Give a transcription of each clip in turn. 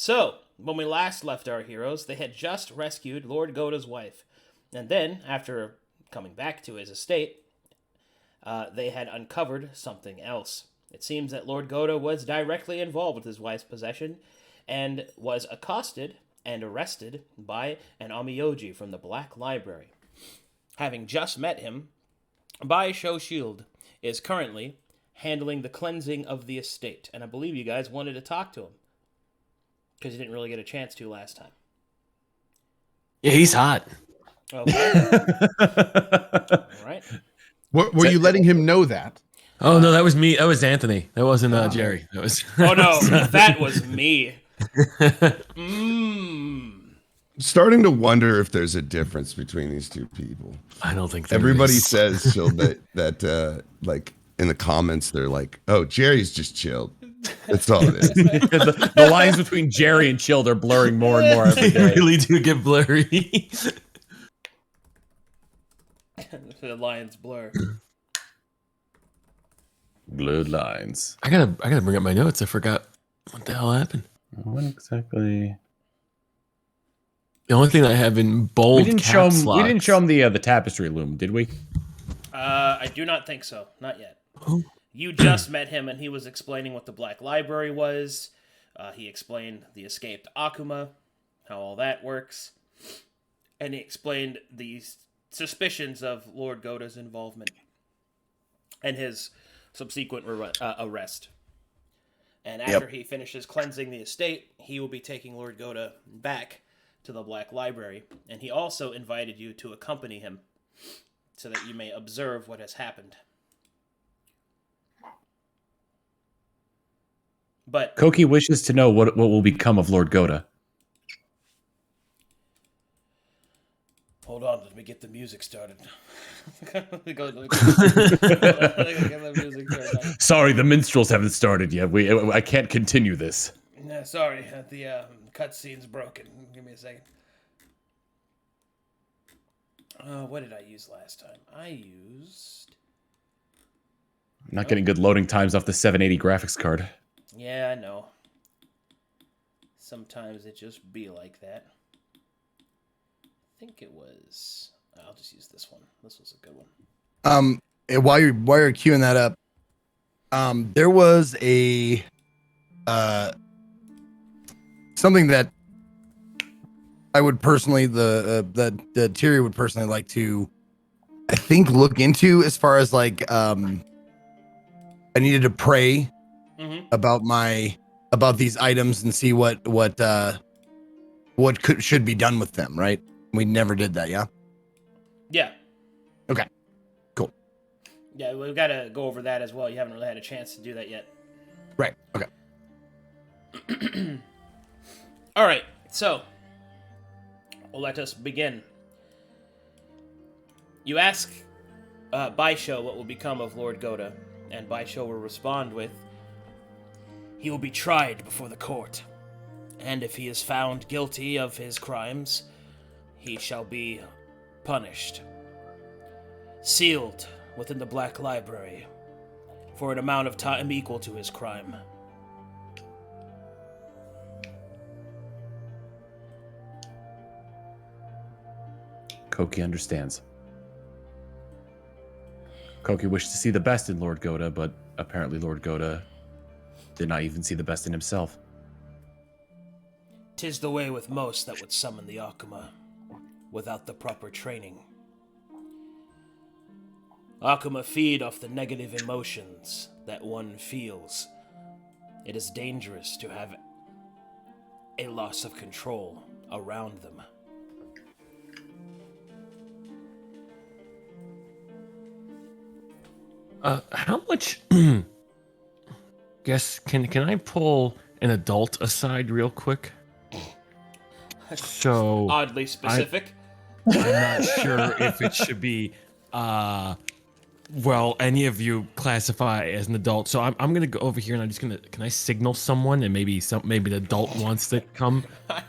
So, when we last left our heroes, they had just rescued Lord Goda's wife. And then, after coming back to his estate, they had uncovered something else. It seems that Lord Goda was directly involved with his wife's possession and was accosted and arrested by an Amiyoji from the Black Library. Having just met him, Bai Shield is currently handling the cleansing of the estate, and I believe you guys wanted to talk to him because you didn't really get a chance to last time. Yeah, he's hot. Okay. All right. Were you letting him know that? Oh no, that was me. That was Anthony. That wasn't Jerry. That was. Oh no, that was me. Starting to wonder if there's a difference between these two people. I don't think there everybody is. says chilled that like in the comments they're like, oh, Jerry's just chilled. That's all it is. the lines between Jerry and chilled are blurring more and more every They day. really do get blurry. The lines blur. Blurred lines. I gotta bring up my notes. I forgot what the hell happened. What exactly? The only thing I have in bold We didn't show him. caps We didn't locks- show him the tapestry loom, did we? I do not think so. Not yet. Oh. You just met him, and he was explaining what the Black Library was. He explained the escaped Akuma, how all that works, and he explained the suspicions of Lord Goda's involvement and his subsequent arrest. And after he finishes cleansing the estate, he will be taking Lord Goda back to the Black Library, and he also invited you to accompany him so that you may observe what has happened. But Koki wishes to know what will become of Lord Goda. hold on, let me get the music started. Let me get the music started. Sorry, the minstrels haven't started yet. I can't continue this. No, sorry, the cutscene's broken. Give me a second. What did I use last time? I used... I'm not getting good loading times off the 780 graphics card. Yeah, I know. Sometimes it just be like that. I think it was... I'll just use this one. This was a good one. While you're queuing that up, there was a something that I would personally that Tyri would personally like to, I think, look into as far as like I needed to pray about these items and see what should be done with them. Right? We never did that. Yeah. Yeah. Okay. Cool. Yeah, we've got to go over that as well. You haven't really had a chance to do that yet. Right. Okay. All right, so let us begin. You ask Baisho what will become of Lord Goda, and Baisho will respond with, he will be tried before the court, and if he is found guilty of his crimes, he shall be punished. Sealed within the Black Library for an amount of time equal to his crime. Koki understands. Koki wished to see the best in Lord Goda, but apparently Lord Goda did not even see the best in himself. 'Tis the way with most that would summon the Akuma without the proper training. Akuma feed off the negative emotions that one feels. It is dangerous to have a loss of control around them. How much? Guess can I pull an adult aside real quick? So Oddly specific. I'm not sure if it should be. Well, any of you classify as an adult, so I'm gonna go over here and I'm just gonna. Can I signal someone and maybe the adult wants to come? What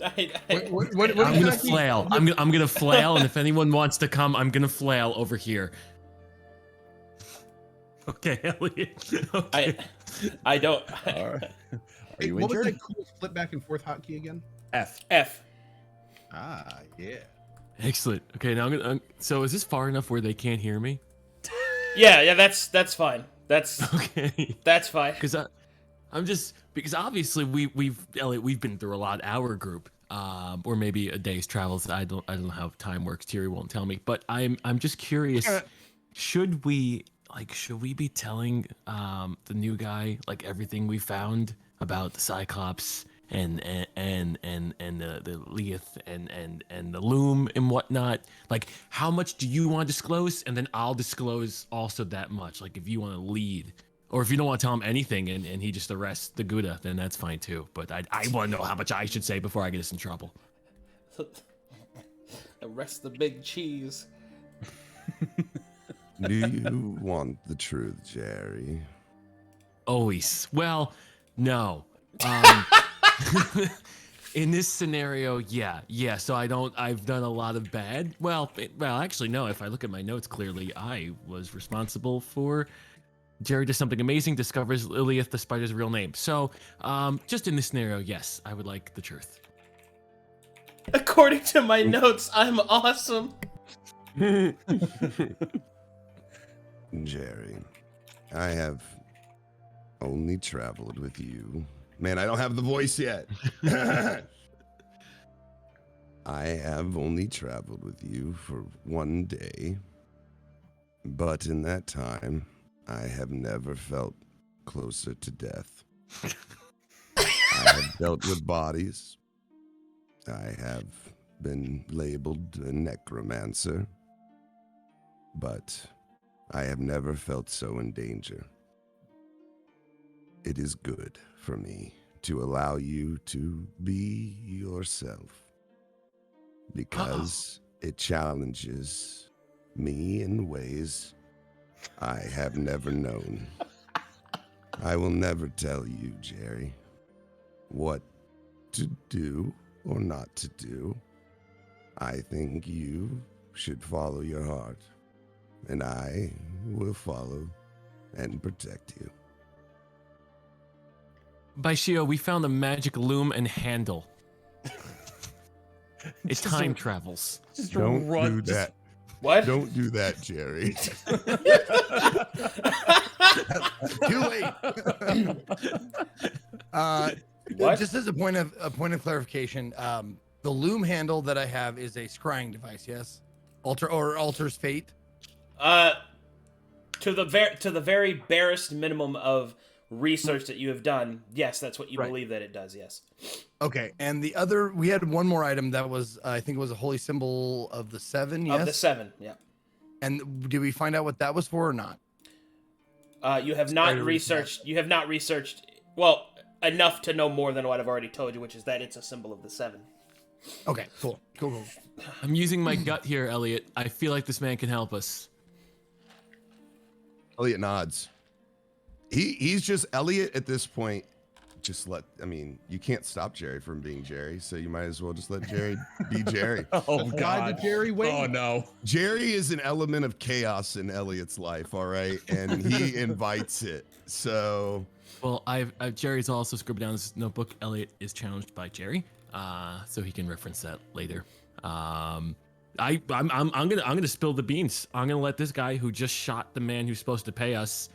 I'm gonna flail. I'm gonna flail, and if anyone wants to come, I'm gonna flail over here. Okay, Elliot. Okay. I don't. All right. Are Hey, you what was injured? that cool flip back and forth hotkey again? F. F. Ah, yeah. Excellent. Okay, now I'm gonna. So is this far enough where they can't hear me? Yeah, that's fine. That's Okay. that's fine. Because I'm just because obviously Elliot, we've been through a lot. Our group, or maybe a day's travels. I don't know how time works. Thierry won't tell me. But I'm just curious. Should we be telling the new guy like everything we found about the Cyclops and the Leith and the loom and whatnot? Like, how much do you want to disclose? And then I'll disclose also that much. Like, if you want to lead, or if you don't want to tell him anything and he just arrests the Gouda, then that's fine too. But I want to know how much I should say before I get us in trouble. Arrest the big cheese. Do you want the truth, Jerry? Always. Well, no. In this scenario, yeah. So I've done a lot of bad. Well, actually, no. If I look at my notes clearly, I was responsible for Jerry does something amazing, discovers Lilith the spider's real name. So, just in this scenario, yes, I would like the truth. According to my notes, I'm awesome. Jerry, I have only traveled with you. Man, I don't have the voice yet. I have only traveled with you for one day, but in that time, I have never felt closer to death. I have dealt with bodies. I have been labeled a necromancer, but I have never felt so in danger. It is good for me to allow you to be yourself, because it challenges me in ways I have never known. I will never tell you, Jerry, what to do or not to do. I think you should follow your heart, and I will follow and protect you. By Shio, we found a magic loom and handle. It time travels. Just Don't run. do that. What? Don't do that, Jerry. Too late. What? Just as a point of clarification, the loom handle that I have is a scrying device. Yes, alters fate. To the very barest minimum of research that you have done, yes, that's what you Right. believe that it does. Yes. Okay, and the other, we had one more item that was, I think it was a holy symbol of the seven. Yes. Of the 7, yeah. And did we find out what that was for or not? You have not Spider researched. You have not researched. Well, enough to know more than what I've already told you, which is that it's a symbol of the 7. Okay, cool. I'm using my gut here, Elliot. I feel like this man can help us. Elliot nods. He's just Elliot at this point. You can't stop Jerry from being Jerry, so you might as well just let Jerry be Jerry. Oh Guide God. to Jerry Wade. Oh no. Jerry is an element of chaos in Elliot's life, all right? And he invites it. So Well, Jerry's also scribbled down his notebook. Elliot is challenged by Jerry, so he can reference that later. I'm gonna spill the beans. I'm gonna let this guy who just shot the man who's supposed to pay us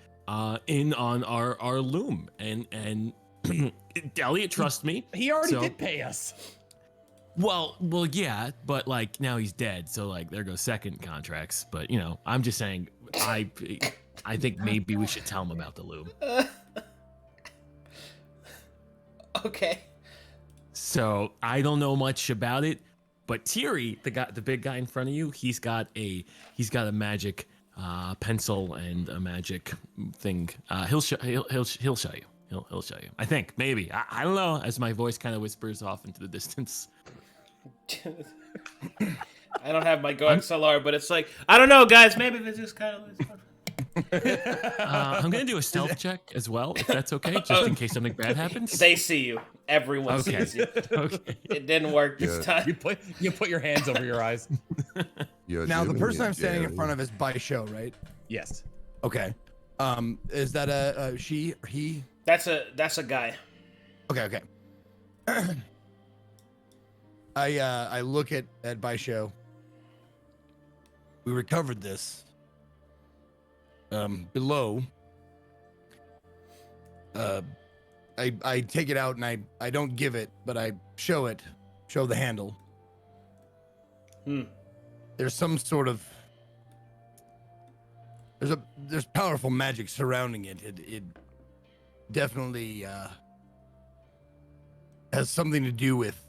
in on our loom, and Elliot, trust me. He already So- did pay us. Well, yeah, but like now he's dead, so like there goes second contracts. But you know, I'm just saying, I think maybe we should tell him about the loom. Okay. So I don't know much about it, but Thierry, the big guy in front of you, he's got a magic pencil and a magic thing. He'll show you. He'll show you. I think maybe. I don't know. As my voice kind of whispers off into the distance. I don't have my Go XLR, but it's like, I don't know, guys. Maybe this is kind of. I'm gonna do a stealth check as well, if that's okay, just in case something bad happens. They see you. Everyone Okay. sees you. Okay. It didn't work this time. You put your hands over your eyes. Now the person I'm standing in front of is by show, right? Yes. Okay. Is that a she or he? That's a guy. Okay. I look at Baisho. We recovered this. Below. I take it out and I don't give it, but I show the handle. There's some sort of there's powerful magic surrounding it. It definitely has something to do with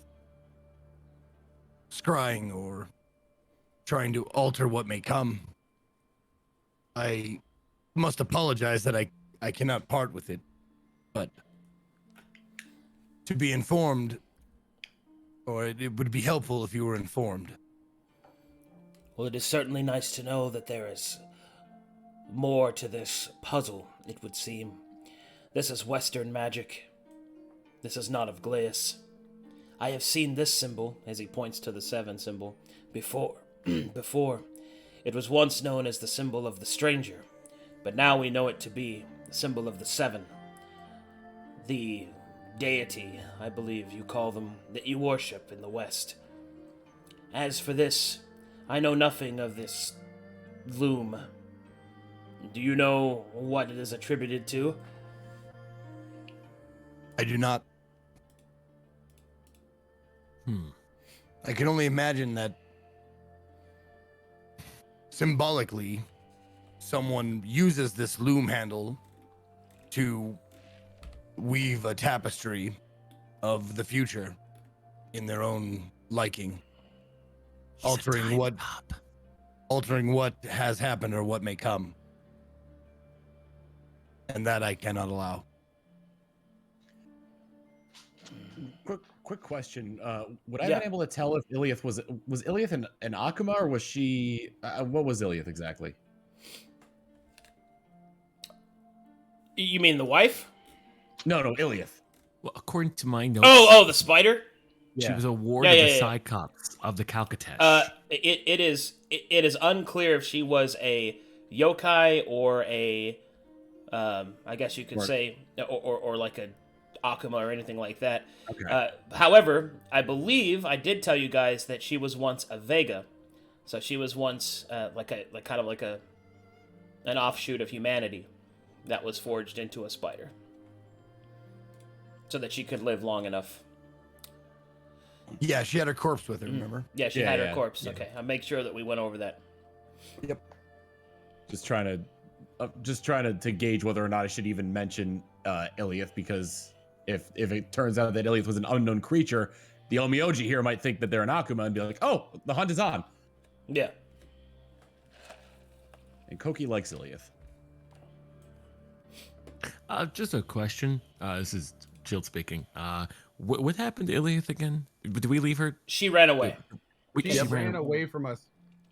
scrying or trying to alter what may come. I must apologize that I cannot part with it, but to be informed, or it would be helpful if you were informed. Well, it is certainly nice to know that there is more to this puzzle, it would seem. This is Western magic. This is not of Glaeus. I have seen this symbol, as he points to the 7 symbol, before. It was once known as the symbol of the stranger, but now we know it to be the symbol of the 7. The deity, I believe you call them, that you worship in the West. As for this, I know nothing of this loom. Do you know what it is attributed to? I do not. I can only imagine that symbolically someone uses this loom handle to weave a tapestry of the future in their own liking, altering what has happened or what may come, and that I cannot allow. Quick question. Would I have been able to tell if Iliath was Iliath an akuma, or was she what was Iliath exactly? You mean the wife? No, Iliath. Well, according to my notes, The spider? she was a ward of the Cyclops of the Calcatesh. It is unclear if she was a yokai or a I guess you could say or like a akuma or anything like that. Okay. However, I believe I did tell you guys that she was once a Vega, so she was once kind of like an offshoot of humanity that was forged into a spider, so that she could live long enough. Yeah, she had her corpse with her. Remember? Yeah, she had her corpse. Yeah. Okay, I'll make sure that we went over that. Yep. Just trying to gauge whether or not I should even mention Iliath, because if it turns out that Iliath was an unknown creature, the Omioji here might think that they're an akuma and be like, "Oh, the hunt is on." Yeah. And Koki likes Iliath. Just a question. This is Jill speaking. What happened to Iliath again? Did we leave her? She ran away. She ran away from us.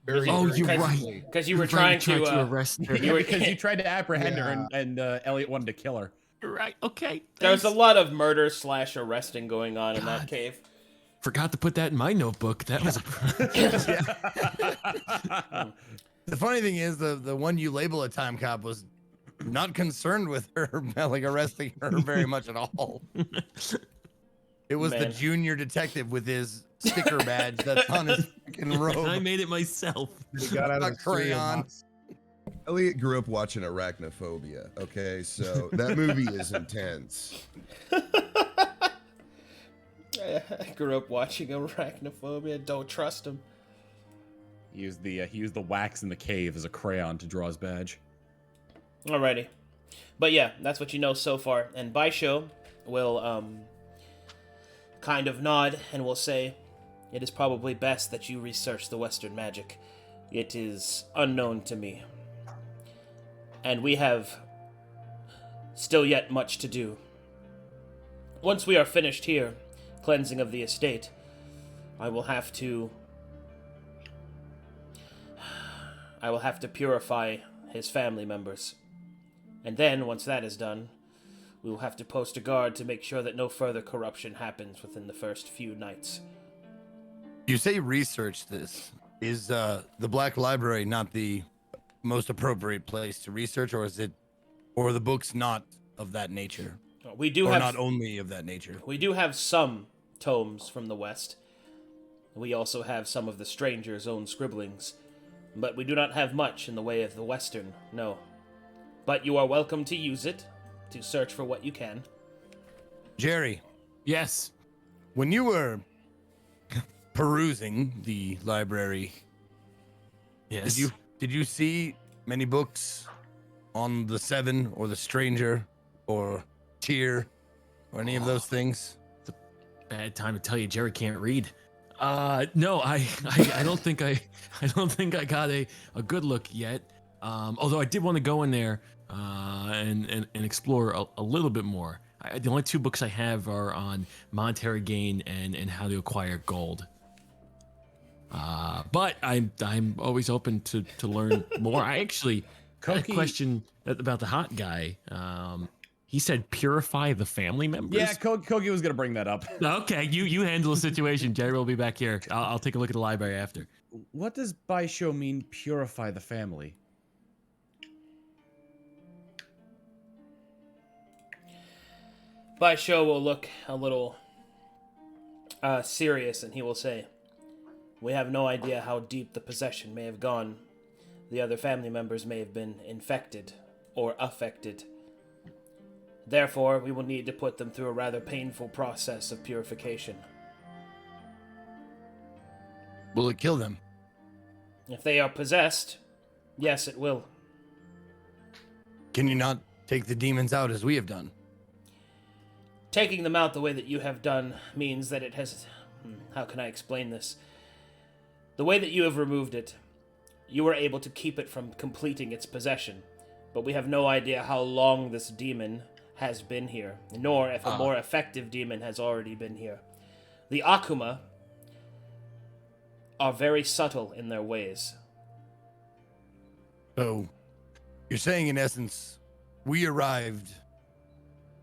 Very, Oh, very you're aggressively. right. Because you were You're trying right, you tried to arrest her. Because you tried to apprehend her, and Elliot wanted to kill her. Right. Okay. There was a thanks. lot of murder / arresting going on in that God. cave. Forgot to put that in my notebook. That was The funny thing is, the one you label a time cop was not concerned with her, like arresting her very much at all. It was the Man. junior detective with his sticker badge that's on his fucking I robe. made it myself. He got out of A the cereal crayon. box. Elliot grew up watching Arachnophobia, okay? So that movie is intense. I grew up watching Arachnophobia. Don't trust him. He used the wax in the cave as a crayon to draw his badge. Alrighty. But yeah, that's what you know so far. And Baisho will kind of nod and will say, "It is probably best that you research the Western magic. It is unknown to me. And we have still yet much to do. Once we are finished here, cleansing of the estate, I will have to purify his family members. And then, once that is done, we will have to post a guard to make sure that no further corruption happens within the first few nights." You say research this. Is the Black Library not the most appropriate place to research, or is it Or the books not of that nature? We do Or have not only of that nature? we do have some tomes from the West. We also have some of the stranger's own scribblings, but we do not have much in the way of the Western, no. But you are welcome to use it, to search for what you can. Jerry, Yes. when you were perusing the library, Yes. did you see many books on the Seven or the Stranger or Tyr or any of those things? Bad time to tell you Jerry can't read. No, I don't think I got a good look yet. Although I did want to go in there and explore a little bit more. The only two books I have are on monetary gain and how to acquire gold. But I'm always open to learn more. I actually had a question about the hot guy. He said purify the family members. Yeah, Kogi was gonna bring that up. Okay, you handle the situation. Jerry will be back here. I'll take a look at the library after. What does Baisho mean, purify the family? Baisho will look a little serious, and he will say, "We have no idea how deep the possession may have gone. The other family members may have been infected or affected. Therefore, we will need to put them through a rather painful process of purification. Will it kill them? If they are possessed, yes, it will. Can you not take the demons out as we have done? Taking them out the way that you have done means that it has... How can I explain this? The way that you have removed it, you were able to keep it from completing its possession, but we have no idea how long this demon has been here, nor if a more effective demon has already been here. The akuma are very subtle in their ways. So, you're saying in essence, we arrived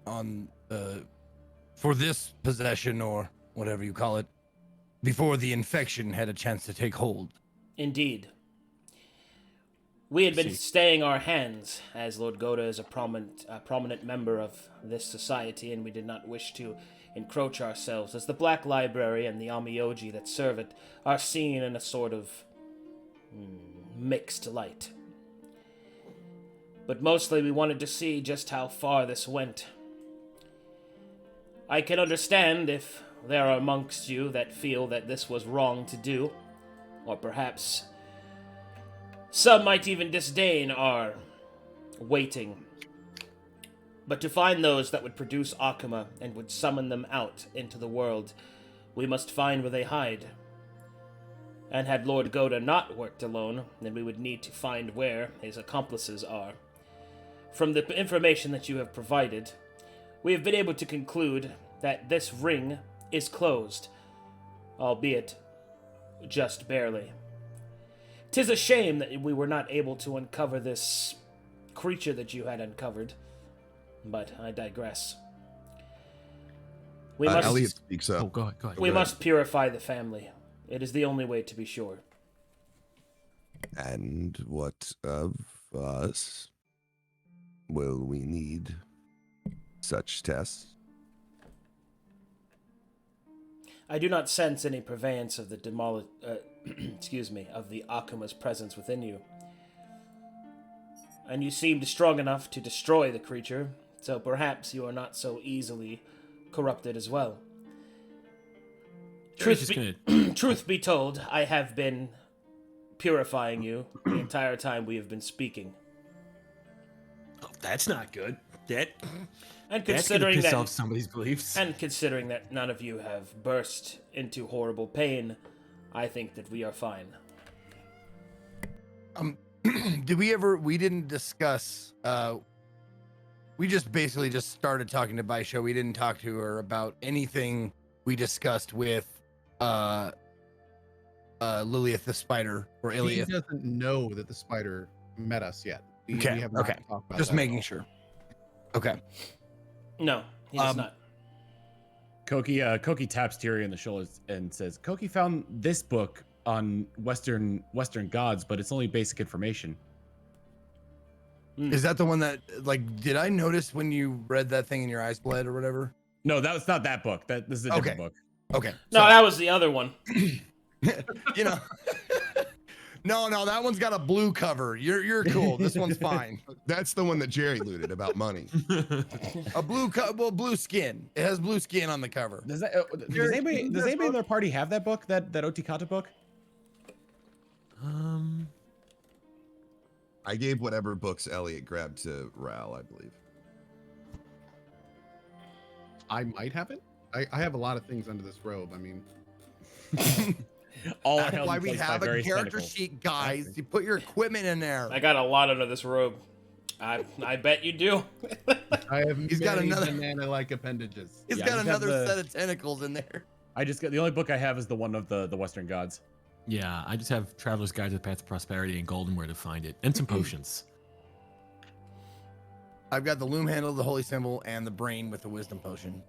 on, for this possession or whatever you call it, before the infection had a chance to take hold. Indeed. We had been staying our hands, as Lord Goda is a prominent member of this society, and we did not wish to encroach ourselves, as the Black Library and the Amioji that serve it are seen in a sort of mixed light. But mostly we wanted to see just how far this went. I can understand if there are amongst you that feel that this was wrong to do, or perhaps some might even disdain our waiting. But to find those that would produce akuma and would summon them out into the world, we must find where they hide. And had Lord Goda not worked alone, then we would need to find where his accomplices are. From the information that you have provided, we have been able to conclude that this ring is closed, albeit just barely. 'Tis a shame that we were not able to uncover this creature that you had uncovered, but I digress. We must, Elliot speaks up. Oh, go ahead. we must purify the family. It is the only way to be sure. And what of us will we need such tests? I do not sense any purveyance of the of the akuma's presence within you. And you seemed strong enough to destroy the creature, so perhaps you are not so easily corrupted as well. Truth be told, I have been purifying you the entire time we have been speaking. Oh, that's not good. And That's gonna considering piss that off somebody's beliefs. And considering that none of you have burst into horrible pain, I think that we are fine. We didn't discuss, we just basically just started talking to Baisho. We didn't talk to her about anything we discussed with, Lilith the spider or Iliath. He doesn't know that the spider met us yet. We Okay, have not okay. talked about Just that at making all. sure. Okay. No, he does not. Koki taps Tyrion on the shoulders and says, Koki found this book on Western gods, but it's only basic information. Is that the one that, like, did I notice when you read that thing and your eyes bled or whatever? No, that's not that book. This is a different book. Okay. No, that was the other one. You know. No, that one's got a blue cover. You're cool. This one's fine. That's the one that Jerry looted about money. A blue skin. It has blue skin on the cover. Does anybody in their party have that book? That Otikata book? I gave whatever books Elliot grabbed to Ral, I believe. I might have it. I have a lot of things under this robe. I mean, All That's held why in we place by have a various character tentacles. sheet, guys. You put your equipment in there. I got a lot under this robe. I bet you do. I have He's got many another- banana-like appendages. He's Yeah, got I just have another the- set of tentacles in there. I just got the only book I have is the one of the Western Gods. Yeah, I just have Traveler's Guide to the Path of Prosperity and Golden Where to Find It, and some potions. I've got the loom handle, the holy symbol, and the brain with the wisdom potion.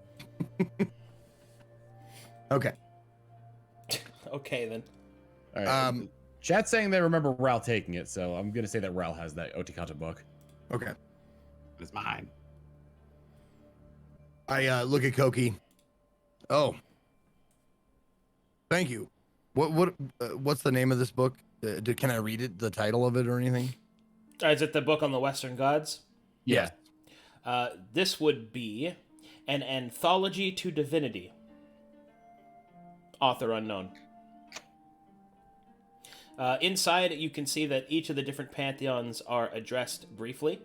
Okay. Okay then. All right. Chat's saying they remember Ral taking it, so I'm gonna say that Ral has that Otikata book. Okay. It's mine. I look at Koki. Oh. Thank you. What's the name of this book? Can I read it? The title of it or anything? Is it the book on the Western Gods? Yeah. This would be an anthology to divinity. Author unknown. Inside, you can see that each of the different pantheons are addressed briefly.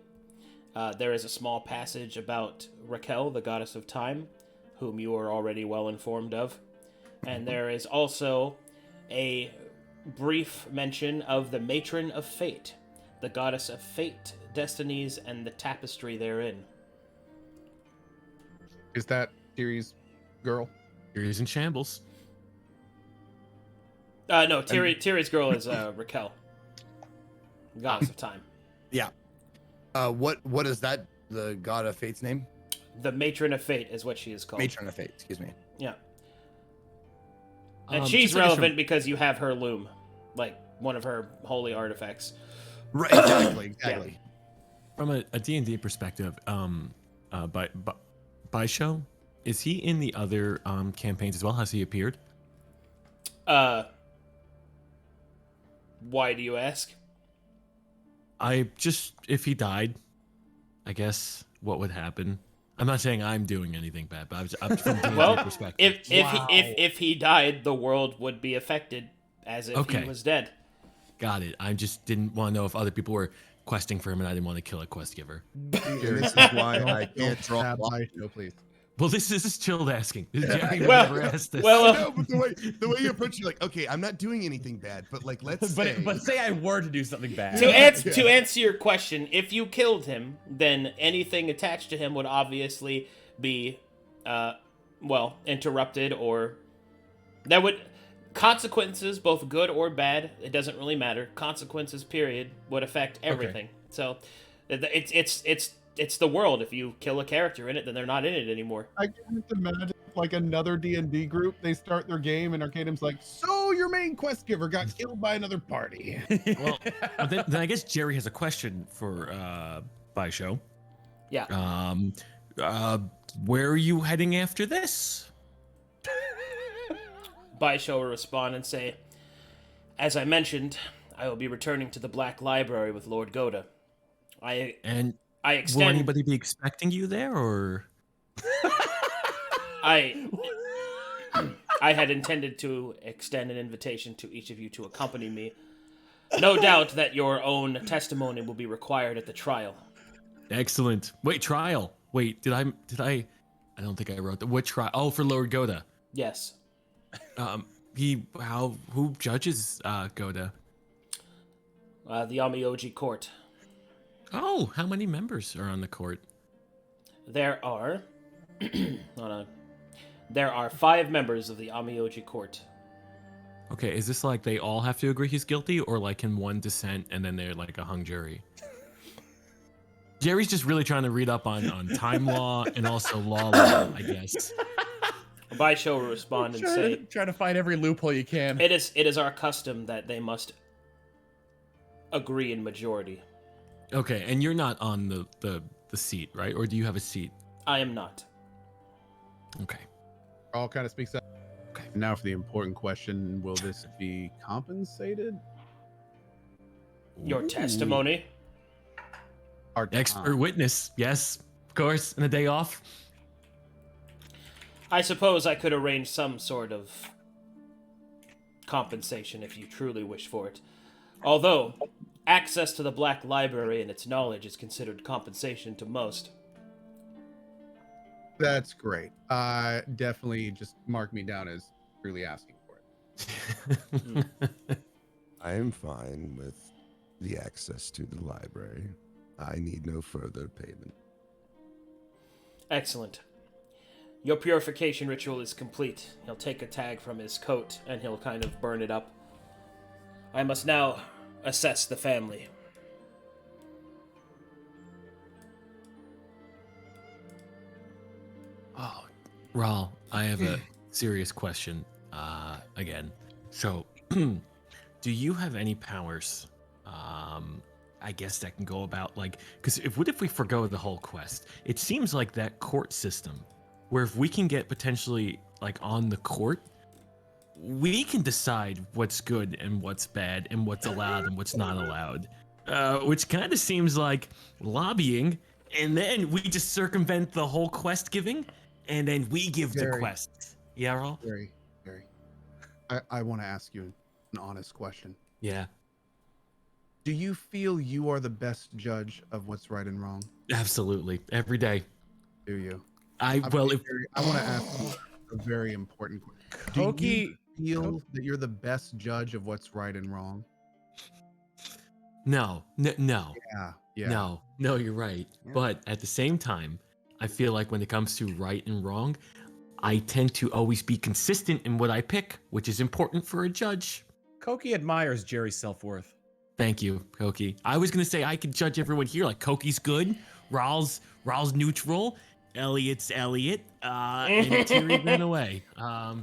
There is a small passage about Raquel, the goddess of time, whom you are already well informed of. And there is also a brief mention of the Matron of Fate, the goddess of fate, destinies, and the tapestry therein. Is that Tiri's girl? He's in shambles. No, Tiri's girl is Raquel, goddess of time. Yeah. What is that? The god of fate's name? The Matron of Fate is what she is called. Matron of fate. Excuse me. Yeah. And she's just like it's relevant from- because you have her loom, like one of her holy artifacts. Right. Exactly. From a D&D perspective, by show, is he in the other campaigns as well? Has he appeared? Why do you ask? If he died, I guess what would happen? I'm not saying I'm doing anything bad, but I'm from D&D Well, perspective. if he died, the world would be affected as if Okay. he was dead. Got it. I just didn't want to know if other people were questing for him, and I didn't want to kill a quest giver. And this is why I can't draw. Tab by show, please. Well, this is chilled asking. Jerry Well- never asked this. well, No, but the way you approach it, you're like, okay, I'm not doing anything bad, but like, let's say. But say I were to do something bad. To answer your question, if you killed him, then anything attached to him would obviously be, interrupted, or that would consequences, both good or bad. It doesn't really matter. Consequences, period, would affect everything. So, it's the world. If you kill a character in it, then they're not in it anymore. I can just imagine like another D&D group. They start their game and Arcadum's like, "So your main quest giver got killed by another party." Well, then I guess Jerry has a question for by show. Yeah. Where are you heading after this? Baisho will respond and say, "As I mentioned, I will be returning to the Black Library with Lord Goda. I Will extend. anybody be expecting you there, or? I had intended to extend an invitation to each of you to accompany me. No doubt that your own testimony will be required at the trial." Excellent. Wait, trial. Wait, did I? I don't think I wrote that. What trial? Oh, for Lord Goda. Yes. Who judges Goda? The Amioji court. Oh, how many members are on the court? There are... There are 5 members of the Amioji court. Okay, is this like they all have to agree he's guilty, or like can one dissent and then they're like a hung jury? Jerry's just really trying to read up on time law and also law, I guess. Baisho will respond and say, try to find every loophole you can. It is our custom that they must agree in majority. Okay, and you're not on the seat, right? Or do you have a seat? I am not. Okay. All kind of speaks up. Okay. Now for the important question: will this be compensated? Your testimony. Our Expert time. witness, yes, of course, and a day off. I suppose I could arrange some sort of compensation if you truly wish for it. Although, access to the Black Library and its knowledge is considered compensation to most. That's great. Definitely just mark me down as really asking for it. I am fine with the access to the library. I need no further payment. Excellent. Your purification ritual is complete. He'll take a tag from his coat and he'll kind of burn it up. I must now assess the family. Oh, Raul, I have a serious question. Again, so do you have any powers? I guess that can go about like, because what if we forgo the whole quest? It seems like that court system, where if we can get potentially like on the court, we can decide what's good and what's bad and what's allowed and what's not allowed. Which kind of seems like lobbying, and then we just circumvent the whole quest giving, and then we give the Very- quest. Yeah, Raul? Very. I want to ask you an honest question. Yeah, Do you feel you are the best judge of what's right and wrong? absolutely. Every day. Do you? I want to ask you a very important question. Do you feel that you're the best judge of what's right and wrong? no. Yeah. No, you're right. Yeah. But at the same time, I feel like when it comes to right and wrong, I tend to always be consistent in what I pick, which is important for a judge. Koki admires Jerry's self-worth. Thank you, Koki. I was gonna say I could judge everyone here. Like Koki's good, Raul's neutral, Elliot's Elliot, and Terry ran away.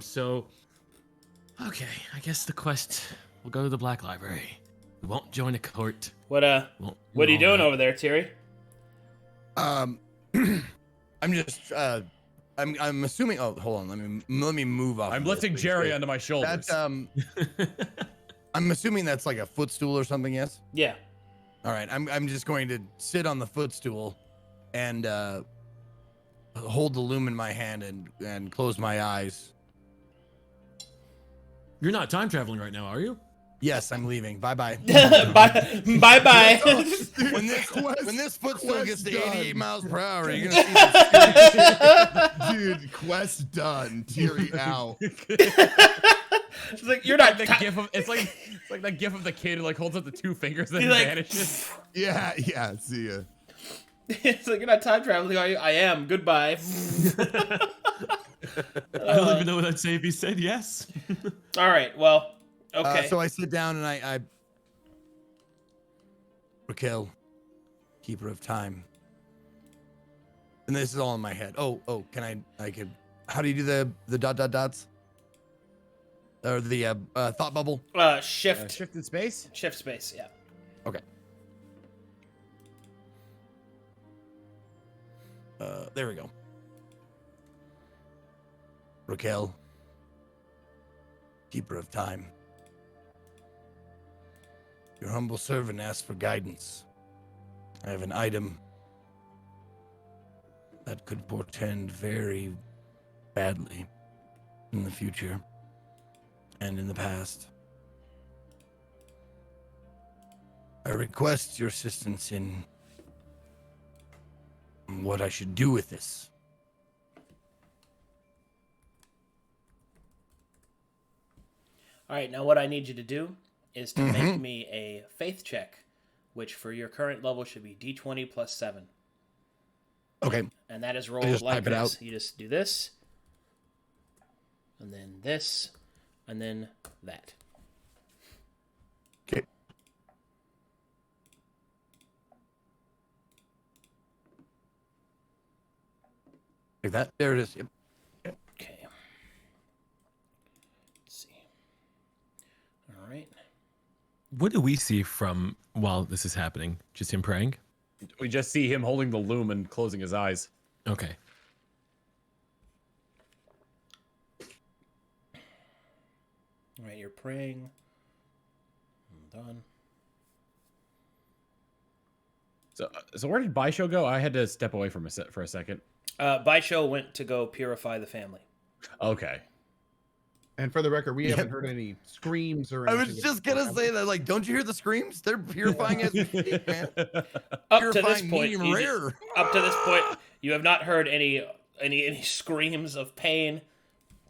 So okay, I guess the quest will go to the Black Library. We won't join a court. What are you doing over there, Terry? I'm just I'm assuming. Oh, hold on. Let me move off. I'm of this lifting big Jerry space. onto my shoulders. That's I'm assuming that's like a footstool or something. Yes. Yeah. All right. I'm just going to sit on the footstool, and hold the loom in my hand and close my eyes. You're not time traveling right now, are you? Yes, I'm leaving. Bye bye. Bye. When this footstool quest gets to done. 88 miles per hour, you're gonna see some Dude, quest done. Teary out. It's like you're not. Like the gif of, it's like that gif of the kid who like holds up the two fingers and You're like- vanishes. Yeah. See ya. It's like you're not time traveling, are you? I am. Goodbye. I don't even know what I'd say if he said yes. All right. Well. Okay. So I sit down and I Raquel, keeper of time. And this is all in my head. Oh, can I could how do you do the dot dots? Or the thought bubble? Shift. Shifted space. Shift space. Yeah. Okay. There we go. Raquel, keeper of time. Your humble servant asks for guidance. I have an item that could portend very badly in the future and in the past. I request your assistance in what I should do with this. All right. Now, what I need you to do is to make me a faith check, which for your current level should be D20 plus 7. Okay. And that is rolled just like type it this. out. You just do this, and then this, and then that. Okay. Like that. There it is. Yep. Okay. Let's see. All right. What do we see from while this is happening? Just him praying? We just see him holding the loom and closing his eyes. Okay. All right, you're praying. I'm done. So where did Baisho go? I had to step away from for a second. Baisho went to go purify the family. Okay. And for the record, we haven't heard any screams or I anything. was just gonna say that, like, don't you hear the screams? They're purifying as we speak, man. Up to this Purifying point, medium rare. up to this point, you have not heard any screams of pain,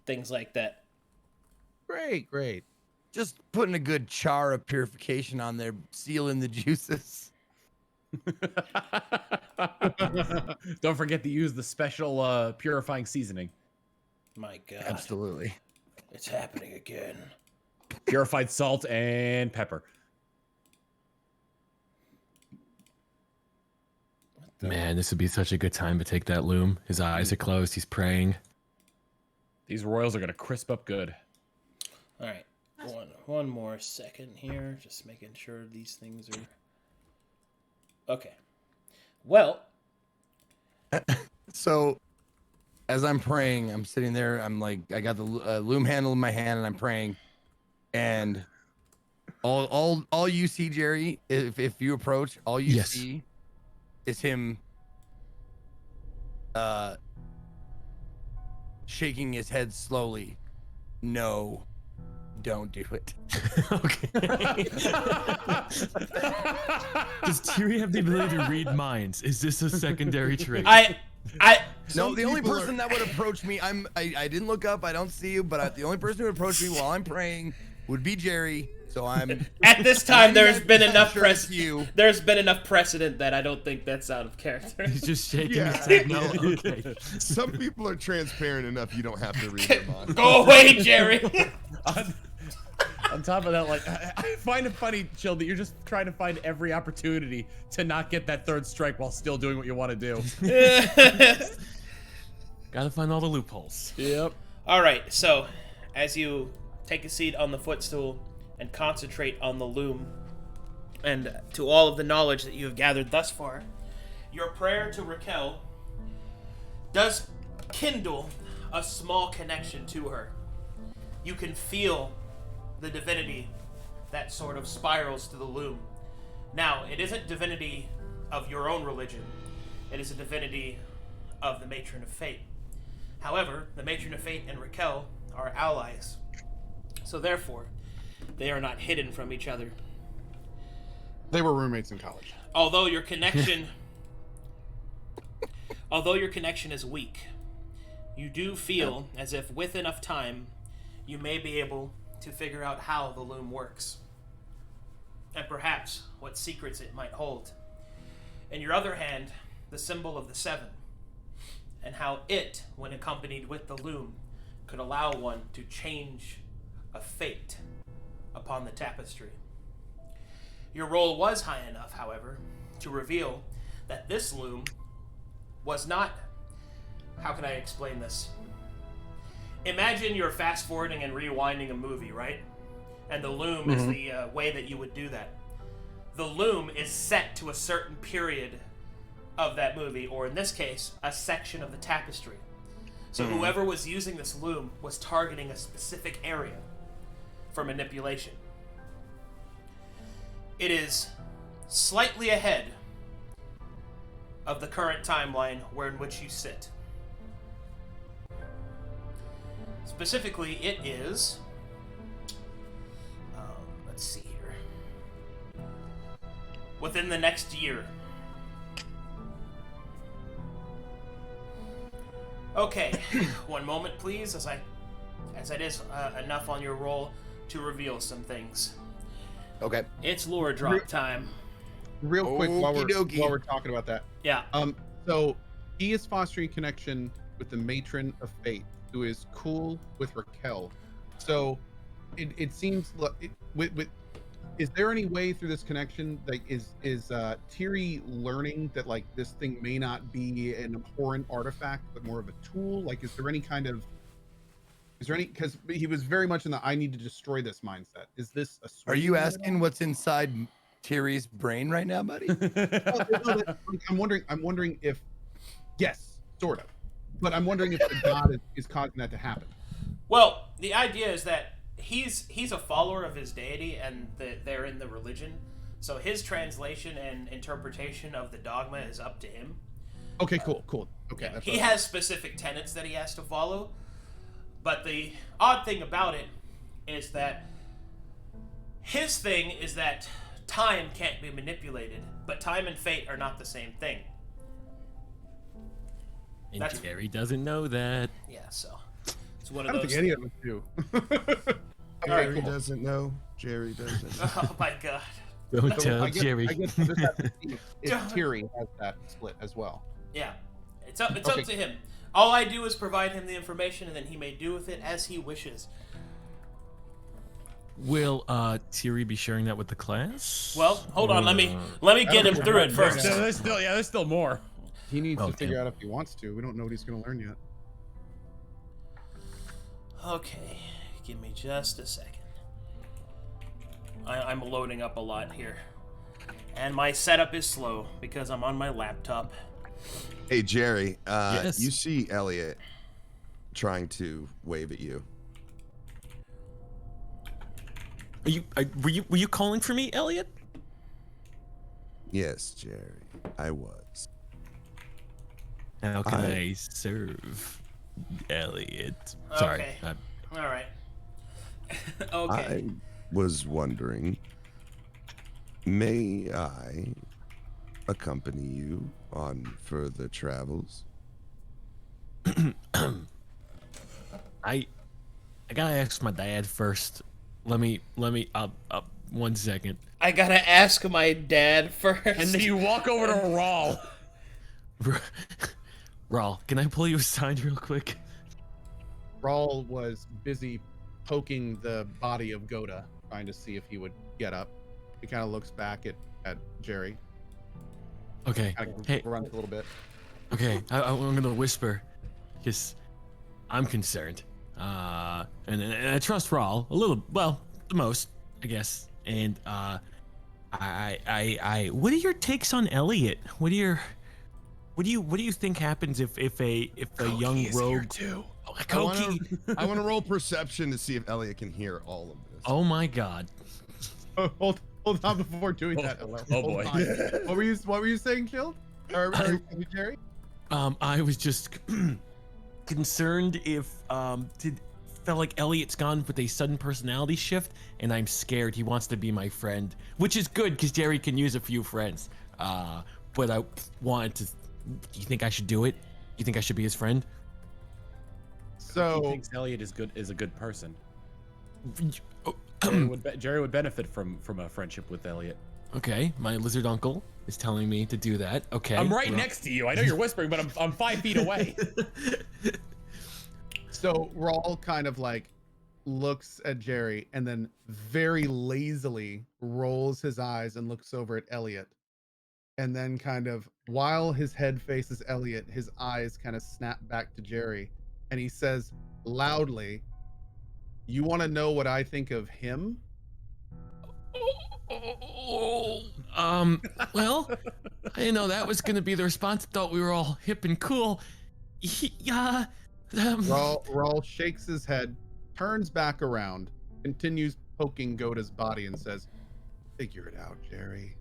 things like that. Great. Just putting a good char of purification on there, sealing the juices. Don't forget to use the special purifying seasoning. My God, Absolutely. it's happening again. Purified salt and pepper. Man, this would be such a good time to take that loom. His eyes are closed. He's praying. These royals are gonna crisp up good. All right, one more second here, just making sure these things are okay. Well, So, as I'm praying, I'm sitting there. I'm like, I got the loom handle in my hand, and I'm praying. And all you see, Jerry, if you approach, all you Yes. see is him shaking his head slowly. No, don't do it. Okay. Does Tiri have the ability to read minds? Is this a secondary trait? I No, Some the only people are- person that would approach me, I didn't look up, I don't see you, but the only person who would approach me while I'm praying would be Jerry. So I'm at this time there's been 99% enough sure it's you. There's been enough precedent that I don't think that's out of character. He's just shaking Yeah. his head. No, okay. Some people are transparent enough you don't have to read their mind. Go away, Jerry. On top of that, like, I find it funny, Chill, that you're just trying to find every opportunity to not get that third strike while still doing what you want to do. Gotta find all the loopholes. Yep. All right, so as you take a seat on the footstool and concentrate on the loom, and to all of the knowledge that you have gathered thus far, your prayer to Raquel does kindle a small connection to her. You can feel the divinity that sort of spirals to the loom. Now, it isn't divinity of your own religion. It is a divinity of the Matron of Fate. However, the Matron of Fate and Raquel are allies. So therefore, they are not hidden from each other. They were roommates in college. Although your connection is weak, you do feel as if with enough time, you may be able to figure out how the loom works. And perhaps what secrets it might hold. In your other hand, the symbol of the seven, and how it, when accompanied with the loom, could allow one to change a fate upon the tapestry. Your roll was high enough, however, to reveal that this loom was not... How can I explain this? Imagine you're fast forwarding and rewinding a movie, right? And the loom is the way that you would do that. The loom is set to a certain period of that movie, or in this case, a section of the tapestry. So whoever was using this loom was targeting a specific area for manipulation. It is slightly ahead of the current timeline in which you sit. Specifically, it is... let's see here. Within the next year. Okay, one moment, please, as it is enough on your roll to reveal some things. Okay. It's lore drop time. Real quick, while Okey-dokey. we're talking about that. Yeah. So he is fostering connection with the Matron of Fate, who is cool with Raquel. So it seems like is there any way through this connection, like, is Tiri learning that, like, this thing may not be an abhorrent artifact but more of a tool? Like, is there any kind of Is there any? Because he was very much in the "I need to destroy this" mindset. Is this a? Are you asking what's inside Thierry's brain right now, buddy? I'm wondering if, yes, sort of, but I'm wondering if the god is causing that to happen. Well, the idea is that he's a follower of his deity, and they're in the religion. So his translation and interpretation of the dogma is up to him. Okay, cool. Okay, Yeah, he has specific tenets that he has to follow. But the odd thing about it is that his thing is that time can't be manipulated, but time and fate are not the same thing. And Jerry doesn't know that. Yeah, so it's one I of don't those. think any of us do. Jerry doesn't know. Jerry doesn't know. Oh my god. Don't tell Jerry. I guess we'll just have to see if Thierry has that split as well. Yeah, it's up to him. All I do is provide him the information, and then he may do with it as he wishes. Will Thierry be sharing that with the class? Well, hold on. Let me get him through it first. There's still more. He needs to figure out if he wants to. We don't know what he's going to learn yet. Okay, give me just a second. I'm loading up a lot here. And my setup is slow because I'm on my laptop. Hey, Jerry, Yes? you see Elliot trying to wave at you. Were you calling for me, Elliot? Yes, Jerry, I was. How can I serve Elliot? Sorry. Okay. All right. I Okay. was wondering, may I accompany you on further travels? I gotta ask my dad first. Let me 1 second. I gotta ask my dad first. And then you walk over to Rawl. Rawl, can I pull you aside real quick? Rawl was busy poking the body of Goda, trying to see if he would get up. He kind of looks back at Jerry. Okay. Hey. Runs a little bit. Okay. I'm gonna whisper, because I'm concerned. And I trust Rawl a little. Well, the most, I guess. And I what are your takes on Elliot? What do you think happens if a young rogue? Koki. I want to roll perception to see if Elliot can hear all of this. Oh my God. Hold on before doing that. Oh Hold boy. on. What were you saying, Shield? Or Jerry? I was just concerned if felt like Elliot's gone with a sudden personality shift, and I'm scared he wants to be my friend, which is good because Jerry can use a few friends. But I wanted to. Do you think I should do it? You think I should be his friend? So He thinks Elliot is a good person. Oh, Jerry would benefit from a friendship with Elliot. Okay, my lizard uncle is telling me to do that. Okay, I'm right next to you. I know you're whispering, but I'm 5 feet away. So Rawl kind of like looks at Jerry and then very lazily rolls his eyes and looks over at Elliot. And then kind of while his head faces Elliot, his eyes kind of snap back to Jerry. And he says loudly, "You want to know what I think of him?" Well, I didn't know that was gonna be the response. I thought we were all hip and cool. Rawl shakes his head, turns back around, continues poking Goda's body and says, "Figure it out, Jerry."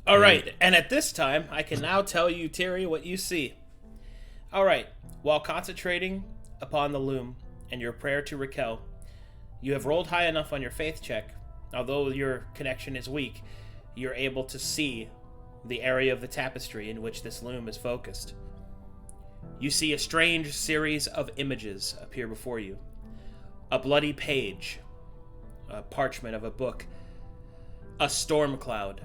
All right, and at this time, I can now tell you, Thierry, what you see. All right, while concentrating upon the loom and your prayer to Raquel, you have rolled high enough on your faith check. Although your connection is weak, you're able to see the area of the tapestry in which this loom is focused. You see a strange series of images appear before you. A bloody page, a parchment of a book, a storm cloud,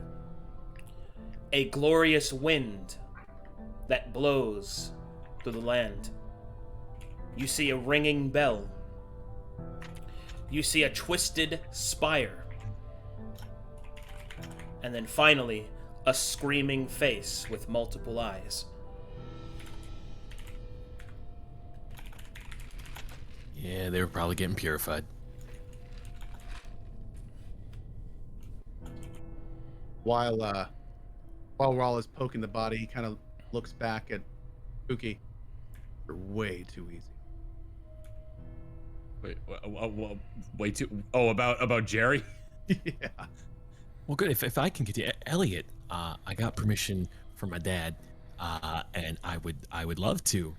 a glorious wind that blows through the land. You see a ringing bell. You see a twisted spire. And then finally, a screaming face with multiple eyes. Yeah, they were probably getting purified. While Rawl is poking the body, he kind of looks back at Pookie. You're way too easy. Wait, way too. Oh, about Jerry. Yeah. Well, good. If I can get you, Elliot, I got permission from my dad, and I would love to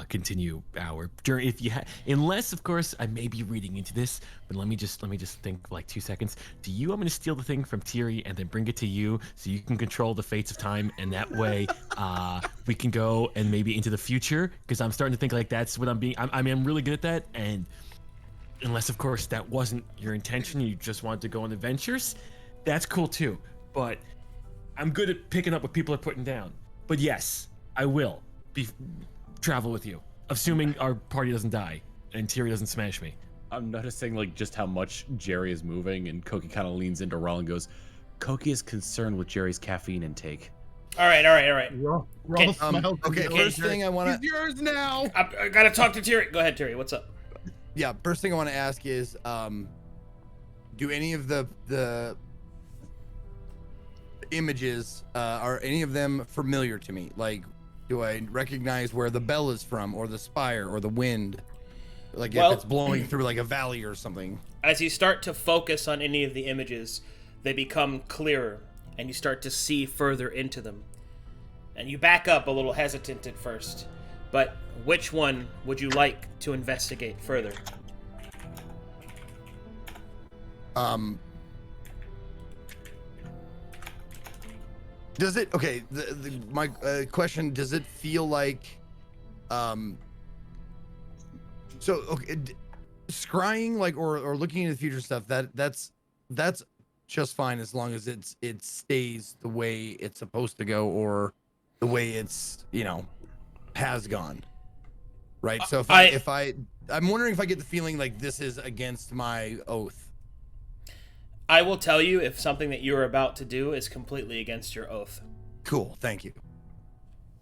continue our journey. If you unless of course I may be reading into this, but let me just think like 2 seconds. Do you want me to steal the thing from Tiri and then bring it to you so you can control the fates of time, and that way we can go and maybe into the future? Because I'm starting to think like that's what I'm being. I mean, I'm really good at that, and unless of course that wasn't your intention, you just wanted to go on adventures, that's cool too. But I'm good at picking up what people are putting down. But yes, I will travel with you, assuming our party doesn't die and Tiri doesn't smash me. I'm noticing like just how much Jerry is moving, and Koki kind of leans into Rawl and goes, "Koki is concerned with Jerry's caffeine intake." All right. Rawl smiles. Okay, first thing I want He's yours now. I gotta talk to Tiri. Go ahead, Tiri. What's up? Yeah, first thing I want to ask is, do any of the images, are any of them familiar to me? Like, do I recognize where the bell is from, or the spire, or the wind? Like, Well, if it's blowing through like a valley or something. As you start to focus on any of the images, they become clearer, and you start to see further into them. And you back up a little hesitant at first, but which one would you like to investigate further? Does it, okay, my question, does it feel like, so, okay, scrying, like, or looking into the future stuff, that's just fine as long as it stays the way it's supposed to go, or the way it's, has gone, right? So I'm wondering if I get the feeling like this is against my oath. I will tell you if something that you're about to do is completely against your oath. Cool, thank you.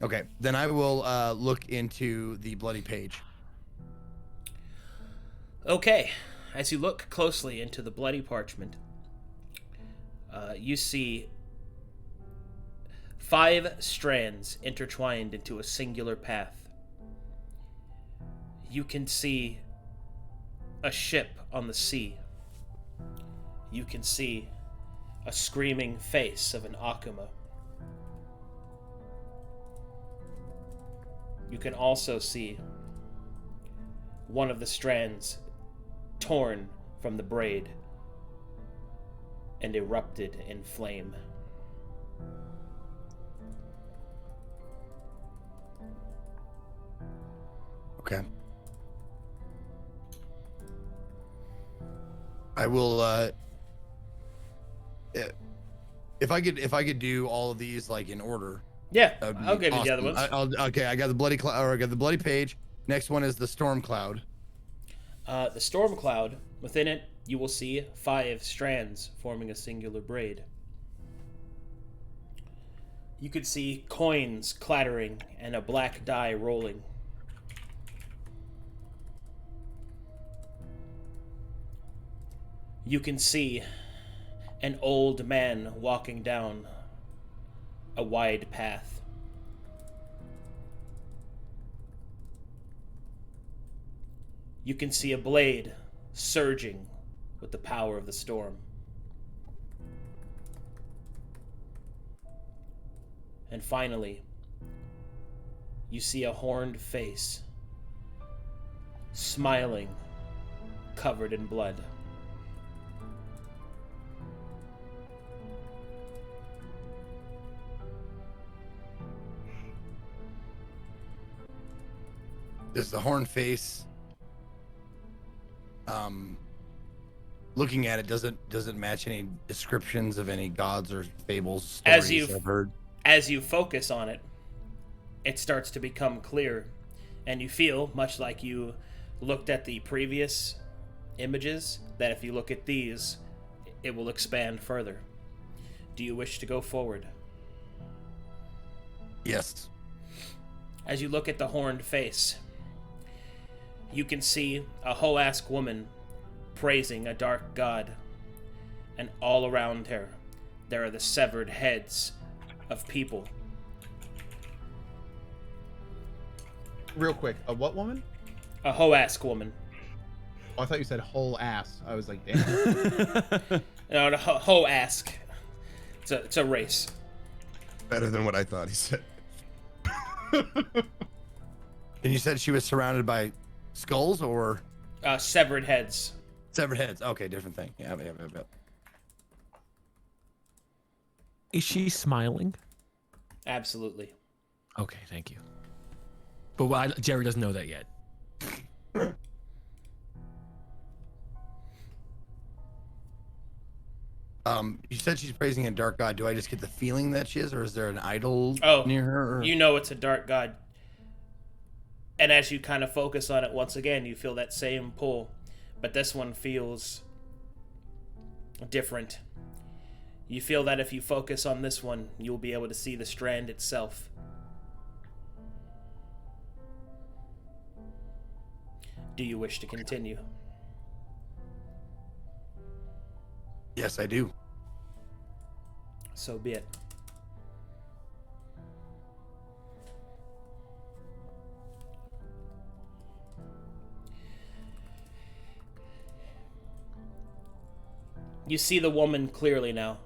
Okay, then I will look into the bloody page. Okay, as you look closely into the bloody parchment, you see 5 strands intertwined into a singular path. You can see a ship on the sea. You can see a screaming face of an akuma. You can also see one of the strands torn from the braid and erupted in flame. Okay. I will if I could do all of these like in order. Yeah, that'd be I'll give you the awesome. other ones. Okay, I got the bloody cloud, or I got the bloody page. Next one is the storm cloud. The storm cloud, within it, you will see 5 strands forming a singular braid. You could see coins clattering and a black die rolling. You can see an old man walking down a wide path. You can see a blade surging with the power of the storm. And finally, you see a horned face, smiling, covered in blood. Does the horned face, looking at it, doesn't match any descriptions of any gods or fables stories I've heard? As you focus on it, it starts to become clear, and you feel, much like you looked at the previous images, that if you look at these, it will expand further. Do you wish to go forward? Yes. As you look at the horned face, you can see a Hoask woman praising a dark god, and all around her there are the severed heads of people. Real quick, a what woman? A Hoask woman. Oh, I thought you said whole ass. I was like, damn. No, the Hoask. It's a race. Better than what I thought he said. And you said she was surrounded by skulls or Severed heads. severed heads? Okay, different thing. Yeah. Is she smiling? Absolutely. Okay, thank you. But Jerry doesn't know that yet. You said she's praising a dark god. Do I just get the feeling that she is, or is there an idol near her? Or... You know it's a dark god. And as you kind of focus on it once again, you feel that same pull. But this one feels different. You feel that if you focus on this one, you'll be able to see the strand itself. Do you wish to continue? Yes, I do. So be it. You see the woman clearly now.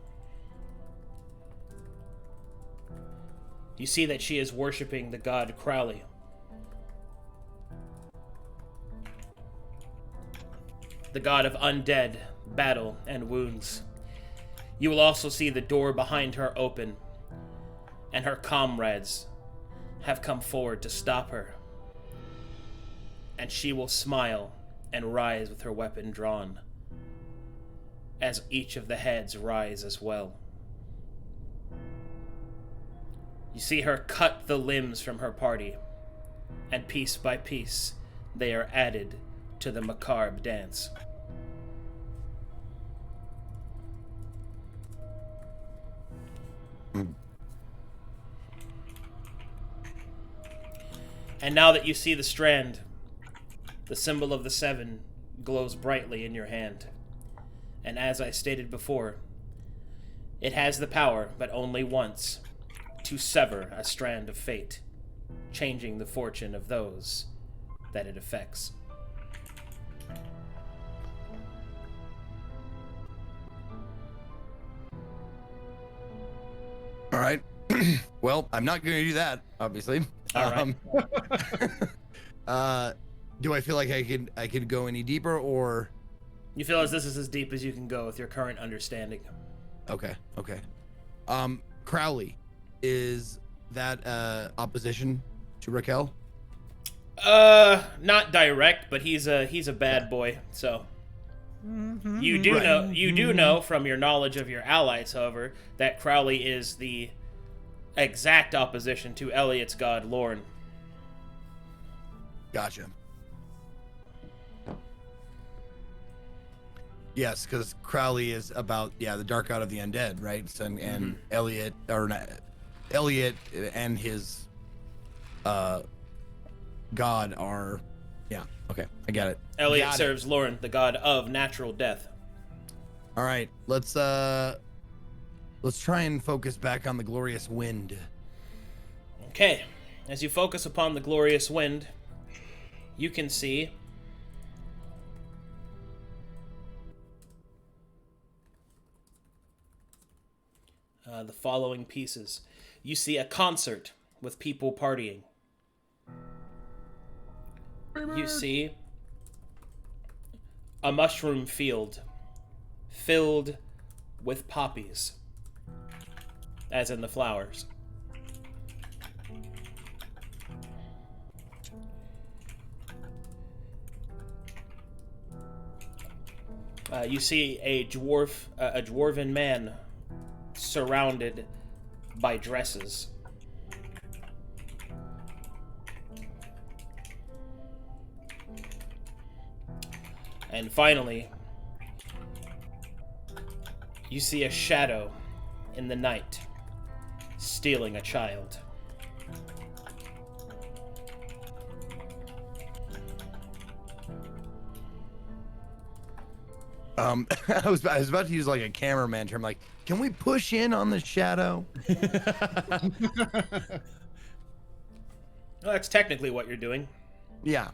You see that she is worshiping the god Crowley. The god of undead, battle, and wounds. You will also see the door behind her open, and her comrades have come forward to stop her. And she will smile and rise with her weapon drawn, as each of the heads rise as well. You see her cut the limbs from her party, and piece by piece they are added to the macabre dance. And now that you see the strand, the symbol of the seven glows brightly in your hand. And as I stated before, it has the power, but only once, to sever a strand of fate, changing the fortune of those that it affects. All right. Well, I'm not going to do that, obviously. All right. Do I feel like I could go any deeper, or? You feel as this is as deep as you can go with your current understanding. Okay. Crowley, is that opposition to Raquel? Not direct, but he's a bad boy. So you do know from your knowledge of your allies, however, that Crowley is the exact opposition to Elliot's god Lorne. Gotcha. Yes, because Crowley is about the dark god of the undead, right? So, and Elliot and his god are okay, I got it. Elliot serves Lorne, the god of natural death. All right, let's try and focus back on the glorious wind. Okay, as you focus upon the glorious wind, you can see the following pieces. You see a concert with people partying. You see a mushroom field filled with poppies, as in the flowers. You see a dwarven man surrounded by dresses. And finally, you see a shadow in the night stealing a child. I was about to use like a cameraman term, like, can we push in on the shadow? Well, that's technically what you're doing. Yeah.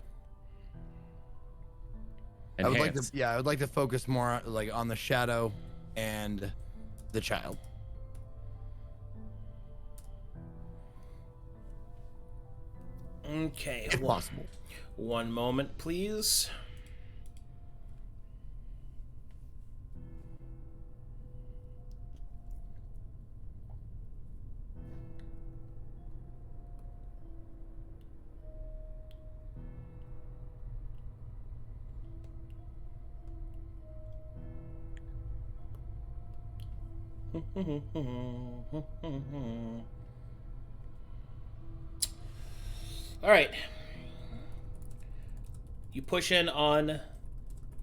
I would like to, Enhance. yeah, I would like to focus more like on the shadow and the child. Okay. If possible. One moment, please. All right. You push in on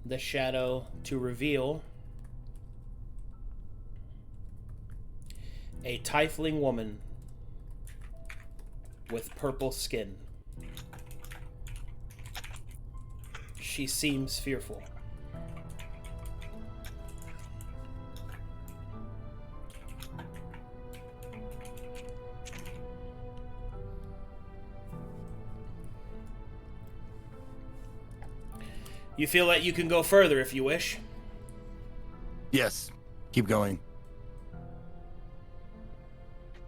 the shadow to reveal a tiefling woman with purple skin. She seems fearful. You feel that you can go further if you wish. Yes. Keep going.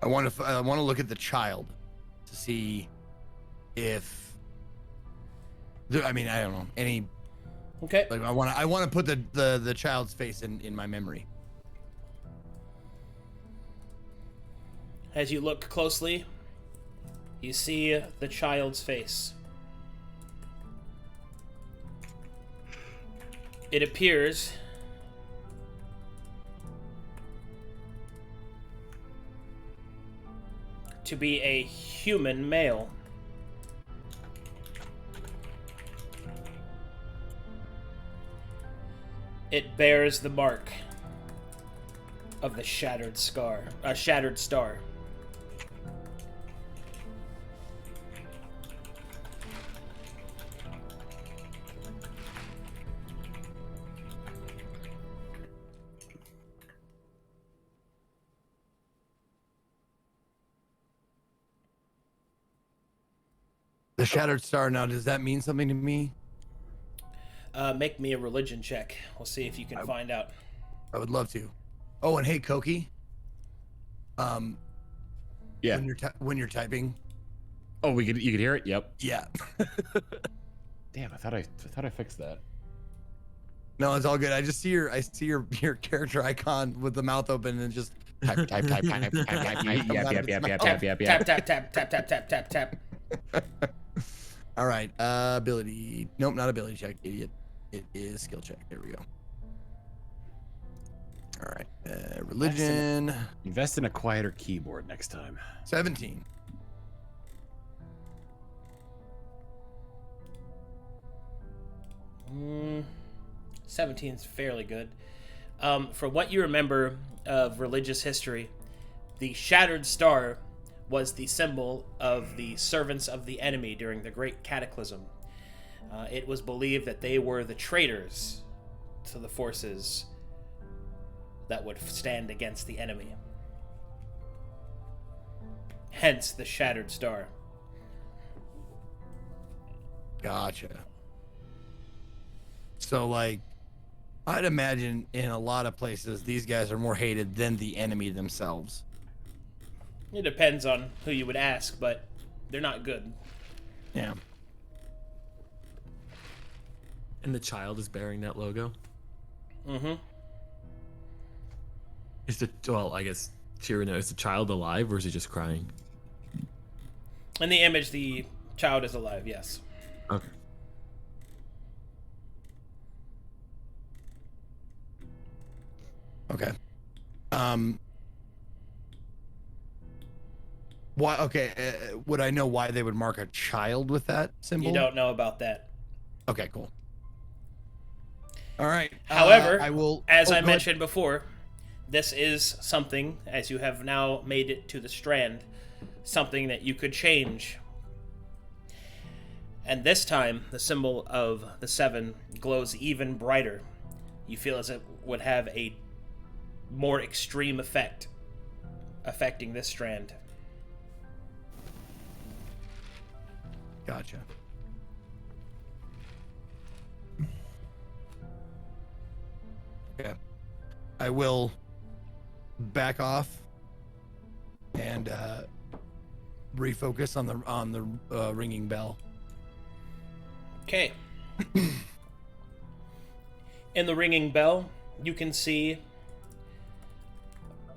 I want to look at the child to see if I mean, I don't know, any Okay. like I want to put the child's face in my memory. As you look closely, you see the child's face. It appears to be a human male. It bears the mark of the shattered star. The shattered star. Now, does that mean something to me? Make me a religion check. We'll see if you can find out. I would love to. Oh, and hey, Koki. Yeah. When you're typing. Oh, you could hear it. Yep. Yeah. Damn, I thought I fixed that. No, it's all good. I just see your character icon with the mouth open and just type. Yep. Tap, tap, tap, tap. All right. Ability. Nope, not ability check, idiot. It is skill check. There we go. All right. Religion. Invest in a quieter keyboard next time. 17. Mm, 17's fairly good. From what you remember of religious history, the shattered star was the symbol of the servants of the enemy during the Great Cataclysm. It was believed that they were the traitors to the forces that would stand against the enemy. Hence the shattered star. Gotcha. So, like, I'd imagine in a lot of places, these guys are more hated than the enemy themselves. It depends on who you would ask, but they're not good. Yeah. And the child is bearing that logo. Mm-hmm. I guess Chirino, is the child alive or is he just crying? In the image, the child is alive, yes. Okay. Okay. Why? Okay. Would I know why they would mark a child with that symbol? You don't know about that. Okay. Cool. All right. However, I will. as I go mentioned before, this is something, as you have now made it to the Strand, something that you could change. And this time, the symbol of the 7 glows even brighter. you feel as it would have a more extreme effect affecting this strand. Gotcha. Okay. I will back off and refocus on the ringing bell. Okay. In the ringing bell, you can see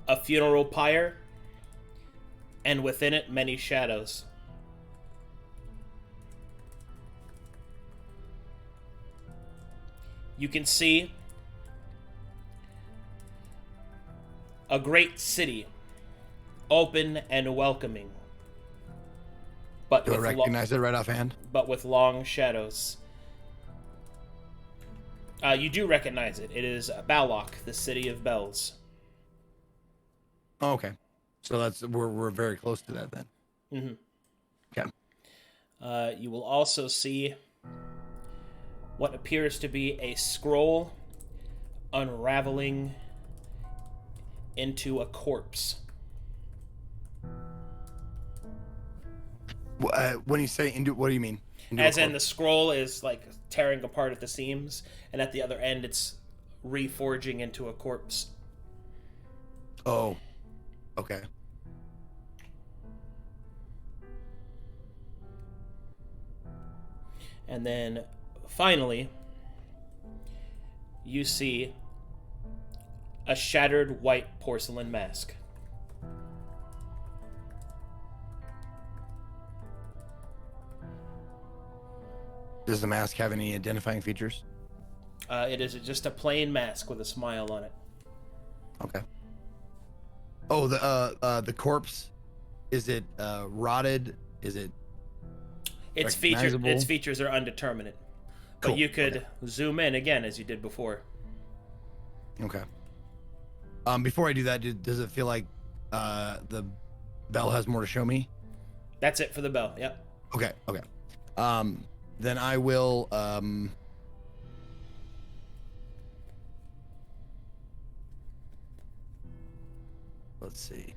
a funeral pyre, and within it, many shadows. You can see a great city, open and welcoming. But Do I with recognize it right offhand? but with long shadows. You do recognize it. It is Ballock, the city of bells. Oh, okay. So we're very close to that then. Mm-hmm. Okay. You will also see what appears to be a scroll unraveling into a corpse. When you say into, what do you mean? Into As a in, the scroll is like tearing apart at the seams, and at the other end, it's reforging into a corpse. Oh, okay. And then, finally, you see a shattered white porcelain mask. Does the mask have any identifying features? It is just a plain mask with a smile on it. Okay. Oh, the corpse, is it rotted? Is it Its recognizable? features are undeterminate. But Cool. you could Okay. zoom in again as you did before. Okay. Before I do that, does it feel like the bell has more to show me? That's it for the bell. Yep. Okay. Okay. Then I will let's see.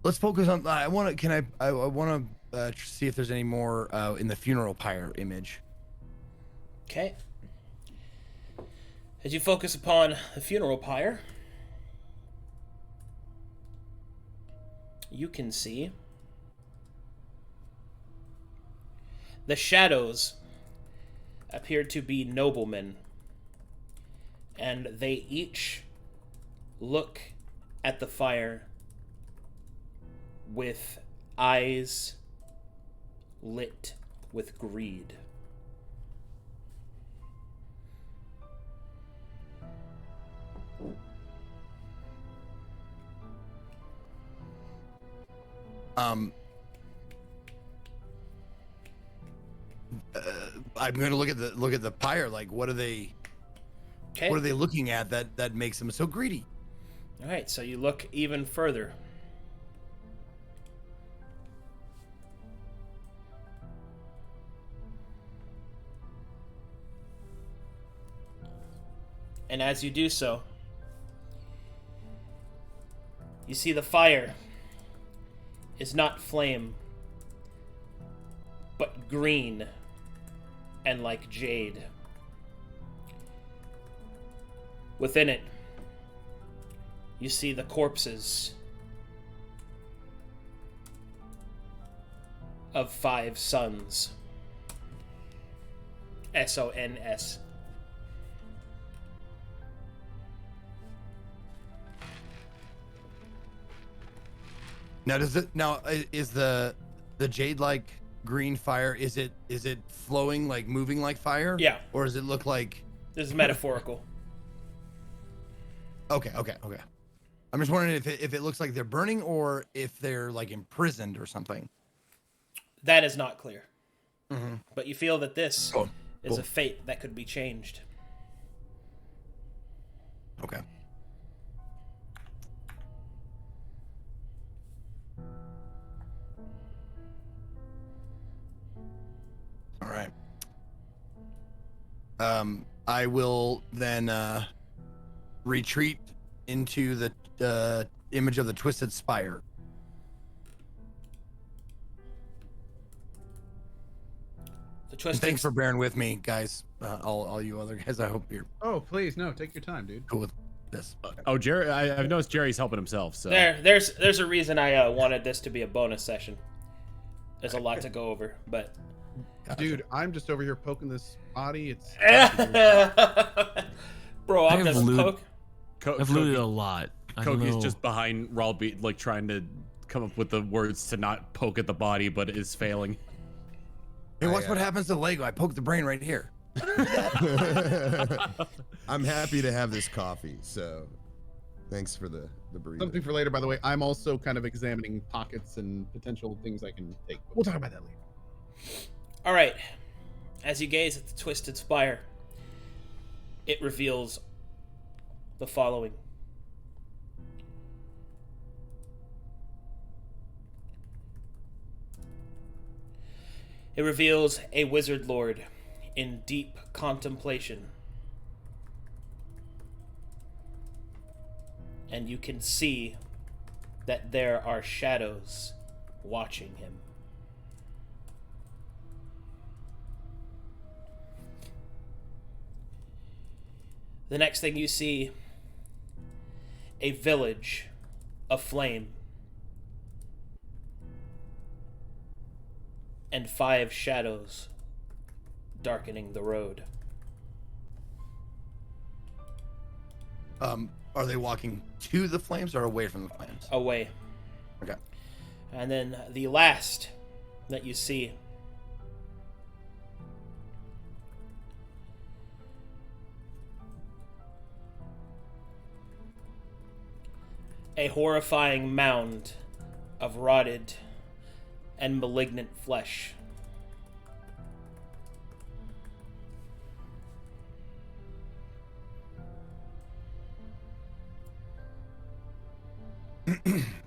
Let's focus on. I want to see if there's any more in the funeral pyre image. Okay. As you focus upon the funeral pyre, you can see the shadows appear to be noblemen, and they each look at the fire with eyes lit with greed. I'm going to look at the pyre. Like, what are they? Okay. What are they looking at that makes them so greedy? All right, so you look even further. And as you do so, you see the fire is not flame, but green and like jade. Within it, you see the corpses of 5 sons. SONS. Now is the jade like green fire, is it flowing, like moving like fire? Yeah. Or does it look like? This is metaphorical. Okay. I'm just wondering if it looks like they're burning or if they're like imprisoned or something. That is not clear. Mm-hmm. But you feel that this Cool. is a fate that could be changed. Okay. All right. I will then retreat into the image of the twisted spire. The And twisted. thanks for bearing with me, guys. All you other guys. I hope you're Oh, please, no, take your time, dude. cool with this. Oh, Jerry, I've noticed Jerry's helping himself. So There's a reason I wanted this to be a bonus session. There's a lot to go over, but Dude, I'm just over here poking this body. It's bro, I'm I have just loot- poke. I've looted a lot. I don't Koki's know. just behind Ralby, like trying to come up with the words to not poke at the body, but is failing. Hey, watch what happens to Lego. I poked the brain right here. I'm happy to have this coffee, so thanks for the burrito. something for later, by the way. I'm also kind of examining pockets and potential things I can take. But we'll talk about that later. All right. As you gaze at the twisted spire, it reveals the following. It reveals a wizard lord in deep contemplation. And you can see that there are shadows watching him. The next thing you see, a village aflame. And 5 shadows darkening the road. Are they walking to the flames or away from the flames? Away. Okay. And then the last that you see, a horrifying mound of rotted and malignant flesh.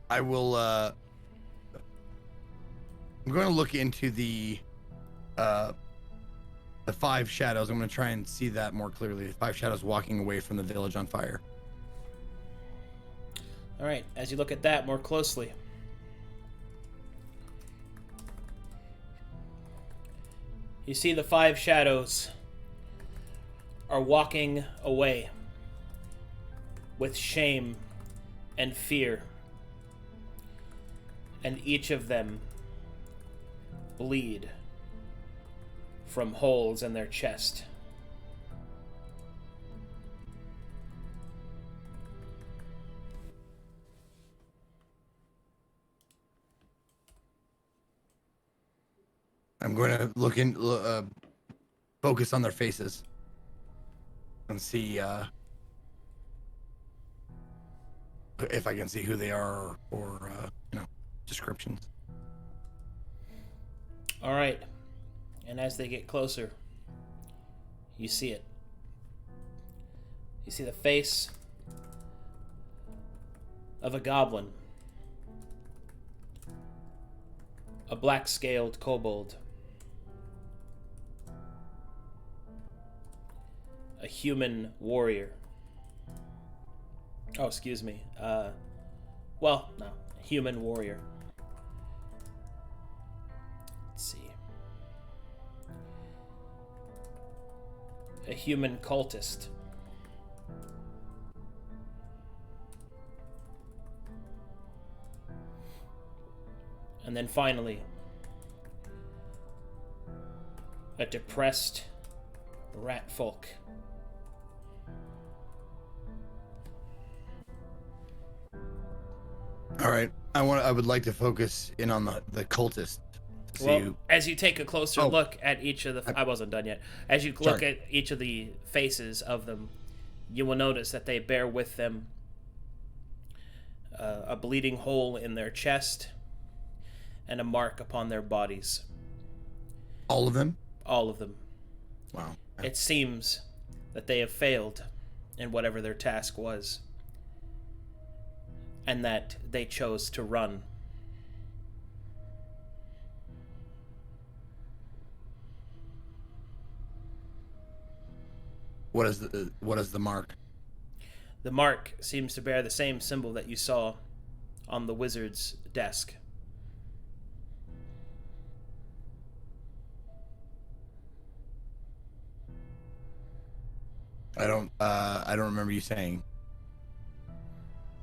I will I'm going to look into the 5 shadows. I'm going to try and see that more clearly. The 5 shadows walking away from the village on fire. All right, as you look at that more closely, you see the 5 shadows are walking away with shame and fear, and each of them bleed from holes in their chest. I'm going to look in, focus on their faces and see if I can see who they are or descriptions. All right, and as they get closer, you see it. You see the face of a goblin, a black-scaled kobold, a human warrior. Oh, excuse me. Human warrior. Let's see. A human cultist. And then finally, a depressed rat folk. All right. I would like to focus in on the cultist. To see Well, who, as you take a closer Oh. look at each of the... I wasn't done yet. As you look Sorry. at each of the faces of them, you will notice that they bear with them a bleeding hole in their chest and a mark upon their bodies. all of them. All of them. Wow. It seems that they have failed in whatever their task was, and that they chose to run. What is the mark? The mark seems to bear the same symbol that you saw on the wizard's desk. I don't remember you saying.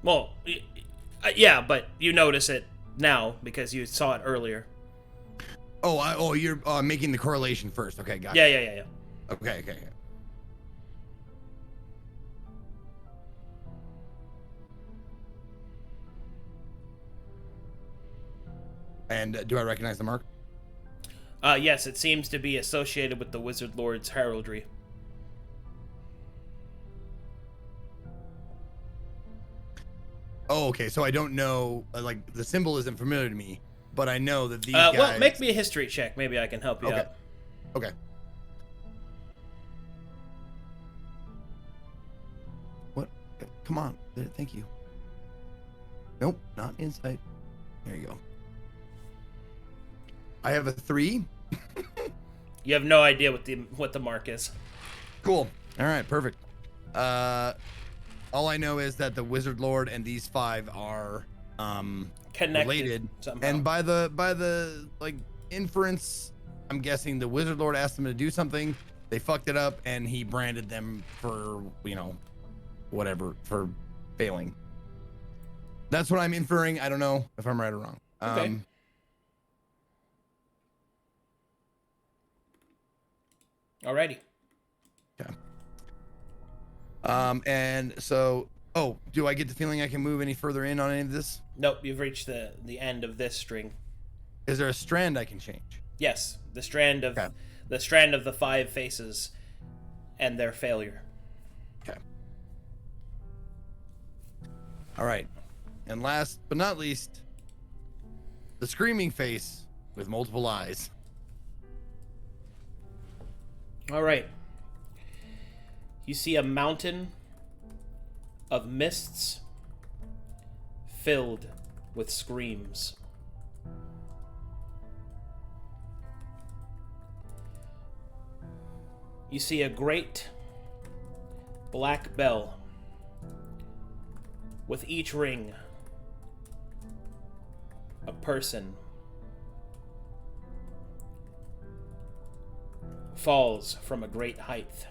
Well, yeah, but you notice it now because you saw it earlier. Oh, you're making the correlation first. Okay, got it. Yeah. Okay. And do I recognize the mark? Yes, it seems to be associated with the Wizard Lord's heraldry. Oh, okay. So I don't know. Like the symbol isn't familiar to me, but I know that these guys. Well, make me a history check. Maybe I can help you out. Okay. What? Come on. Thank you. Nope, not insight. There you go. I have a 3. You have no idea what the mark is. Cool. All right, perfect. All I know is that the Wizard Lord and these 5 are Connected related, somehow. and by the like inference, I'm guessing the Wizard Lord asked them to do something. They fucked it up, and he branded them for whatever, for failing. That's what I'm inferring. I don't know if I'm right or wrong. Okay. Alrighty. Okay. And so, do I get the feeling I can move any further in on any of this? Nope, you've reached the end of this string. Is there a strand I can change? Yes, the strand of Okay. the 5 faces and their failure. Okay. All right. And last but not least, the screaming face with multiple eyes. All right. You see a mountain of mists filled with screams. You see a great black bell with each ring a person falls from a great height.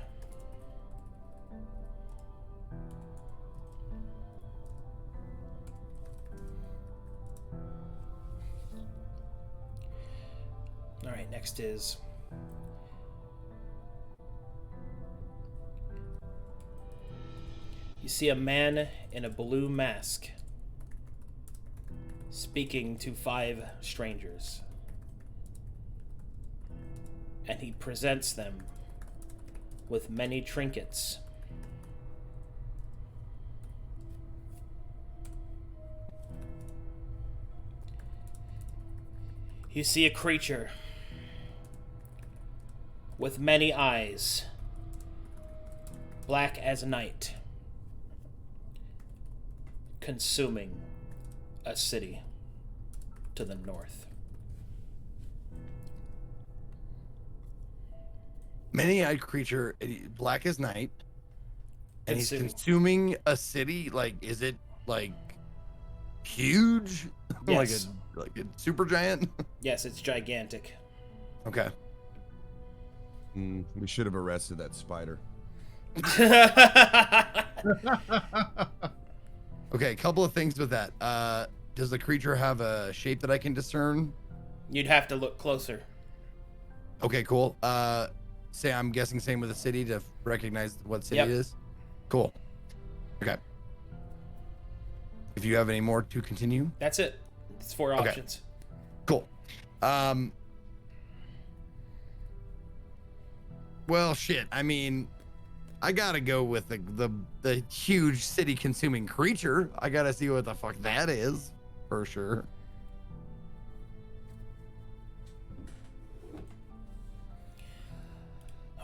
All right, next is you see a man in a blue mask speaking to 5 strangers. And he presents them with many trinkets. You see a creature with many eyes, black as night, consuming a city to the north. Many-eyed creature, black as night, and he's Consuming. consuming a city. Like, is it like huge? Yes. like a super giant? Yes, it's gigantic. Okay. We should have arrested that spider. Okay, a couple of things with that. Does the creature have a shape that I can discern? You'd have to look closer. Okay, cool. I'm guessing same with the city to recognize what city Yep. it is. Cool. Okay. If you have any more to continue. That's it. It's 4 Okay. options. Cool. Well, shit. I mean, I gotta go with the huge city consuming creature. I gotta see what the fuck that is for sure.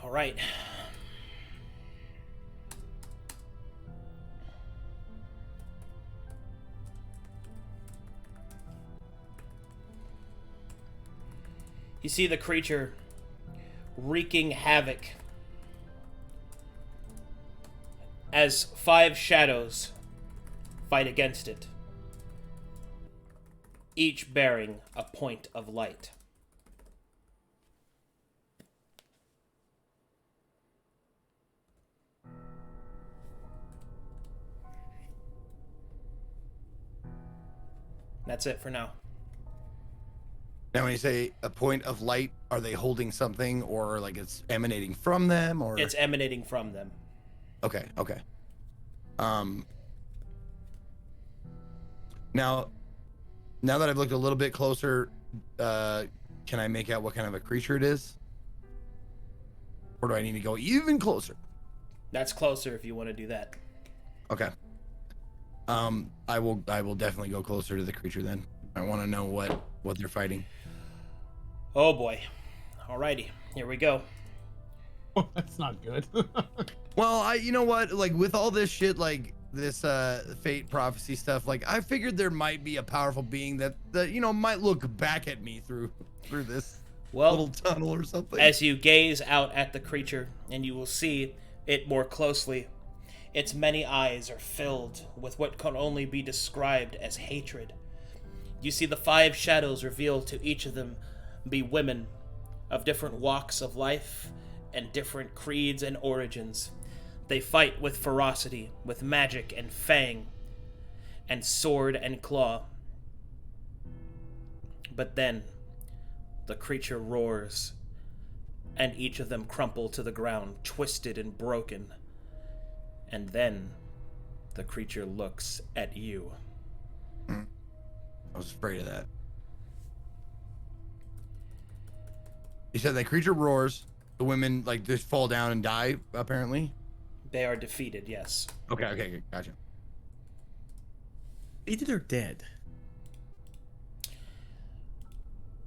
All right. You see the creature wreaking havoc as 5 shadows fight against it, each bearing a point of light. That's it for now. Now, when you say a point of light, are they holding something, or like it's emanating from them, or It's emanating from them. Okay. Now that I've looked a little bit closer, can I make out what kind of a creature it is? Or do I need to go even closer? That's closer if you want to do that. Okay. I will definitely go closer to the creature then. I want to know what they're fighting. Oh boy. Alrighty, here we go. Oh, that's not good. Well, you know what? Like with all this shit, like this fate prophecy stuff, like I figured there might be a powerful being that might look back at me through this little tunnel or something. As you gaze out at the creature, and you will see it more closely, its many eyes are filled with what can only be described as hatred. You see the 5 shadows reveal to each of them be women of different walks of life and different creeds and origins. They fight with ferocity, with magic and fang, and sword and claw. But then, the creature roars, and each of them crumple to the ground, twisted and broken. And then, the creature looks at you. I was afraid of that. You said that creature roars. The women like just fall down and die. Apparently, They are defeated. Yes. Okay, gotcha. Either they're dead.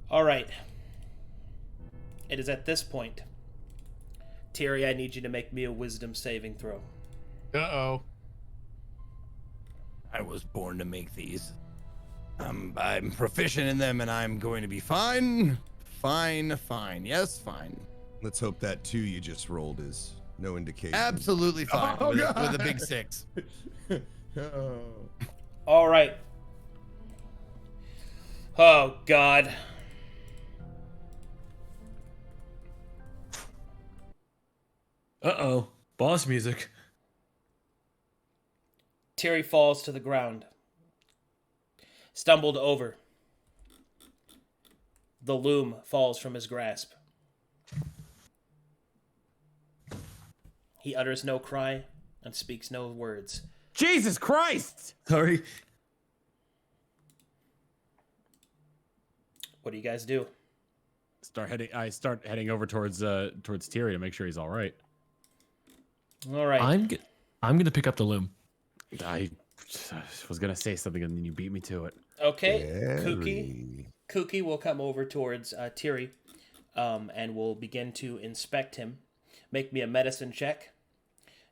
All right. It is at this point, Terry, I need you to make me a wisdom saving throw. Uh-oh. I was born to make these. I'm proficient in them, and I'm going to be fine. Fine. Yes, fine. Let's hope that 2 you just rolled is no indication. Absolutely fine Oh, with God. a big 6. All right. Oh, God. Uh-oh. Boss music. Terry falls to the ground, stumbled over. The loom falls from his grasp. He utters no cry and speaks no words. Jesus Christ! Sorry. What do you guys do? I start heading over towards Tyrion to make sure he's all right. All right. I'm gonna pick up the loom. I was gonna say something and then you beat me to it. Okay. Very. Kuki will come over towards Tiri, and will begin to inspect him. Make me a medicine check.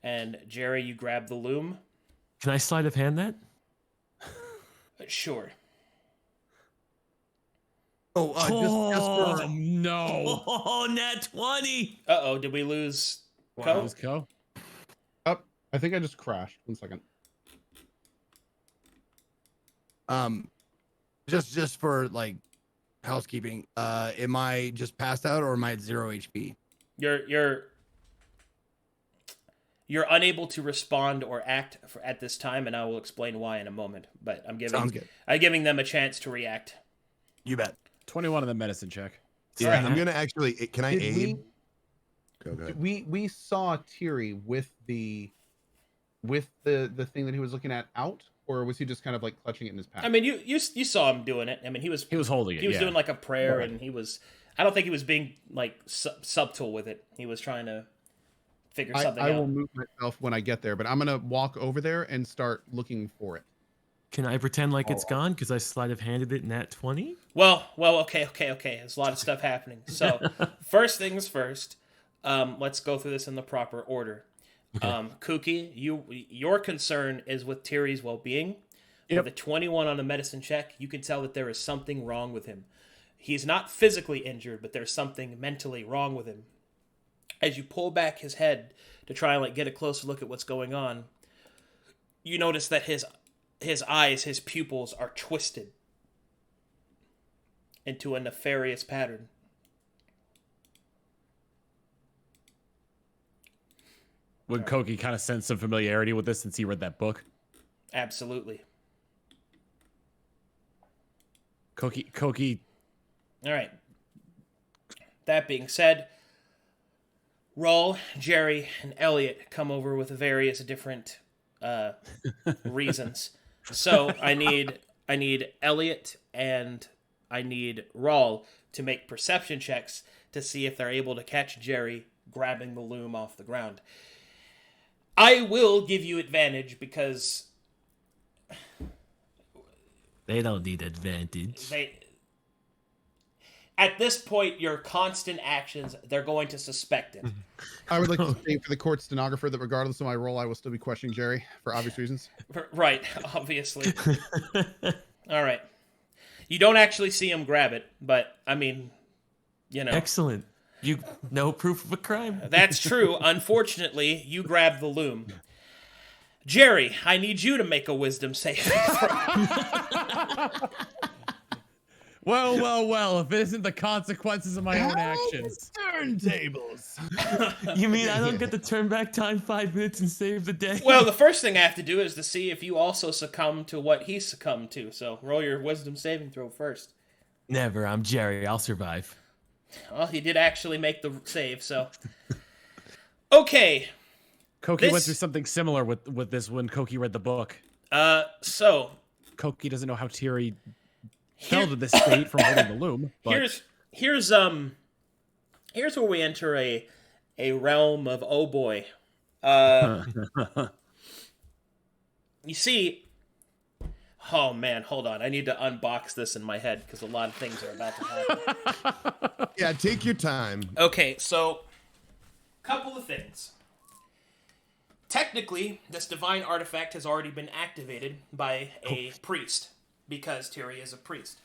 And Jerry, you grab the loom. Can I sleight of hand that? Sure. Oh, just for no! Oh, nat 20! Uh-oh, did we lose Wow. Ko? That was Ko? Oh, I think I just crashed. 1 second. just for like housekeeping. Am I just passed out, or am I at 0 HP? You're unable to respond or act at this time, and I will explain why in a moment. But Sounds good. I'm giving them a chance to react. You bet. 21 on the medicine check. Yeah, Alright. I'm gonna actually. Can I Did aid? Go ahead. we saw Tiri with the thing that he was looking at out, or was he just kind of like clutching it in his pack? I mean, you saw him doing it. I mean, he was holding it. he was yeah. doing like a prayer, Right. and he was. I don't think he was being like subtle with it. He was trying to figure something I out. will move myself when I get there, but I'm gonna walk over there and start looking for it. Can I pretend like it's gone because I sleight of handed it nat 20? Well, okay. There's a lot of stuff happening. So, first things first, let's go through this in the proper order. Okay. Kuki, your concern is with Tiri's well-being. Yep. With a 21 on the medicine check, you can tell that there is something wrong with him. He's not physically injured, but there's something mentally wrong with him. As you pull back his head to try and like get a closer look at what's going on, you notice that his eyes, his pupils are twisted into a nefarious pattern. Would Koki kind of sense some familiarity with this since he read that book? Absolutely. Koki. All right. That being said, Raul, Jerry, and Elliot come over with various different reasons. So I need Elliot and I need Raul to make perception checks to see if they're able to catch Jerry grabbing the loom off the ground. I will give you advantage because They don't need advantage. at this point, your constant actions, they're going to suspect it. I would like to state for the court stenographer that regardless of my role, I will still be questioning Jerry for obvious reasons. Right, obviously. All right. You don't actually see him grab it, but, I mean, you know. Excellent. You no proof of a crime. That's true. Unfortunately, you grab the loom. Jerry, I need you to make a wisdom save. Well, if it isn't the consequences of my own actions. Turntables. You mean I don't get to turn back time 5 minutes and save the day? Well, the first thing I have to do is to see if you also succumb to what he succumbed to. So roll your wisdom saving throw first. Never. I'm Jerry. I'll survive. Well, he did actually make the save, so. Okay. Koki went through something similar with this when Koki read the book. So. Koki doesn't know how Tiri fell to this state from holding the loom. But... Here's where we enter a realm of oh boy. You see. Oh man, hold on. I need to unbox this in my head because a lot of things are about to happen. Yeah, take your time. Okay, so couple of things. Technically, this divine artifact has already been activated by a priest because Tiri is a priest.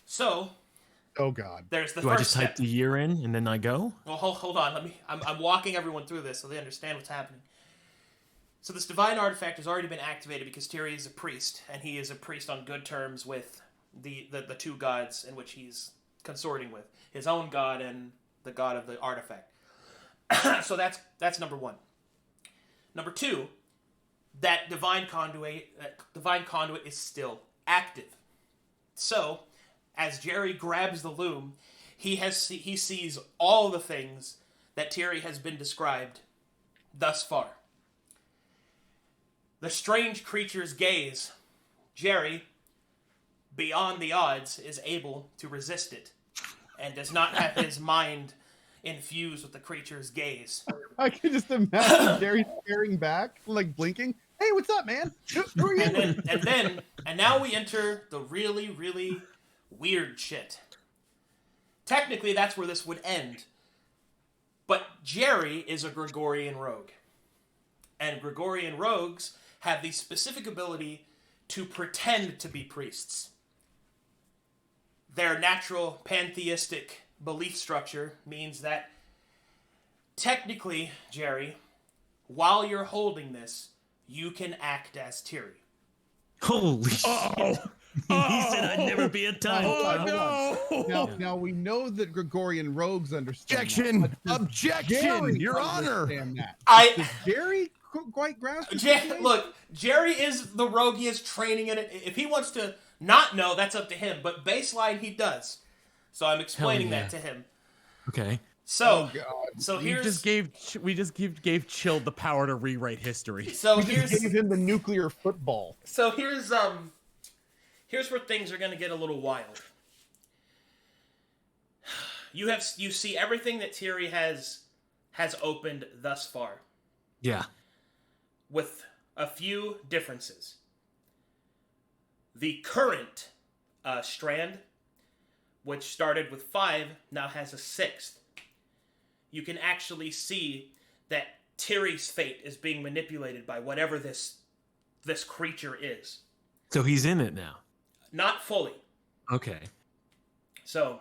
So, Oh God. there's the Do I first just step. type the year in and then I go? Well, hold on. I'm walking everyone through this so they understand what's happening. So this divine artifact has already been activated because Tiri is a priest, and he is a priest on good terms with the two gods in which he's consorting with, his own god and the god of the artifact. So that's number one. Number two, that divine conduit is still active. So, as Jerry grabs the loom, he sees all the things that Tiri has been described thus far. The strange creature's gaze. Jerry, beyond the odds, is able to resist it and does not have his mind infused with the creature's gaze. I can just imagine Jerry staring back, like blinking. Hey, what's up, man? Who are you? And now we enter the really, really weird shit. Technically, that's where this would end. But Jerry is a Gregorian rogue. And Gregorian rogues have the specific ability to pretend to be priests. Their natural pantheistic belief structure means that technically, Jerry, while you're holding this, you can act as Tiri. Holy shit. He said I'd never be a type. Hold on. Now we know that Gregorian rogues understand. Objection! That. Objection! Jerry Your Honor! understand that. I- Does Jerry quite grasp the situation? Look, Jerry is the rogue. He is training in it. If he wants to not know, that's up to him. But baseline, he does. So I'm explaining Hell yeah. that to him. Okay. So, Oh, God. so We here's just gave Chill the power to rewrite history. so We just here's gave him the nuclear football. so here's where things are going to get a little wild. You see everything that Tiri has opened thus far, Yeah. with a few differences. The current strand, which started with 5, now has a 6th. You can actually see that Tiri's fate is being manipulated by whatever this creature is. So he's in it now. Not fully. Okay. So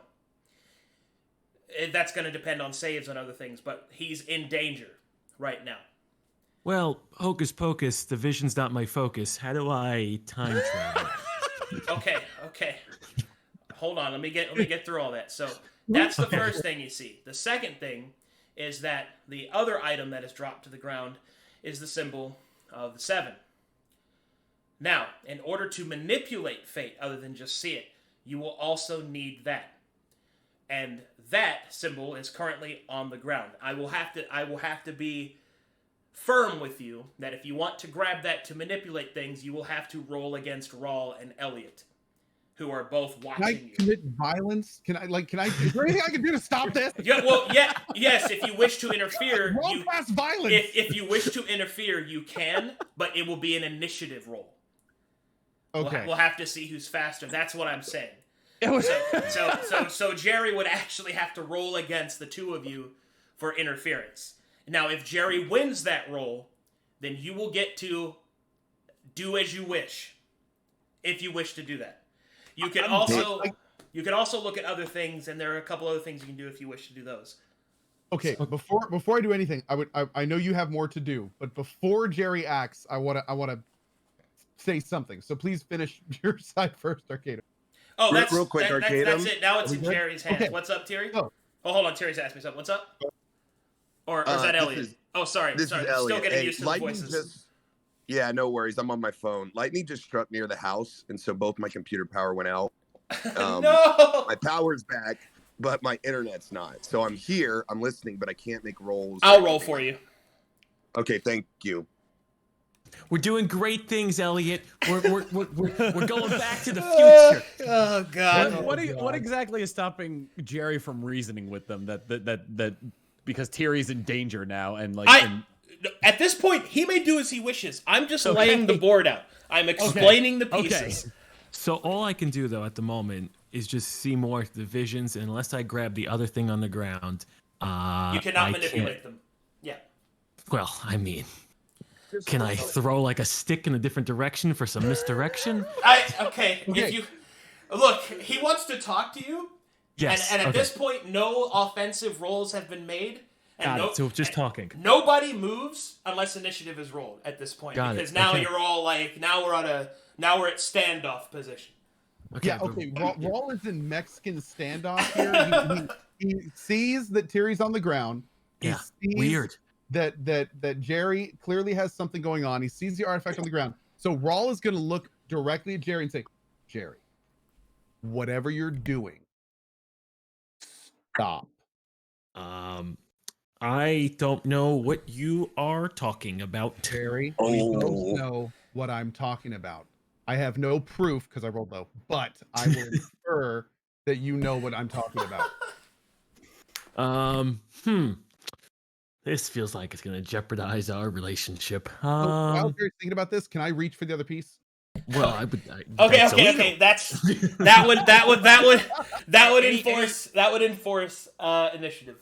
that's going to depend on saves and other things, but he's in danger right now. Well, hocus pocus, the vision's not my focus. How do I time travel? Okay. Hold on, let me get through all that. So that's the first thing you see. The second thing is that the other item that is dropped to the ground is the symbol of the 7. Now, in order to manipulate fate other than just see it, you will also need that. And that symbol is currently on the ground. I will have to be firm with you that if you want to grab that to manipulate things, you will have to roll against Rawl and Elliot, who are both watching Can I commit violence? Can I is there anything I can do to stop this? Yes, if you wish to interfere, Roll class violence. If you wish to interfere, you can, but it will be an initiative roll. Okay. We'll have to see who's faster. That's what I'm saying. So Jerry would actually have to roll against the two of you for interference. Now, if Jerry wins that roll, then you will get to do as you wish, if you wish to do that. You can also look at other things, and there are a couple other things you can do if you wish to do those. Okay, before I do anything, I know you have more to do, but before Jerry acts, I wanna say something. So please finish your side first, Arcadum. Oh, that's real quick, Arcadum. That's it. Now it's in Jerry's hands. Okay. What's up, Terry? Oh. Hold on. Terry's asked me something. What's up? Or is that Elliot? Sorry. This Sorry. is I'm still Elliot. getting used to the Lightning voices. yeah, no worries. I'm on my phone. Lightning just struck near the house, and so both my computer power went out. No! My power's back, but my internet's not. So I'm here. I'm listening, but I can't make rolls. I'll roll for you. Okay, thank you. We're doing great things, Elliot. We're going back to the future. Oh God! What exactly is stopping Jerry from reasoning with them that because Tyrion's in danger now and At this point, he may do as he wishes. I'm just laying the board out. I'm explaining the pieces. So all I can do though at the moment is just see more of the visions. Unless I grab the other thing on the ground, You cannot manipulate them. Yeah. Well, I mean, can I throw like a stick in a different direction for some misdirection? Okay. If you look, he wants to talk to you. Yes. And at this point, no offensive rolls have been made. And so just talking. Nobody moves unless initiative is rolled at this point. Because now you're all like, now we're at standoff position. Okay, Yeah, okay. Rawl is in Mexican standoff here. He sees that Tyrion's on the ground. He sees weird. That Jerry clearly has something going on. He sees the artifact on the ground. So Rawl is going to look directly at Jerry and say, Jerry, whatever you're doing, stop. I don't know what you are talking about. Jerry, we both know what I'm talking about. I have no proof because I rolled low, but I will infer that you know what I'm talking about. This feels like it's gonna jeopardize our relationship. While Jerry's thinking about this, can I reach for the other piece? Well, I would. Okay. That would enforce initiative.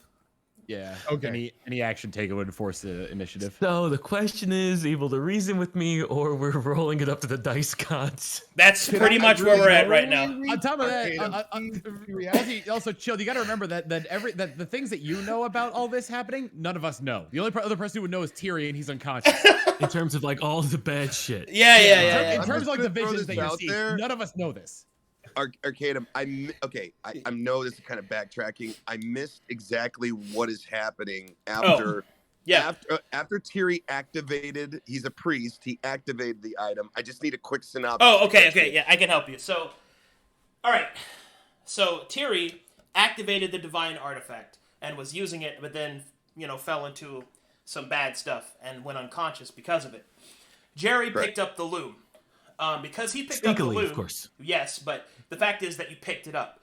Yeah. Okay. Any action taken would enforce the initiative. So the question is, able to reason with me, or we're rolling it up to the dice gods? That's pretty much where we're at right now. On top of that, also chill. You got to remember that the things that you know about all this happening, none of us know. The only other person who would know is Tyrion. He's unconscious. In terms of like all the bad shit. Yeah. In terms of like the visions that you out see, there. none of us know this. Arcadum, I know this is kind of backtracking. I missed exactly what is happening after. After Tiri activated, he's a priest. He activated the item. I just need a quick synopsis. Oh, okay. Yeah, I can help you. So, all right. So Tiri activated the divine artifact and was using it, but then fell into some bad stuff and went unconscious because of it. Jerry picked up the loom. Because he picked up the loom, of course. Yes, but the fact is that you picked it up.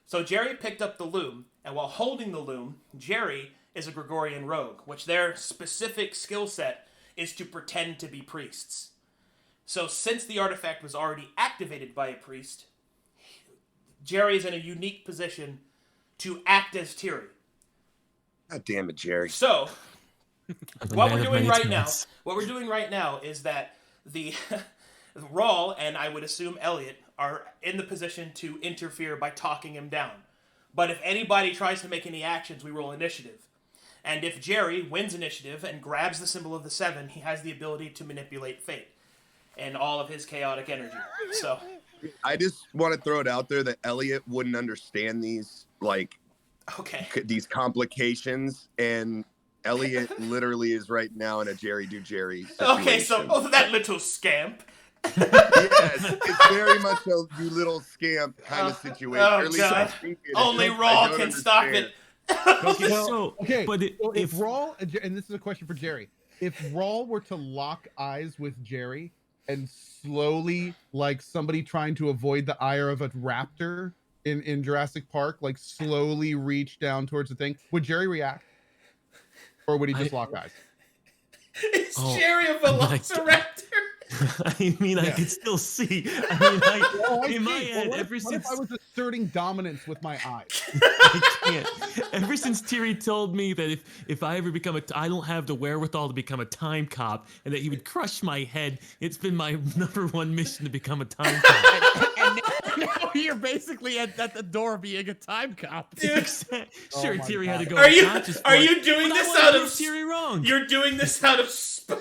So Jerry picked up the loom, and while holding the loom, Jerry is a Gregorian rogue, which their specific skill set is to pretend to be priests. So since the artifact was already activated by a priest, Jerry is in a unique position to act as Tiri. God damn it, Jerry. So what we're doing right now is that the Rawl and I would assume Elliot are in the position to interfere by talking him down. But if anybody tries to make any actions, we roll initiative. And if Jerry wins initiative and grabs the symbol of the 7, he has the ability to manipulate fate and all of his chaotic energy. So I just want to throw it out there that Elliot wouldn't understand these these complications, and Elliot literally is right now in a Jerry do Jerry situation. Okay, so that little scamp. Yes, it's very much a you little scamp kind of situation. Oh, Or at least God. I think it is. Only I Raw don't can stop understand. it. But if Rawl, and this is a question for Jerry, if Rawl were to lock eyes with Jerry and slowly, like somebody trying to avoid the ire of a raptor in Jurassic Park, like slowly reach down towards the thing, would Jerry react? Or would he just lock eyes? Is Jerry a velociraptor? I mean, I can still see. I mean, in my head, ever since if I was asserting dominance with my eyes? I can't. Ever since Thierry told me that if I ever become I don't have the wherewithal to become a time cop, and that he would crush my head, it's been my #1 mission to become a time cop. and now you're basically at the door being a time cop. Sure, Thierry had to go. Are you doing this out of Thierry wrong? You're doing this out of spite.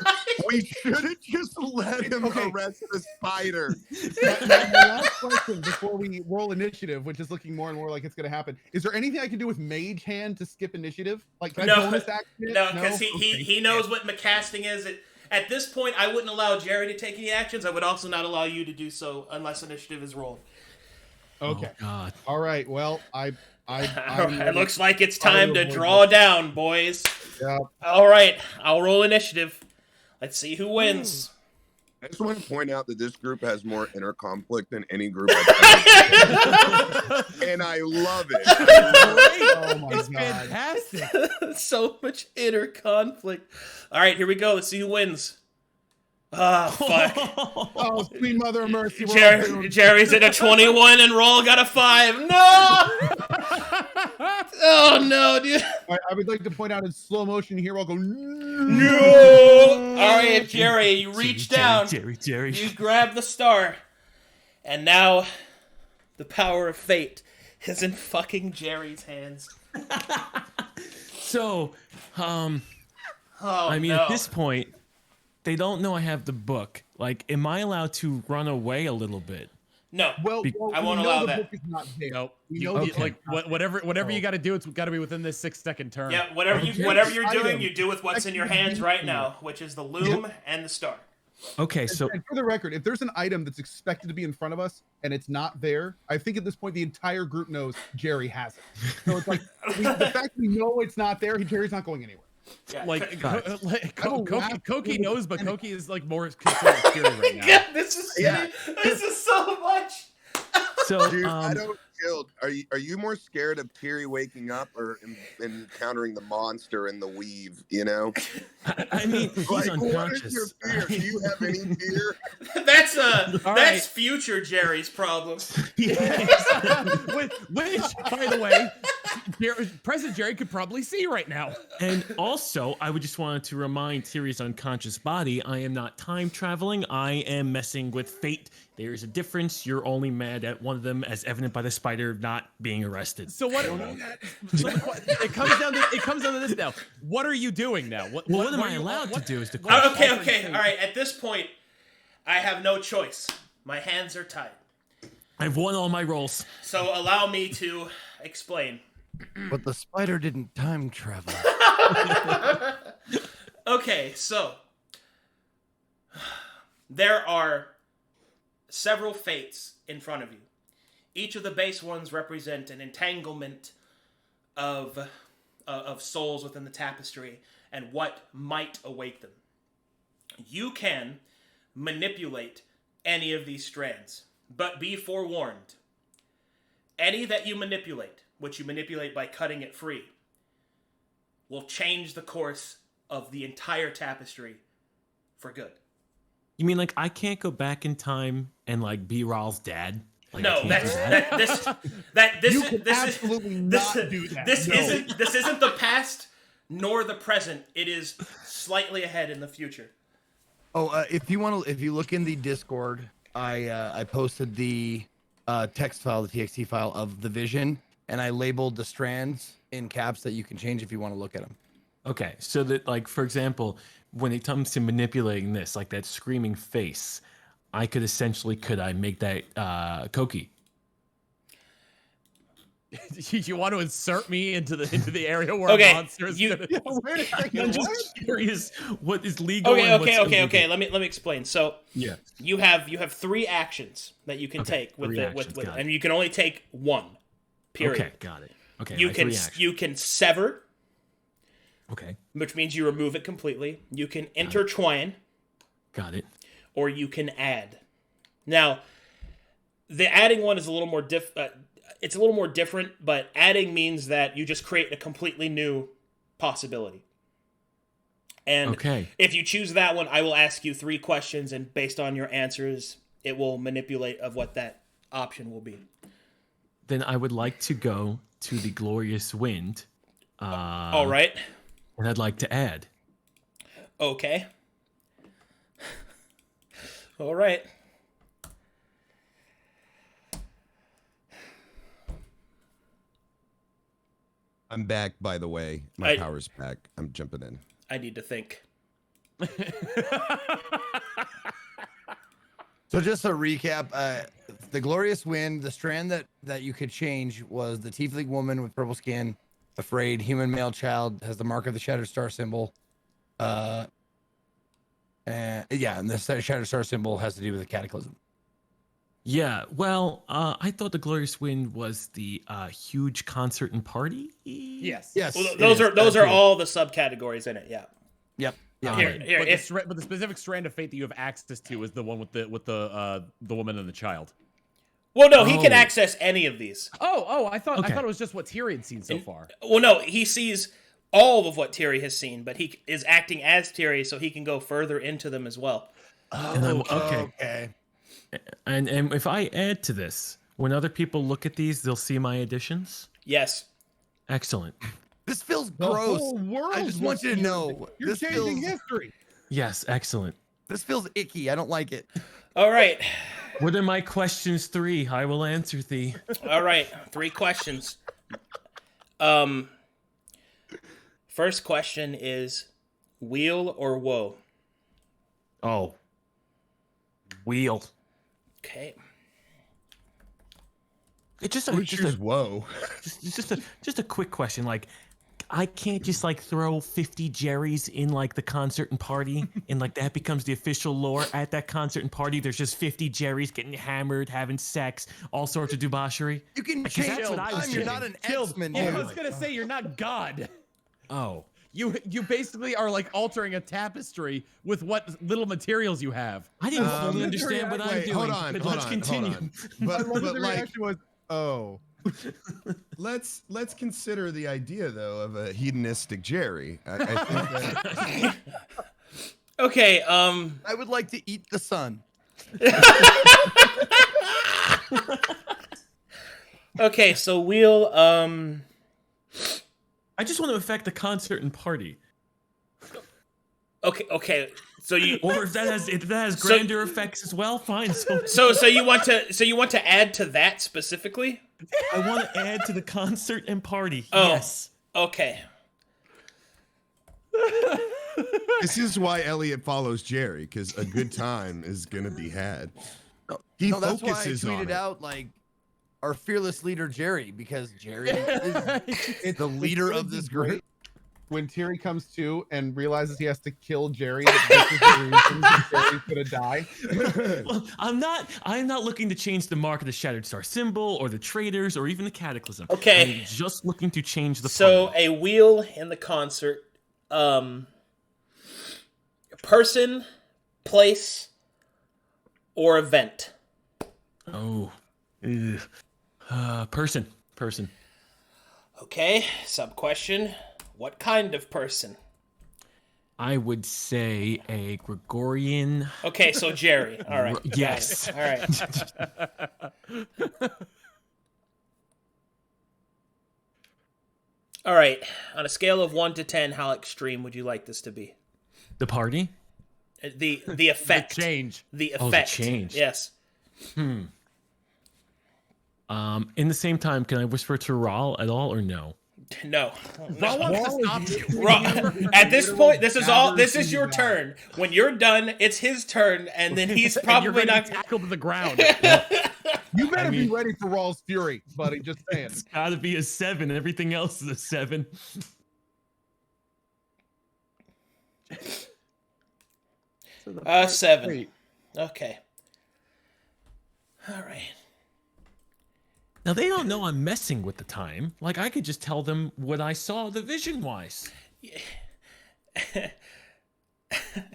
We should have just let him arrest the spider. My last question before we roll initiative, which is looking more and more like it's going to happen. Is there anything I can do with Mage Hand to skip initiative? Like, can I bonus action? No, because he knows what McCasting is. At this point, I wouldn't allow Jerry to take any actions. I would also not allow you to do so unless initiative is rolled. Okay. Oh, God. All right. Well, it looks like it's time to draw down, boys. Yeah. All right, I'll roll initiative. Let's see who wins. I just want to point out that this group has more inner conflict than any group I've ever and I love it. Oh my It's God. fantastic. So much inner conflict. All right, here we go. Let's see who wins. Ah, fuck. Oh, sweet mother of mercy. we're all doomed. Jerry's at a 21 and Roll got a 5. No! Oh, no, dude. I would like to point out in slow motion here, I'll go, No! All right, Jerry, you reach down. Jerry. You grab the star. And now the power of fate is in fucking Jerry's hands. So, Oh, I mean, no. at this point, they don't know I have the book. Like, am I allowed to run away a little bit? No. well, I won't we know allow the that. book is not there. Nope. We You, know the you- book like is not whatever you got to do, it's got to be within this 6-second turn. Yeah, whatever you're doing, you do with what's in your hands right now, which is the loom and the star. Okay, so And for the record, if there's an item that's expected to be in front of us and it's not there, I think at this point the entire group knows Jerry has it. So it's like the fact we know it's not there, Jerry's not going anywhere. Yeah. Like, Oh, wow. Koki knows, but Koki is like more concerned with Fury right now. God, this is so much. so Dude, I don't chill. Are you more scared of Thierry waking up or encountering the monster in the weave, you know? I mean, he's Like, what is unconscious. your fear? Do you have any fear? That's right. future Jerry's problem. Which, by the way, President Jerry could probably see right now. And also, I would just wanted to remind Thierry's unconscious body, I am not time traveling. I am messing with fate. There is a difference. You're only mad at one of them, as evident by the spider not being arrested. So what? It comes down to this now. What are you doing now? What am I are you- allowed what- to do is the what- question. Okay. All right. At this point, I have no choice. My hands are tied. I've won all my rolls. So allow me to explain. But the spider didn't time travel. Okay, so there are several fates in front of you. Each of the base ones represent an entanglement of souls within the tapestry and what might await them. You can manipulate any of these strands, but be forewarned. Any that you manipulate, which you manipulate by cutting it free, will change the course of the entire tapestry for good. You mean like I can't go back in time and like be Raul's dad? Like, No, I can't do You can absolutely not do that. This No. isn't the past nor the present. It is slightly ahead in the future. Oh, if you look in the Discord, I posted the text file, the TXT file of the vision, and I labeled the strands in caps that you can change if you want to look at them. Okay, so that, like, for example, when it comes to manipulating this, like that screaming face, I could essentially, could I make that Koki? You want to insert me into the area where Okay, a monster is gonna... Wait a second. I'm What? just curious what is legal. Okay, and what's okay. illegal. Let me explain. So Yeah. you have 3 actions that you can Okay, take with 3 it, actions, got it. and you can only take 1. Period. Okay, got it. Okay, You my can 3 actions. you can sever, Okay, which means you remove it completely. You can intertwine, got it. or you can add. Now, the adding one is a little more it's a little more different, but adding means that you just create a completely new possibility. And Okay. if you choose that one, I will ask you 3 questions, and based on your answers, it will manipulate of what that option will be. Then I would like to go to the glorious wind. All right. And I'd like to add. Okay. All right. I'm back, by the way. My power's back. I'm jumping in. I need to think. So just to recap, the glorious wind, the strand that you could change was the tiefling woman with purple skin, afraid, human male child, has the mark of the shattered star symbol. And the shattered star symbol has to do with the cataclysm. Yeah, well, I thought the glorious wind was the huge concert and party. Yes. Yes. Well, those are all the subcategories in it. Yeah. Yep. Yeah. Here, But the specific strand of fate that you have access to is the one with the woman and the child. Well, no, he can Oh. access any of these. I thought Okay. it was just what Tyrion had seen so far. Well, no, he sees all of what Tiri has seen, but he is acting as Tiri, so he can go further into them as well. Okay. And if I add to this, when other people look at these, they'll see my additions. Yes. Excellent. This feels The gross. whole world I just will want you to see know. You're This changing feels, history. Yes, excellent. this feels icky. I don't like it. All right. What are my questions 3? I will answer thee. All right. 3 questions. First question is wheel or woe? Oh. Wheel. Okay. It's just I would choose whoa. just a quick question. Like, I can't just like throw 50 Jerrys in like the concert and party, and like that becomes the official lore. At that concert and party, there's just 50 Jerrys getting hammered, having sex, all sorts of debauchery. You can Because change that's what I was time. You're saying. not an Killed. X-Men. Yeah, I dude. was gonna say you're not God. Oh. You basically are like altering a tapestry with what little materials you have. I didn't fully understand what I'm wait, doing. hold on, but hold let's on, continue. hold on. I But love that the like, reaction was, oh. let's consider the idea though of a hedonistic Jerry. I think that Okay, I would like to eat the sun. okay, so wheel, I just want to affect the concert and party. okay, so you Or if that has grander effects as well, fine. so you want to add to that specifically? I want to add to the concert and party. Oh. Yes. Okay. this is why Elliot follows Jerry, because a good time is gonna be had. He No, that's why I focuses on tweeted it. out like our fearless leader Jerry, because Jerry is the leader of this group. When Tiri comes to and realizes he has to kill Jerry, that this is the reason that Jerry's gonna die. Well, I'm not looking to change the mark of the Shattered Star symbol or the traitors or even the Cataclysm. Okay. I'm just looking to change the So party. a wheel in the concert, person, place, or event. Oh. Ugh. Person. Okay, sub question. What kind of person? I would say a Gregorian. Okay, so Jerry. All right. got Yes. it. All right. All right. On a scale of 1 to 10, how extreme would you like this to be? The party? The effect. The change. The Oh, effect. the change. Yes. In the same time, can I whisper to Ral at all or no? No. Raw wants to stop you. At this point, this is your turn. When you're done, it's his turn, and then he's probably not tackled to the ground. You better be ready for Raw's fury, buddy. Just saying. It's got to be a 7. Everything else is a 7. 7. Okay. All right. Now, they don't know I'm messing with the time. Like, I could just tell them what I saw the vision-wise.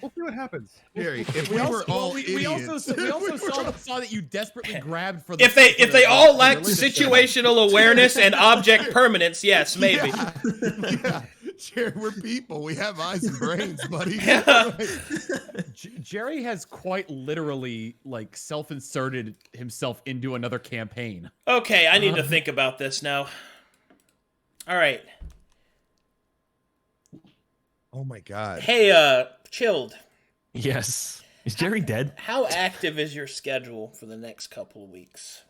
We'll see what happens. Jerry, if we were all we also idiots. saw that you desperately grabbed for the. If they all lacked situational awareness and object permanence, yes, maybe. Yeah. Jerry, we're people. We have eyes and brains, buddy. Jerry has quite literally like self-inserted himself into another campaign. Okay, I need to think about this now. All right. Oh my god. Hey, Chilled. Yes. Is Jerry dead? How active is your schedule for the next couple of weeks?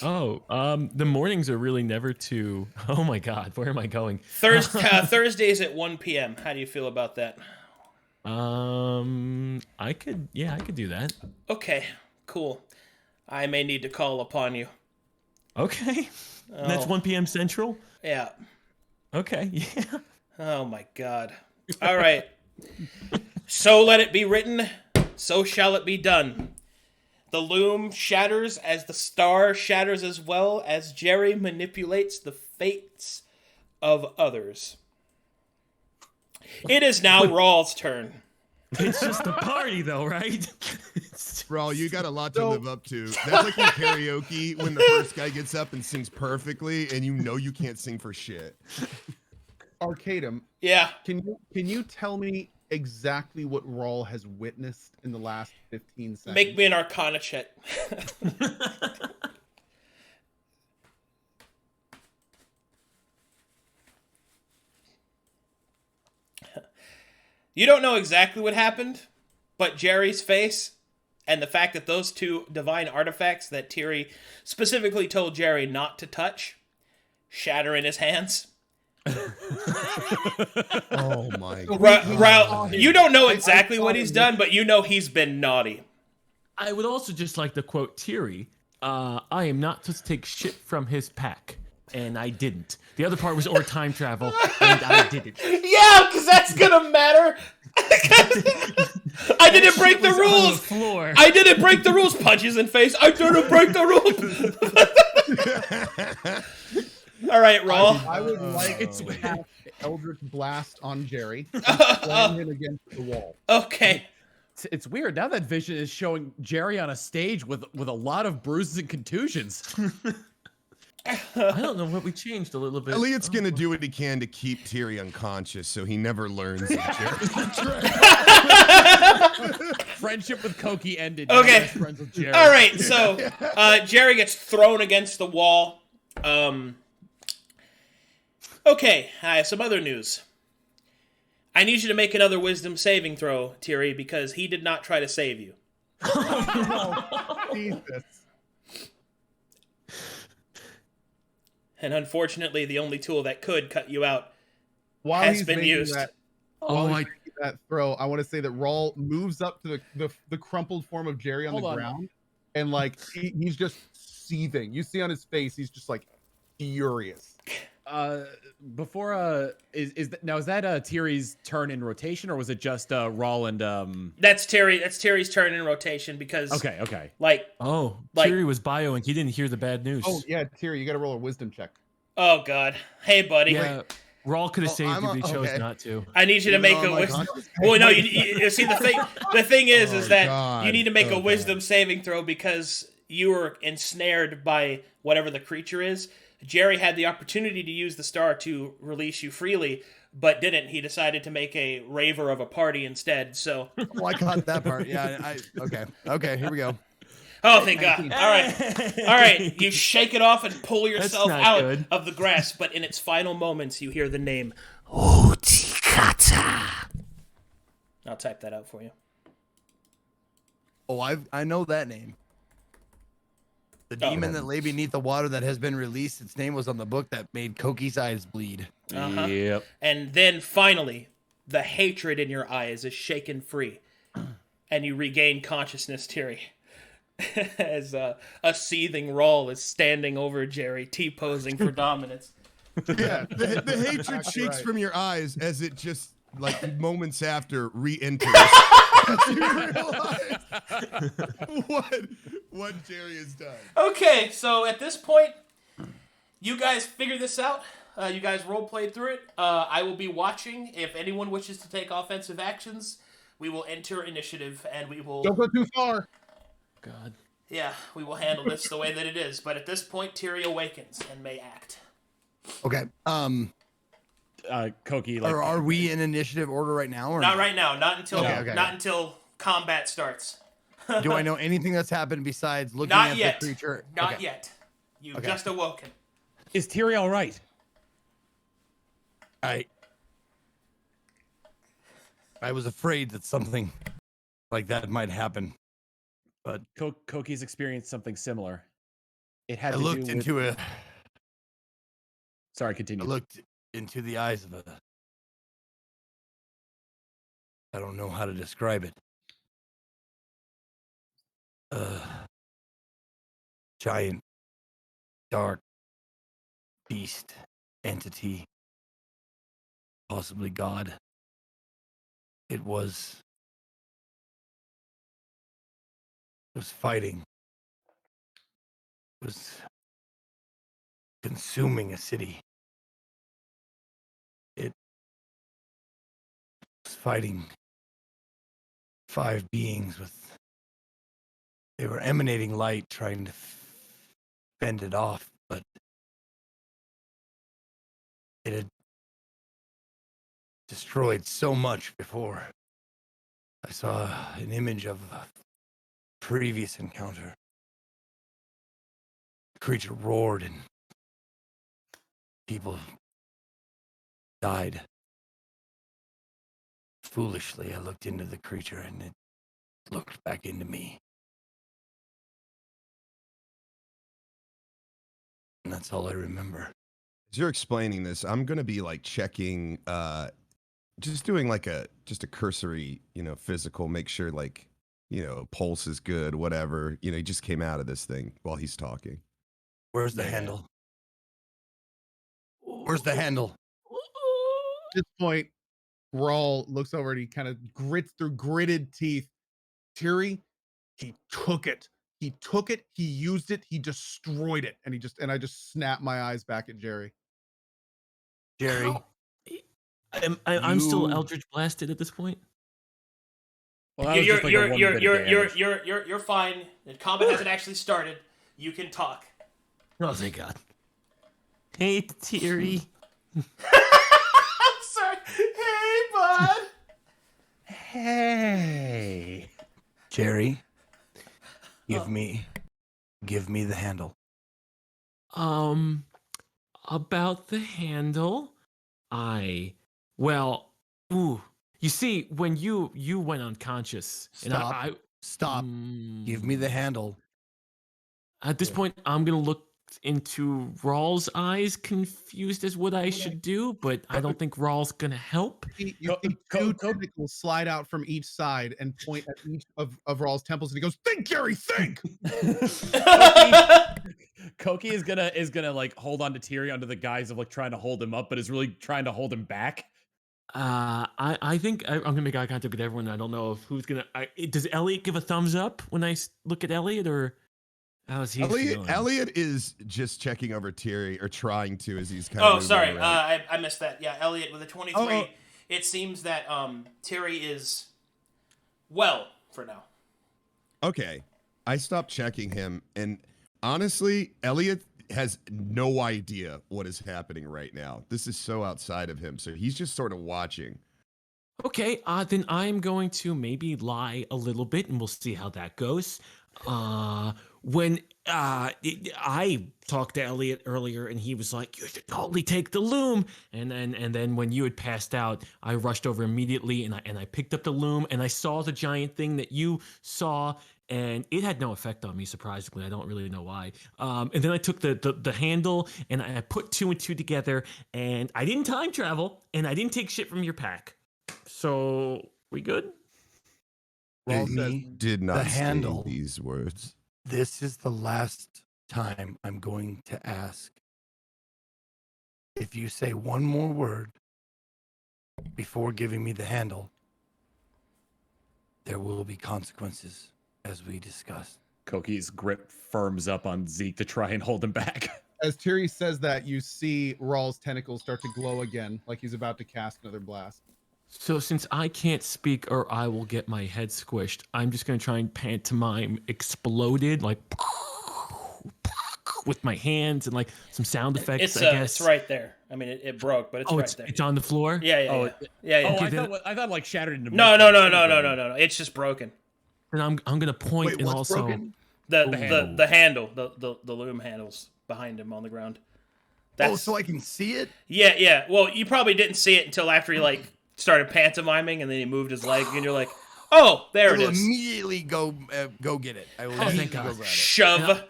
Oh, the mornings are really never too... Oh my god, where am I going? Thursdays at 1 p.m. How do you feel about that? I could do that. Okay, cool. I may need to call upon you. Okay. Oh. That's 1 p.m. Central? Yeah. Okay, yeah. Oh my god. All right. So let it be written, so shall it be done. The loom shatters as the star shatters, as well as Jerry manipulates the fates of others. It is now Raw's turn. It's just a party, though, right? Bro, you got a lot to live up to. That's like in karaoke when the first guy gets up and sings perfectly, and you know you can't sing for shit. Arcadum. Yeah. Can you tell me exactly what Rawl has witnessed in the last 15 seconds? Make me an Arcana check. You don't know exactly what happened, but Jerry's face and the fact that those two divine artifacts that Tiri specifically told Jerry not to touch shatter in his hands. Oh my god. You don't know exactly what he's done, but you know he's been naughty. I would also just like to quote Tiri. I am not to take shit from his pack. And I didn't. The other part was or time travel, and I didn't. Yeah, because that's gonna matter. I didn't break the rules. I didn't break the rules. Punches in face. I didn't break the rules. All right, Raw. I would like to have Eldritch Blast on Jerry and slam him against the wall. Okay. It's weird. Now that vision is showing Jerry on a stage with a lot of bruises and contusions. I don't know what we changed a little bit. Elliot's gonna do what he can to keep Tiri unconscious so he never learns that Jerry's a trick. Friendship with Koki ended. Okay. Friends with Jerry. All right, so Jerry gets thrown against the wall. Okay, I have some other news. I need you to make another wisdom saving throw, Tiri, because he did not try to save you. Jesus. And unfortunately, the only tool that could cut you out While has he's been making used. that throw, I want to say that Rawl moves up to the crumpled form of Jerry on the ground, and like he's just seething. You see on his face, he's just like furious. Before is that Tiri's turn in rotation, or was it just Rawl and That's Terry's turn in rotation because okay. Tiri was bioing. He didn't hear the bad news. Oh yeah, Tiri, you got to roll a wisdom check. Oh god. Hey buddy. Yeah. Rawl could have saved you, but he chose not to. I need you to make a wisdom. Well, no, you see the thing. The thing is that you need to make a wisdom saving throw because you were ensnared by whatever the creature is. Jerry had the opportunity to use the star to release you freely, but didn't. He decided to make a raver of a party instead. So. Well, I caught that part. Yeah. Okay. Here we go. Oh, thank God. All right. You shake it off and pull yourself out of the grass, but in its final moments, you hear the name Utikata. I'll type that out for you. Oh, I know that name. The demon that lay beneath the water that has been released, its name was on the book that made Koki's eyes bleed. Yep. And then finally, the hatred in your eyes is shaken free, and you regain consciousness, Tiri. As a seething Rawl is standing over Jerry, T-posing for dominance. Yeah, the hatred shakes from your eyes as it just, like, moments after re-enters. As you realize what Jerry has done. Okay, so at this point, you guys figure this out. You guys role-played through it. I will be watching. If anyone wishes to take offensive actions, we will enter initiative, and we will... Don't go too far. God. Yeah, we will handle this the way that it is. But at this point, Tiri awakens and may act. Okay. Koki, like, Are we in initiative order right now? Or Not right now. Not until Okay. until combat starts. Do I know anything that's happened besides looking Not at yet. the creature? Not yet. You've just awoken. is Tiri all right? I was afraid that something like that might happen, but Koki's experienced something similar. It had I to looked do into with... a. Sorry, continue. I looked into the eyes of a. I don't know how to describe it. Giant, dark beast, entity, possibly God. It was fighting. It was consuming a city. It was fighting 5 beings with. They were emanating light, trying to fend it off, but it had destroyed so much before. I saw an image of a previous encounter. The creature roared and people died. Foolishly, I looked into the creature and it looked back into me. And that's all I remember. As you're explaining this, I'm gonna be like checking, just doing like just a cursory, physical, make sure like, pulse is good, whatever. He just came out of this thing while he's talking. Where's the handle? Where's the handle? At this point, Rawl looks over and he kind of grits through gritted teeth. Tiri, he took it. He took it, he used it, he destroyed it, and I just snapped my eyes back at Jerry. Jerry, I'm still Eldritch blasted at this point. Well, that was just like a one bit of damage. You're fine. The combat hasn't actually started. You can talk. Oh, thank God. Hey, Tiri. I'm sorry. Hey, bud. Hey. Jerry, give me the handle. About the handle, you see, when you went unconscious, Stop. Give me the handle. At this point, I'm gonna look into Rawl's eyes, confused as what I should do, but I don't think Rawl's gonna help. You see 2 tentacles slide out from each side and point at each of Rawl's temples, and he goes, "Think, Jerry, think!" Koki is gonna like hold on to Tiri under the guise of like trying to hold him up, but is really trying to hold him back. I think I'm gonna make eye contact with everyone. I don't know if who's gonna. Does Elliot give a thumbs up when I look at Elliot, or how's he feeling? Elliot is just checking over Tiri, or trying to, as he's kind of. Oh, sorry, I missed that. Yeah, Elliot with a 23. Oh. It seems that Tiri is well for now. Okay, I stopped checking him, and honestly, Elliot has no idea what is happening right now. This is so outside of him, so he's just sort of watching. Okay, then I'm going to maybe lie a little bit, and we'll see how that goes. When I talked to Elliot earlier, and he was like, "You should totally take the loom." And then when you had passed out, I rushed over immediately, and I picked up the loom, and I saw the giant thing that you saw, and it had no effect on me. Surprisingly, I don't really know why. And then I took the handle, and I put 2 and 2 together, and I didn't time travel, and I didn't take shit from your pack. So we good? Rawl Give says, me Did the not say handle. these words. This is the last time I'm going to ask. If you say one more word before giving me the handle, there will be consequences, as we discussed. Koki's grip firms up on Zeke to try and hold him back. as Tiri says that, you see Rawl's tentacles start to glow again, like he's about to cast another blast. So since I can't speak or I will get my head squished, I'm just going to try and pantomime exploded, like with my hands and like some sound effects, I guess. It's right there. I mean, it broke, but it's right there. It's on the floor? Yeah. I thought like shattered into No. It's just broken. And I'm going to point. Wait, and what's also broken? The handle, the loom handles behind him on the ground. So I can see it? Yeah. Well, you probably didn't see it until after he like started pantomiming, and then he moved his leg, and you're like, "Oh, there it I will is." immediately go get it. I will immediately go grab it. Shove.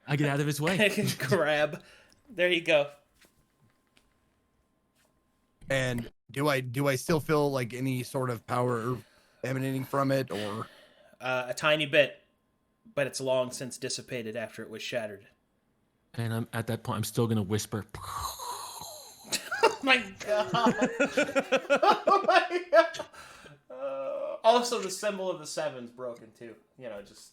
I get out of his way. Grab. There you go. And do I still feel like any sort of power emanating from it, or A tiny bit, but it's long since dissipated after it was shattered. And I'm at that point, I'm still going to whisper. Oh my god! Oh my god! Also, the symbol of the seven's broken too. You know, just.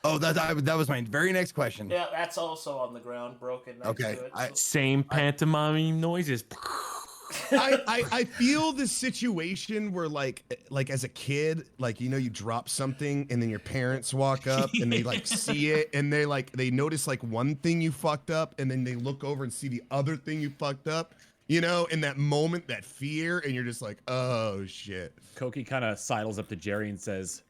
Oh, that was my very next question. Yeah, that's also on the ground, broken. Next to it, Same pantomime noises. I feel the situation where like as a kid, like, you know, you drop something and then your parents walk up and they like see it and they notice like one thing you fucked up and then they look over and see the other thing you fucked up, you know, in that moment, that fear, and you're just like, oh shit. Koki kind of sidles up to Jerry and says,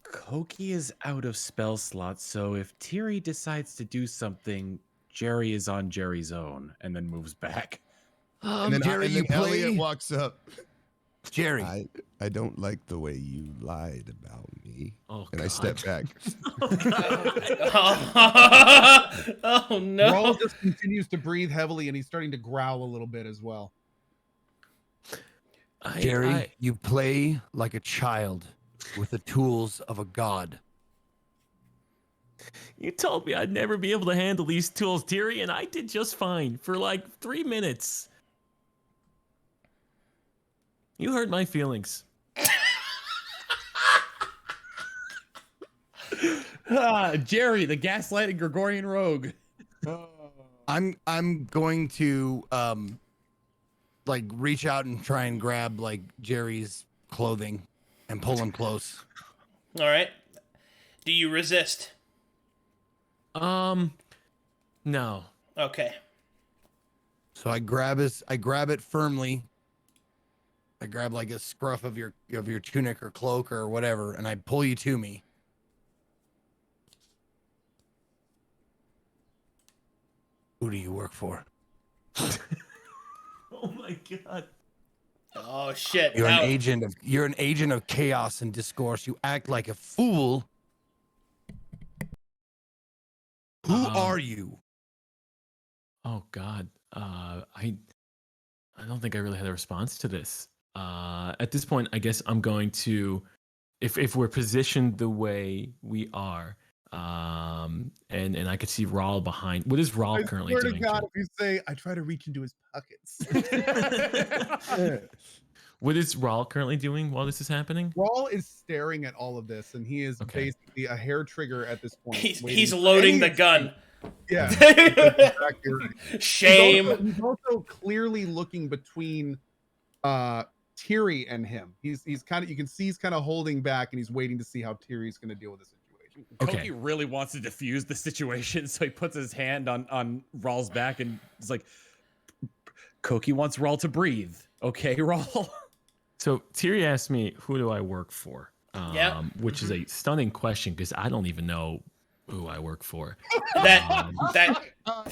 Koki is out of spell slots, so if Tiri decides to do something, Jerry is on Jerry's own, and then moves back. And then, Jerry, you Elliot play. walks up. Jerry, I don't like the way you lied about me. Oh, And I step back. Oh no! Rawl just continues to breathe heavily, and he's starting to growl a little bit as well. Jerry, you play like a child with the tools of a god. You told me I'd never be able to handle these tools, Tiri, and I did just fine for like 3 minutes. You hurt my feelings. Jerry, the gaslighting Gregorian rogue. I'm going to like reach out and try and grab like Jerry's clothing and pull him close. All right. Do you resist? No. Okay. So I grab it firmly. I grab like a scruff of your tunic or cloak or whatever, and I pull you to me. Who do you work for? Oh my god. Oh shit! You're an agent of chaos and discourse. You act like a fool. Who are you? Oh god. I don't think I really had a response to this. At this point, I guess I'm going to, if we're positioned the way we are, and I could see Rawl behind. What is Rawl currently doing? I swear to God, if you say, I try to reach into his pockets. What is Rawl currently doing while this is happening? Rawl is staring at all of this, and he is basically a hair trigger at this point. He's loading the gun. Yeah. Exactly right. Shame. He's also clearly looking between Tiri and him. He's kind of, you can see he's kind of holding back, and he's waiting to see how Tiri's going to deal with the situation. Koki really wants to diffuse the situation, so he puts his hand on Rawl's back and is like, Koki wants Rawl to breathe. Okay, Rawl. So Tiri asked me, who do I work for? Yeah. Which is a stunning question because I don't even know who I work for. That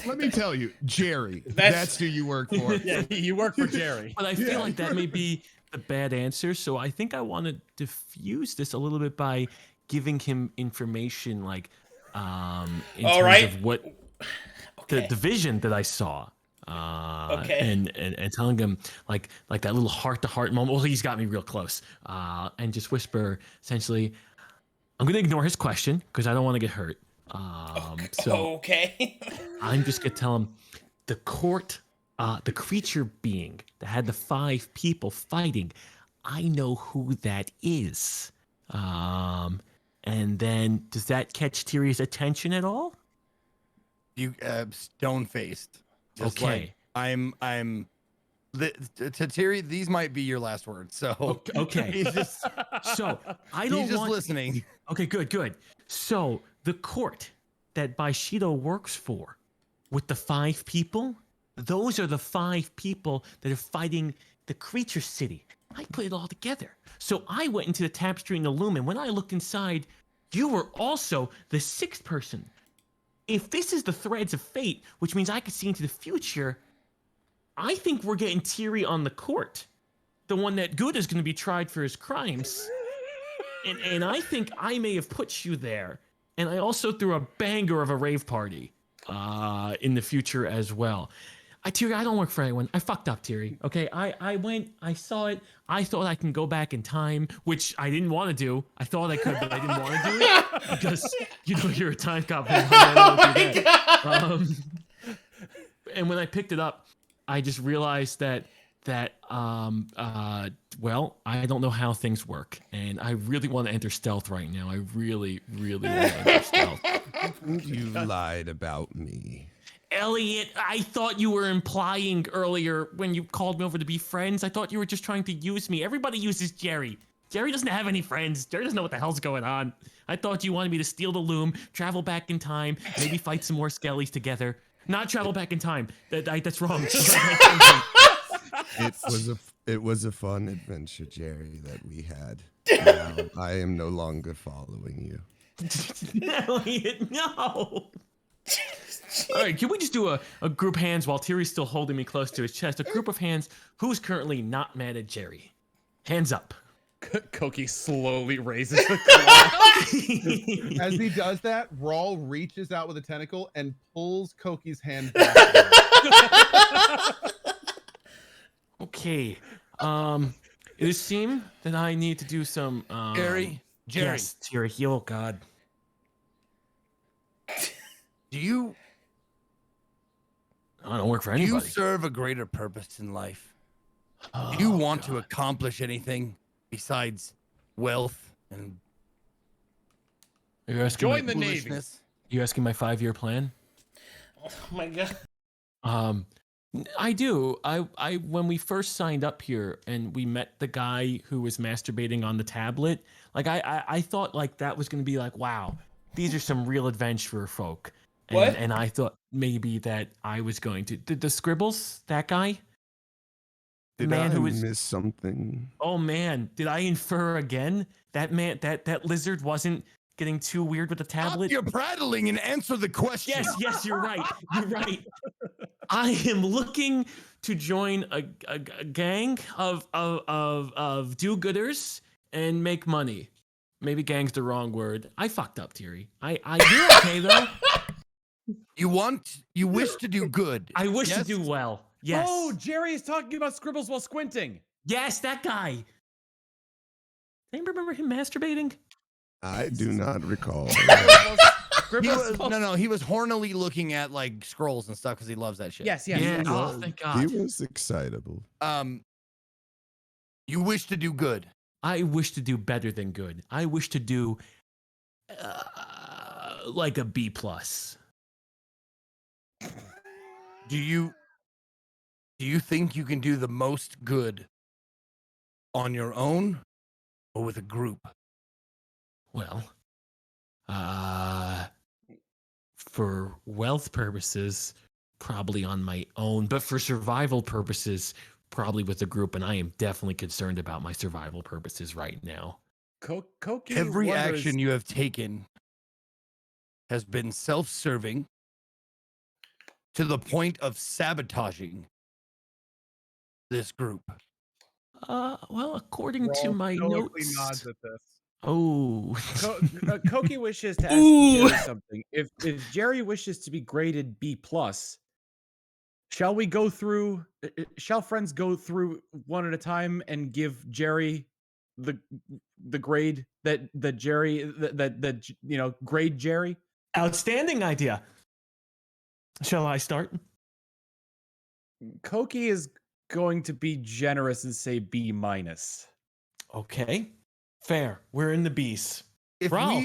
Let me tell you, Jerry. That's- That's who you work for. Yeah, you work for Jerry. But I feel like that may be the bad answer. So I think I want to diffuse this a little bit by giving him information like in All terms right. of what Okay. the vision that I saw. Okay. And telling him like that little heart-to-heart moment. Well, he's got me real close. And just whisper essentially, I'm gonna ignore his question because I don't want to get hurt. So Okay. I'm just gonna tell him the court, the creature being that had the 5 people fighting. I know who that is. And then does that catch Tyrion's attention at all? You stone faced. Okay. I'm. To Terry, these might be your last words. So Okay. he's just So I don't he's just want. listening. Okay, good. So the court that Baishido works for, with the 5 people, those are the 5 people that are fighting the creature city. I put it all together. So I went into the tapestry in the loom, and when I looked inside, you were also the 6th person. If this is the threads of fate, which means I could see into the future, I think we're getting Tiri on the court. The one that Good is going to be tried for his crimes. And I think I may have put you there. And I also threw a banger of a rave party in the future as well. Tiri, I don't work for anyone. I fucked up, Tiri. Okay, I went, I saw it. I thought I can go back in time, which I didn't want to do. I thought I could, but I didn't want to do it because you're a time cop. And when I picked it up, I just realized that well, I don't know how things work, and I really want to enter stealth right now. I really want to enter stealth. You lied about me. Elliot, I thought you were implying earlier when you called me over to be friends. I thought you were just trying to use me. Everybody uses Jerry. Jerry doesn't have any friends. Jerry doesn't know what the hell's going on. I thought you wanted me to steal the loom, travel back in time, maybe fight some more skellies together. Not travel back in time. That's wrong. It was a fun adventure, Jerry, that we had. Now I am no longer following you. Elliot, no. All right, can we just do a group hands while Tiri's still holding me close to his chest? A group of hands. Who's currently not mad at Jerry? Hands up. Koki slowly raises the claw. As he does that, Rawl reaches out with a tentacle and pulls Koki's hand back. Okay. It seems that I need to do some. Jerry. Yes, Tiri. Oh God. Do you I don't work for do you anybody. serve a greater purpose in life? Do you want to accomplish anything besides wealth and Are you asking Join my, the Navy. foolishness? You asking my 5-year plan? Oh my god. I do. I when we first signed up here and we met the guy who was masturbating on the tablet, like I thought like that was gonna be like, wow, these are some real adventurer folk. And, What? And I thought maybe that I was going to the Scribbles, that guy. The Did man I who was miss something? Oh man, did I infer again? That man, that lizard wasn't getting too weird with the tablet. Stop your prattling and answer the question. Yes, you're right. You're right. I am looking to join a gang of do-gooders and make money. Maybe gang's the wrong word. I fucked up, Tiri. You're okay though. You wish to do good. I wish to Yes? do well. Yes. Oh, Jerry is talking about scribbles while squinting. Yes, that guy. Anybody remember him masturbating? I do not recall. He was hornily looking at like scrolls and stuff because he loves that shit. Yes. Yeah. He Oh, was- thank He God. was excitable. You wish to do good. I wish to do better than good. I wish to do like a B+. Do you think you can do the most good on your own or with a group? Well, for wealth purposes, probably on my own, but for survival purposes, probably with a group. And I am definitely concerned about my survival purposes right now. Koki Every wonders- action you have taken has been self-serving to the point of sabotaging this group. Well, according to Rawl my stoically notes. nods at this. Oh. Koki wishes to ask Ooh. Jerry something. If Jerry wishes to be graded B+, shall we go through? Shall friends go through one at a time and give Jerry the grade that Jerry that grade Jerry? Outstanding idea. Shall I start? Koki is going to be generous and say B-. Okay. Fair. We're in the B's. If Rawl.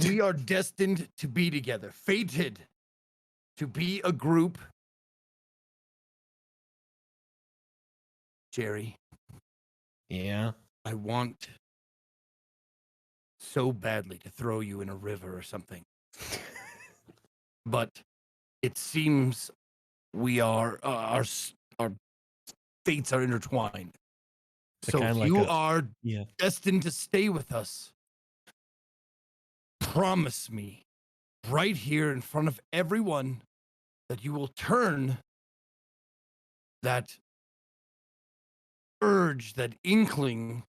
we are destined to be together, fated to be a group, Jerry, Yeah. I want so badly to throw you in a river or something. But it seems we are our fates are intertwined. So kinda if like you a- are Yeah. destined to stay with us, promise me right here in front of everyone that you will turn that urge, that inkling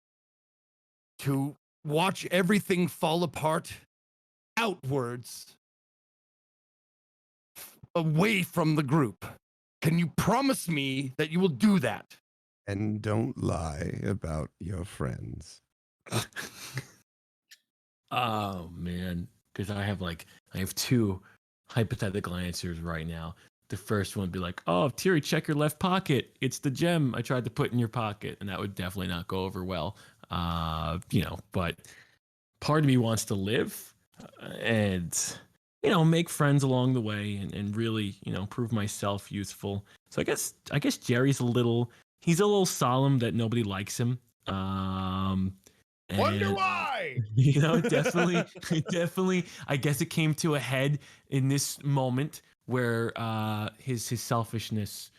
to watch everything fall apart outwards away from the group. Can you promise me that you will do that? And don't lie about your friends. Oh man, because I have two hypothetical answers right now. The first one would be like, "Oh, Tiri, check your left pocket. It's the gem I tried to put in your pocket," and that would definitely not go over well. But part of me wants to live and make friends along the way and really prove myself useful. So I guess Jerry's he's a little solemn that nobody likes him. Wonder And, why? definitely. I guess it came to a head in this moment where his selfishness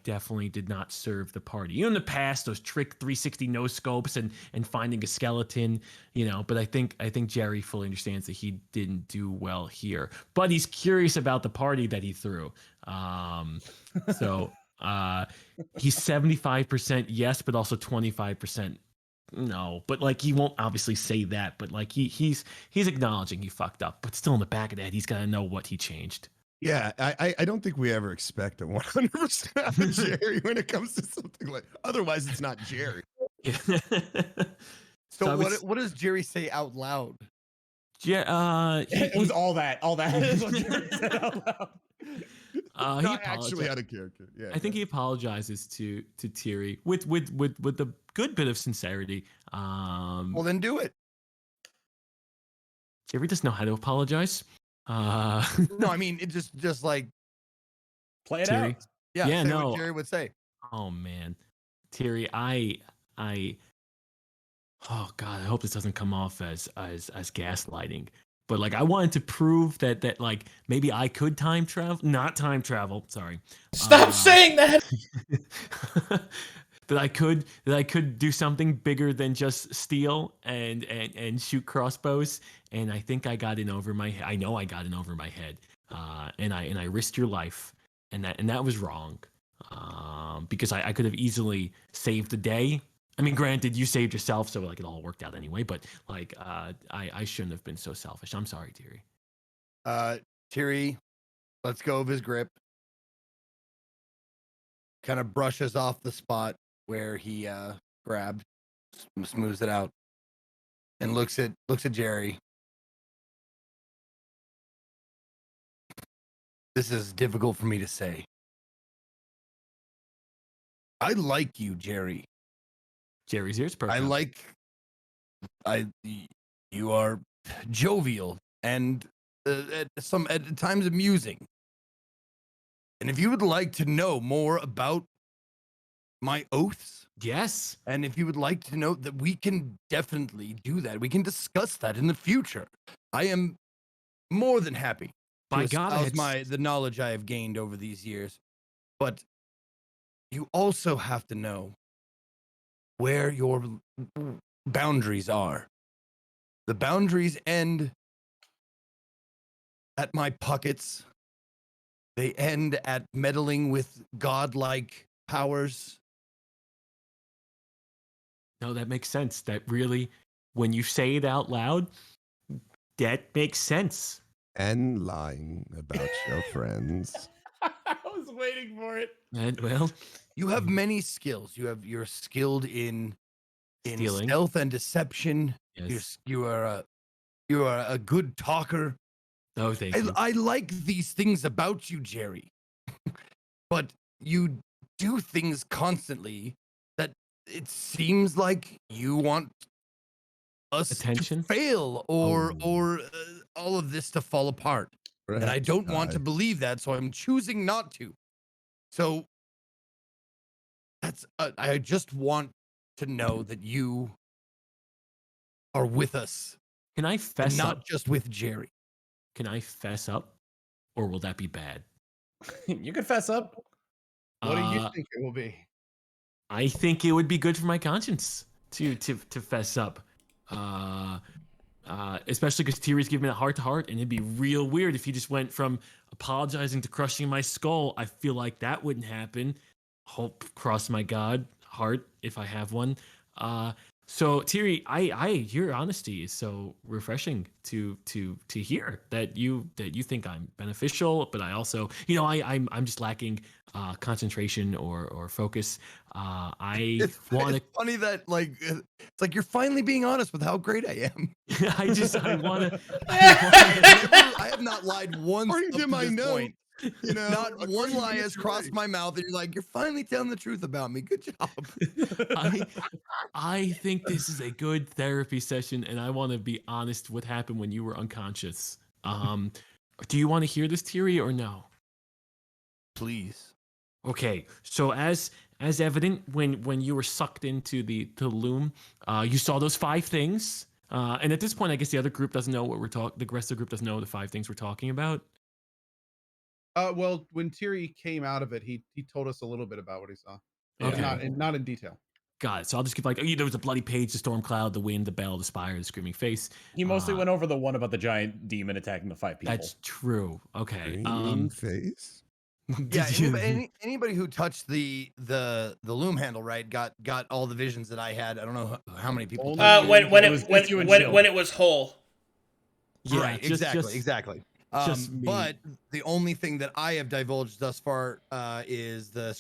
definitely did not serve the party. In the past, those trick 360 no scopes and finding a skeleton, But I think Jerry fully understands that he didn't do well here. But he's curious about the party that he threw. So he's 75% yes, but also 25% no, but he won't obviously say that, but he's acknowledging he fucked up, but still in the back of that he's got to know what he changed. Yeah, I don't think we ever expect a 100% out of Jerry when it comes to something like. Otherwise, it's not Jerry. So what does Jerry say out loud? Yeah, it was all that is what Jerry said out loud. Not actually out of character. Yeah, I think he apologizes to Tiri with a good bit of sincerity. Well, then do it. Jerry doesn't know how to apologize. No, I mean it just like play it Tiri. out. Yeah, no. what Jerry would say. Oh man, Tiri, I oh god, I hope this doesn't come off as gaslighting. But I wanted to prove that maybe I could not time travel. Sorry. Stop saying that. that I could do something bigger than just steal and shoot crossbows. And I think I got in over my head. I know I got in over my head. And I risked your life, and that was wrong. Because I could have easily saved the day. I mean, granted, you saved yourself, so it all worked out anyway. But I shouldn't have been so selfish. I'm sorry, Tiri. Tiri lets go of his grip, kind of brushes off the spot where he grabbed, smooths it out, and looks at Jerry. This is difficult for me to say. I like you, Jerry. Jerry's ears perfect. You are jovial and at times amusing. And if you would like to know more about my oaths, yes, and if you would like to know that, we can definitely do that. We can discuss that in the future. I am more than happy to espouse the knowledge I have gained over these years. But you also have to know where your boundaries are. The boundaries end at my pockets. They end at meddling with godlike powers. No, that makes sense. That really, when you say it out loud, that makes sense. And lying about your friends. I was waiting for it. And well, You have many skills. You're skilled in stealing. stealth and deception. Yes. You are a good talker. Oh, thank you. I like these things about you, Jerry. But you do things constantly that it seems like you want us Attention? to fail or all of this to fall apart. And I don't want to believe that, so I'm choosing not to. So that's I just want to know that you are with us, Can I and fess not up? just with Jerry. Can I fess up? Or will that be bad? You can fess up. What do you think it will be? I think it would be good for my conscience to fess up. Especially because Tiri's giving me a heart-to-heart, and it'd be real weird if he just went from apologizing to crushing my skull. I feel like that wouldn't happen. Hope, cross my God, heart, if I have one. So Tiri, your honesty is so refreshing to hear that you think I'm beneficial, but I also, I'm just lacking concentration or focus. It's want to. funny that it's like you're finally being honest with how great I am. I want to. I have not lied once According up to to my this note, point. You know, Not one according to lie this, has you're crossed right. my mouth, and you're like, you're finally telling the truth about me. Good job. I think this is a good therapy session, and I want to be honest what happened when you were unconscious. Do you want to hear this, Tiri, or no? Please. Okay, so as evident when you were sucked into the loom, you saw those 5 things. And at this point, I guess the other group doesn't know what we're talking. The rest of the group doesn't know the 5 things we're talking about. Well, when Tiri came out of it, he told us a little bit about what he saw. Okay. Not in detail. Got it. So I'll just give there was a bloody page, the storm cloud, the wind, the bell, the spire, the screaming face. He mostly went over the one about the giant demon attacking the 5 people. That's true. Okay. Screaming face. Yeah, anybody who touched the loom handle, right, got all the visions that I had. I don't know how many people. Only When you it was whole. Yeah, right, exactly. But the only thing that I have divulged thus far is the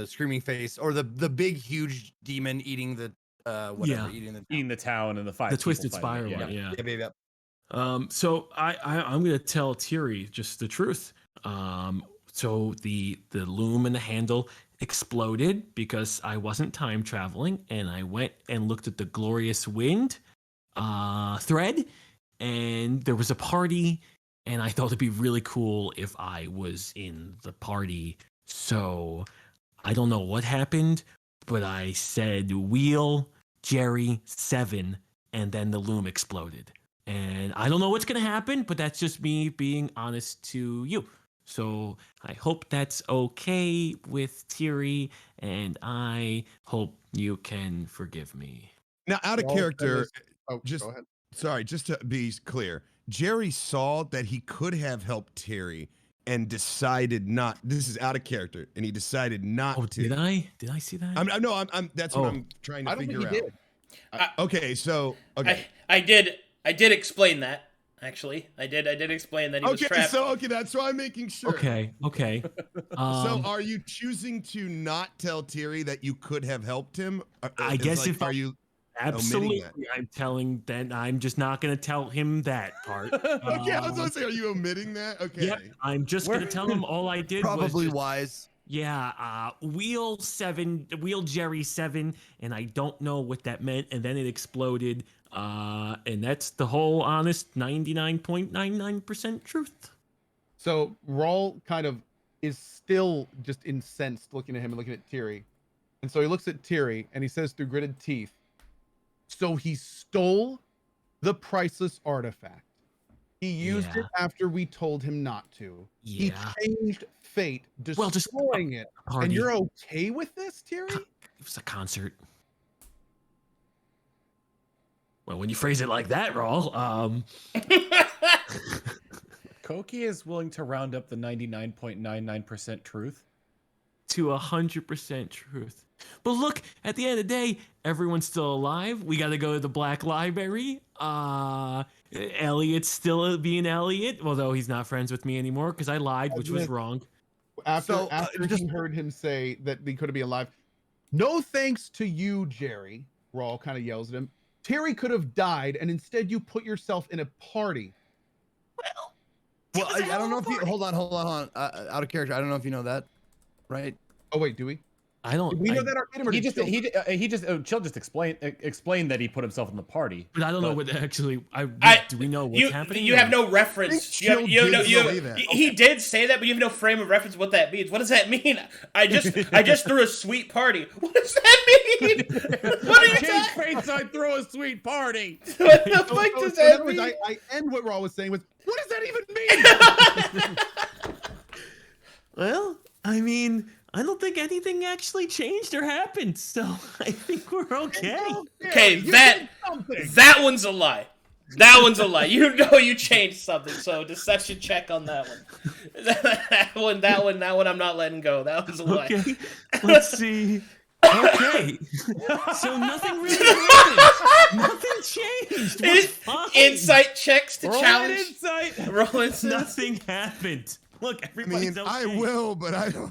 screaming face, or the big huge demon eating the eating the town and the 5 the people twisted fighting spiral. it. Yeah. So I'm gonna tell Tiri just the truth. So the loom and the handle exploded because I wasn't time traveling, and I went and looked at the glorious wind thread, and there was a party, and I thought it'd be really cool if I was in the party. So I don't know what happened, but I said wheel Jerry 7, and then the loom exploded. And I don't know what's gonna happen, but that's just me being honest to you. So I hope that's okay with Tiri, and I hope you can forgive me. Now, out of character, Go ahead. just to be clear, Jerry saw that he could have helped Terry and decided not. This is out of character, and he decided not to. Did I? Did I see that? That's what I'm trying to figure out. Okay, so I did explain that. Actually, I did explain that he was trapped. That's why I'm making sure. Okay. So are you choosing to not tell Terry that you could have helped him? I guess are you absolutely, that? I'm telling that I'm just not going to tell him that part. Okay, I was going to say, are you omitting that? Okay. Yep, I'm just going to tell him all I did Probably was wise. Yeah, wheel Jerry 7, and I don't know what that meant, and then it exploded, and that's the whole honest 99.99% truth. So Rawl kind of is still just incensed looking at him and looking at Tiri. And so he looks at Tiri and he says through gritted teeth, so he stole the priceless artifact. He used it after we told him not to. Yeah. He changed fate, destroying it. And you're okay with this, Tiri? It was a concert. Well, when you phrase it like that, Rawl, Koki is willing to round up the 99.99% truth to 100% truth. But look, at the end of the day, everyone's still alive. We got to go to the Black Library. Elliot's still being Elliot, although he's not friends with me anymore because I lied, which was wrong. After he heard him say that he couldn't be alive, no thanks to you, Jerry. Rawl kind of yells at him. Terry could have died, and instead you put yourself in a party. Well, I don't know if you hold on. Out of character. I don't know if you know that, right? Oh wait, do we? I don't. Did we know that Arcadum? Chill just explained that he put himself in the party. But I don't know what actually. Do we know what's happening? You have no reference. He did say that, but you have no frame of reference what that means. What does that mean? I just threw a sweet party. What does that mean? What are you talking? I throw a sweet party. What the fuck does that mean? I end what Raw was saying with, what does that even mean? Well, I mean, I don't think anything actually changed or happened, so I think we're okay. Okay, that one's a lie. That one's a lie. You know you changed something, so deception check on that one. That one I'm not letting go. That one's a lie. Okay, let's see. Okay, so nothing really happened. Nothing changed. Insight checks to challenge. Roll insight. Nothing happened. Look, everybody's okay. I will, but I don't.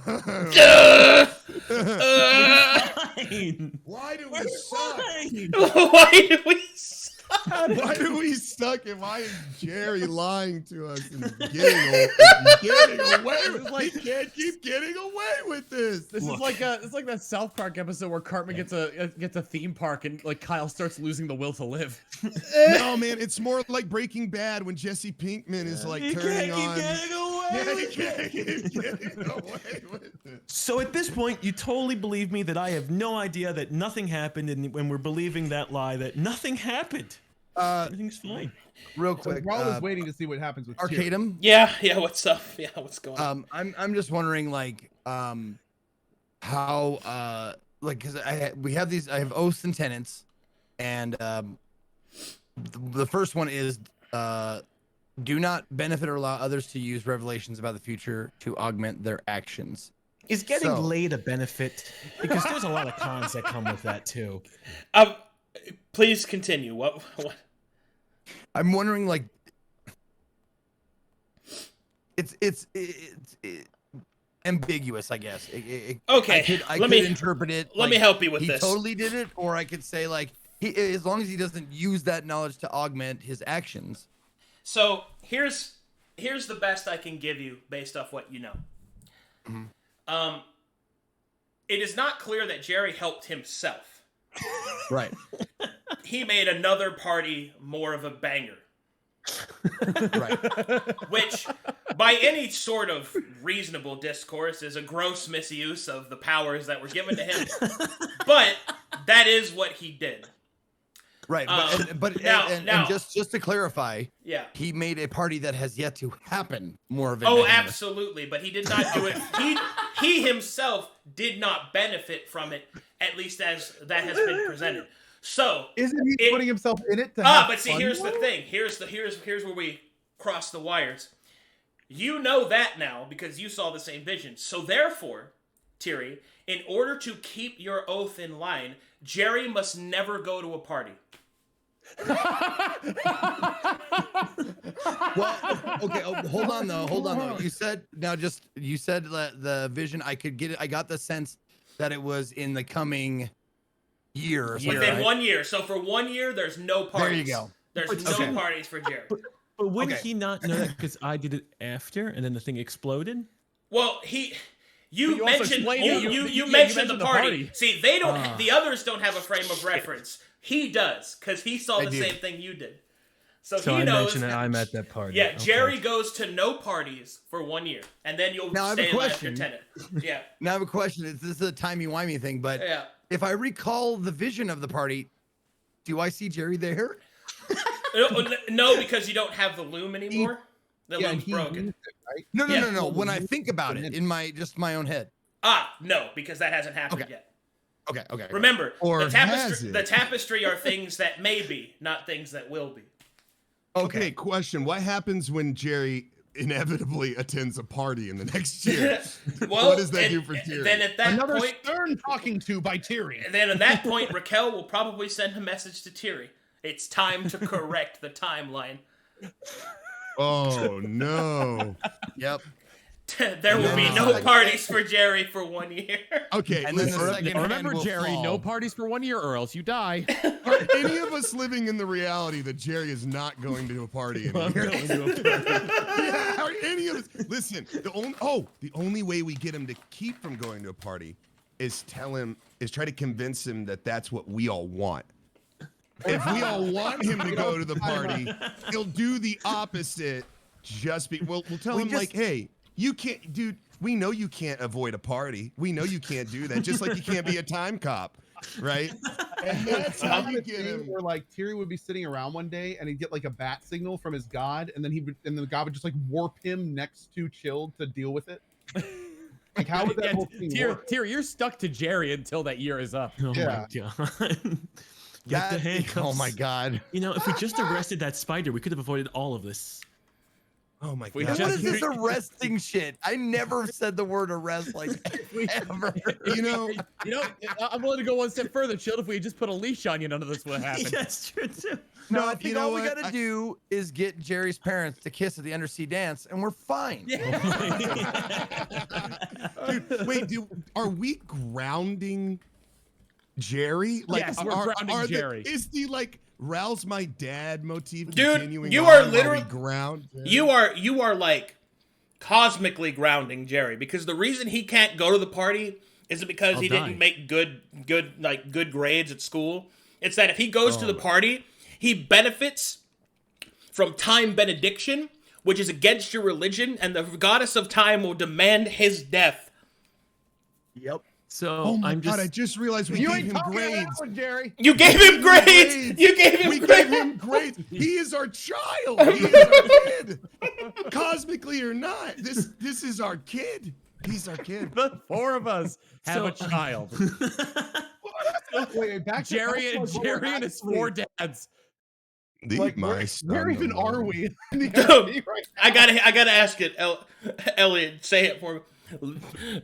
Fine. Why do we suck? Why do we suck? Why do we suck? And why is Jerry lying to us and getting away with? Like, he can't keep getting away with this. This is like that South Park episode where Cartman gets a theme park and like Kyle starts losing the will to live. No, man, it's more like Breaking Bad when Jesse Pinkman is like turning on. He can't keep getting away with it. So at this point, you totally believe me that I have no idea that nothing happened, and when we're believing that lie, that nothing happened. Everything's fine. Real quick, so Rawl is waiting to see what happens with Arcadum. Yeah, what's up? Yeah, what's going on? I'm just wondering, like, how, like, because I have oaths and tenets, and the first one is do not benefit or allow others to use revelations about the future to augment their actions. Is getting laid a benefit? Because there's a lot of cons that come with that too. Please continue. What? I'm wondering, like, it's ambiguous, I guess. Okay, I could interpret it. Let me help you with this. He totally did it, or I could say, like, as long as he doesn't use that knowledge to augment his actions. So here's the best I can give you based off what you know. Mm-hmm. It is not clear that Jerry helped himself. Right. He made another party more of a banger. Right. Which, by any sort of reasonable discourse, is a gross misuse of the powers that were given to him. But that is what he did. Right, but just to clarify, he made a party that has yet to happen more of it. Oh, absolutely, but he did not do it. He himself did not benefit from it, at least as that has been presented. So isn't he putting himself in it? But see, here's the thing. Here's where we cross the wires. You know that now because you saw the same vision. So therefore, Thierry, in order to keep your oath in line, Jerry must never go to a party. Well, okay. Hold on though. You said the vision. I could get it. I got the sense that it was in the coming year. Or something, within right? 1 year. So for 1 year, there's no parties. There you go. There's no parties for Jerry. But wouldn't he not know that because I did it after, and then the thing exploded? Well, you mentioned the party. See, they don't. The others don't have a frame of reference. He does because he saw the same thing you did. So he knows. Mentioned that I'm at that party. Yeah, okay. Jerry goes to no parties for 1 year, and then you'll stay in after tenant. Yeah. Now I have a question. This is a timey-wimey thing, but if I recall the vision of the party, do I see Jerry there? No, because you don't have the loom anymore. The loom's broken. Right? No. When I think about it in my own head. No, because that hasn't happened yet. Okay. Remember, the tapestry are things that may be, not things that will be. Okay, question. What happens when Jerry inevitably attends a party in the next year, Well, what does that do for Tyrion? Then at that Another point, stern talking to by Tyrion. and then at that point, Raquel will probably send a message to Tyrion. It's time to correct the timeline. Oh no! Yep. There will be no parties for Jerry for 1 year. Okay, And then the listen, second hand Remember, will Jerry, fall. no parties for 1 year or else you die. are any of us living in the reality that Jerry is not going to a party I'm anymore? going to a party. Yeah, are any of us? Listen, the only way we get him to keep from going to a party is try to convince him that that's what we all want. If we all want him to go to the party, he'll do the opposite. We'll tell him like, hey, you can't, dude. We know you can't avoid a party. We know you can't do that. Just like you can't be a time cop, right? And that's how you get him. Where like Tyrion would be sitting around one day and he'd get like a bat signal from his god, and then the god would just like warp him next to Chilled to deal with it. Like how would that whole thing work? Tyrion, you're stuck to Jerry until that year is up. Oh Yeah. my god. Get the handcuffs. Oh my god. You know, if we just arrested that spider, we could have avoided all of this. Oh my We god! What is this arresting shit? I never said the word arrest like ever. You know, I'm willing to go one step further, Chilled. If we had just put a leash on you, none of this would have happened. That's true too. No, I think you know all we what? gotta do is get Jerry's parents to kiss at the undersea dance, and we're fine. dude, wait, are we grounding Jerry? Like, Yes, we're grounding Jerry. Is the like Ral's my dad motif Dude, continuing you on are while literally- we ground Jerry? You are like cosmically grounding Jerry, because the reason he can't go to the party isn't because he didn't make good grades at school. It's that if he goes to the party, he benefits from time benediction, which is against your religion, and the goddess of time will demand his death. Yep. So Oh my I'm god! just I just realized we You gave ain't him talking to that grades. one, Jerry. You gave him grades. You gave him We grades. gave him grades. He is our child. He is our kid. Cosmically or not, this is our kid. He's our kid. The four of us have a child. Wait, back to Jerry and his four dads. Like, My where even son-in-law. are we? In the Dude, RP right I gotta ask it, Elliot. Say it for me.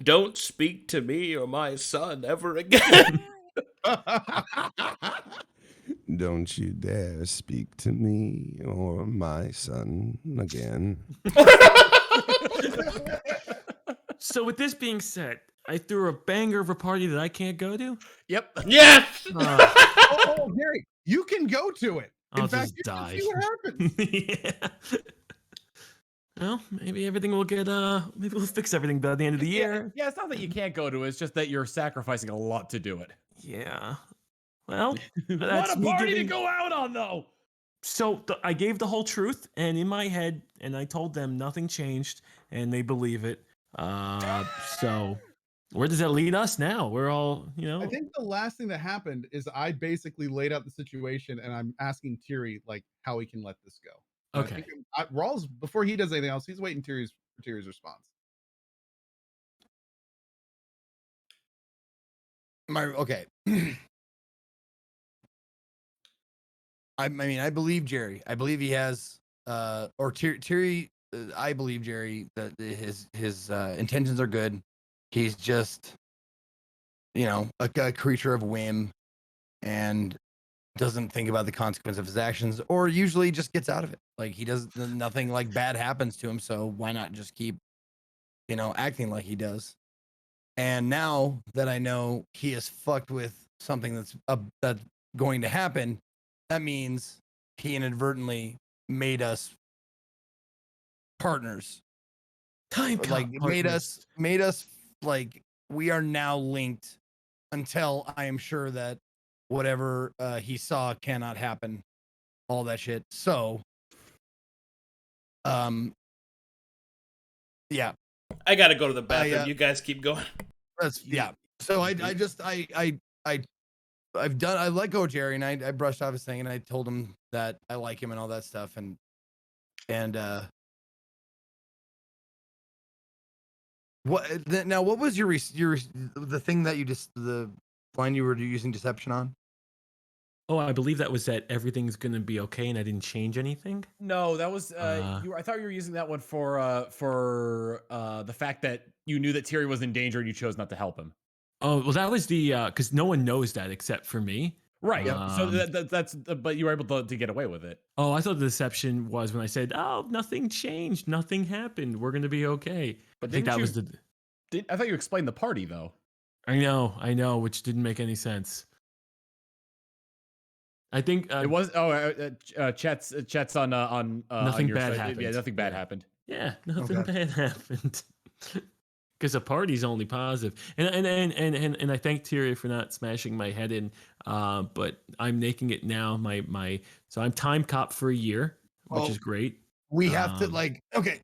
Don't speak to me or my son ever again. Don't you dare speak to me or my son again. So with this being said, I threw a banger of a party that I can't go to. Yep. Yes. Oh, Jerry, you can go to it. In I'll fact, just you die. can see what happens. Yeah. Well, maybe everything will get maybe we'll fix everything by the end of the year. Yeah, it's not that you can't go to it. It's just that you're sacrificing a lot to do it. Yeah. Well, What that's a me party to giving- go out on, though. So I gave the whole truth, and in my head, and I told them nothing changed, and they believe it. So where does that lead us now? We're all, I think the last thing that happened is I basically laid out the situation, and I'm asking Tyrion like how he can let this go. And Okay. I think Rawls, before he does anything else, he's waiting Tyrion's response. Okay. I mean, I believe Jerry. I believe he has, or Tyrion. I believe Jerry that his intentions are good. He's just, a creature of whim, and doesn't think about the consequence of his actions, or usually just gets out of it. Like he does, nothing like bad happens to him. So why not just keep, acting like he does? And now that I know he is fucked with something that's going to happen, that means he inadvertently made us partners. Made us like we are now linked until I am sure that whatever he saw cannot happen. All that shit. So, yeah. I gotta go to the bathroom. You guys keep going. So I let go of Jerry, and I brushed off his thing, and I told him that I like him and all that stuff, and what was your the thing that you just the line you were using deception on? Oh, I believe that was that everything's gonna be okay, and I didn't change anything. No, that was I thought you were using that one for the fact that you knew that Tyri was in danger and you chose not to help him. Oh, well, that was the because no one knows that except for me. Right. So Um, that's but you were able to get away with it. Oh, I thought the deception was when I said, "Oh, nothing changed, nothing happened. We're gonna be okay." But I think didn't that you was the. I thought you explained the party though. I know, which didn't make any sense. I think It was Chet's on nothing your bad side. happened. Yeah, nothing bad happened. Yeah, nothing Okay. bad happened. Because the party's only positive, and I thank Tyria for not smashing my head in. But I'm making it now. So I'm time cop for a year, which is great. We have to Um, okay.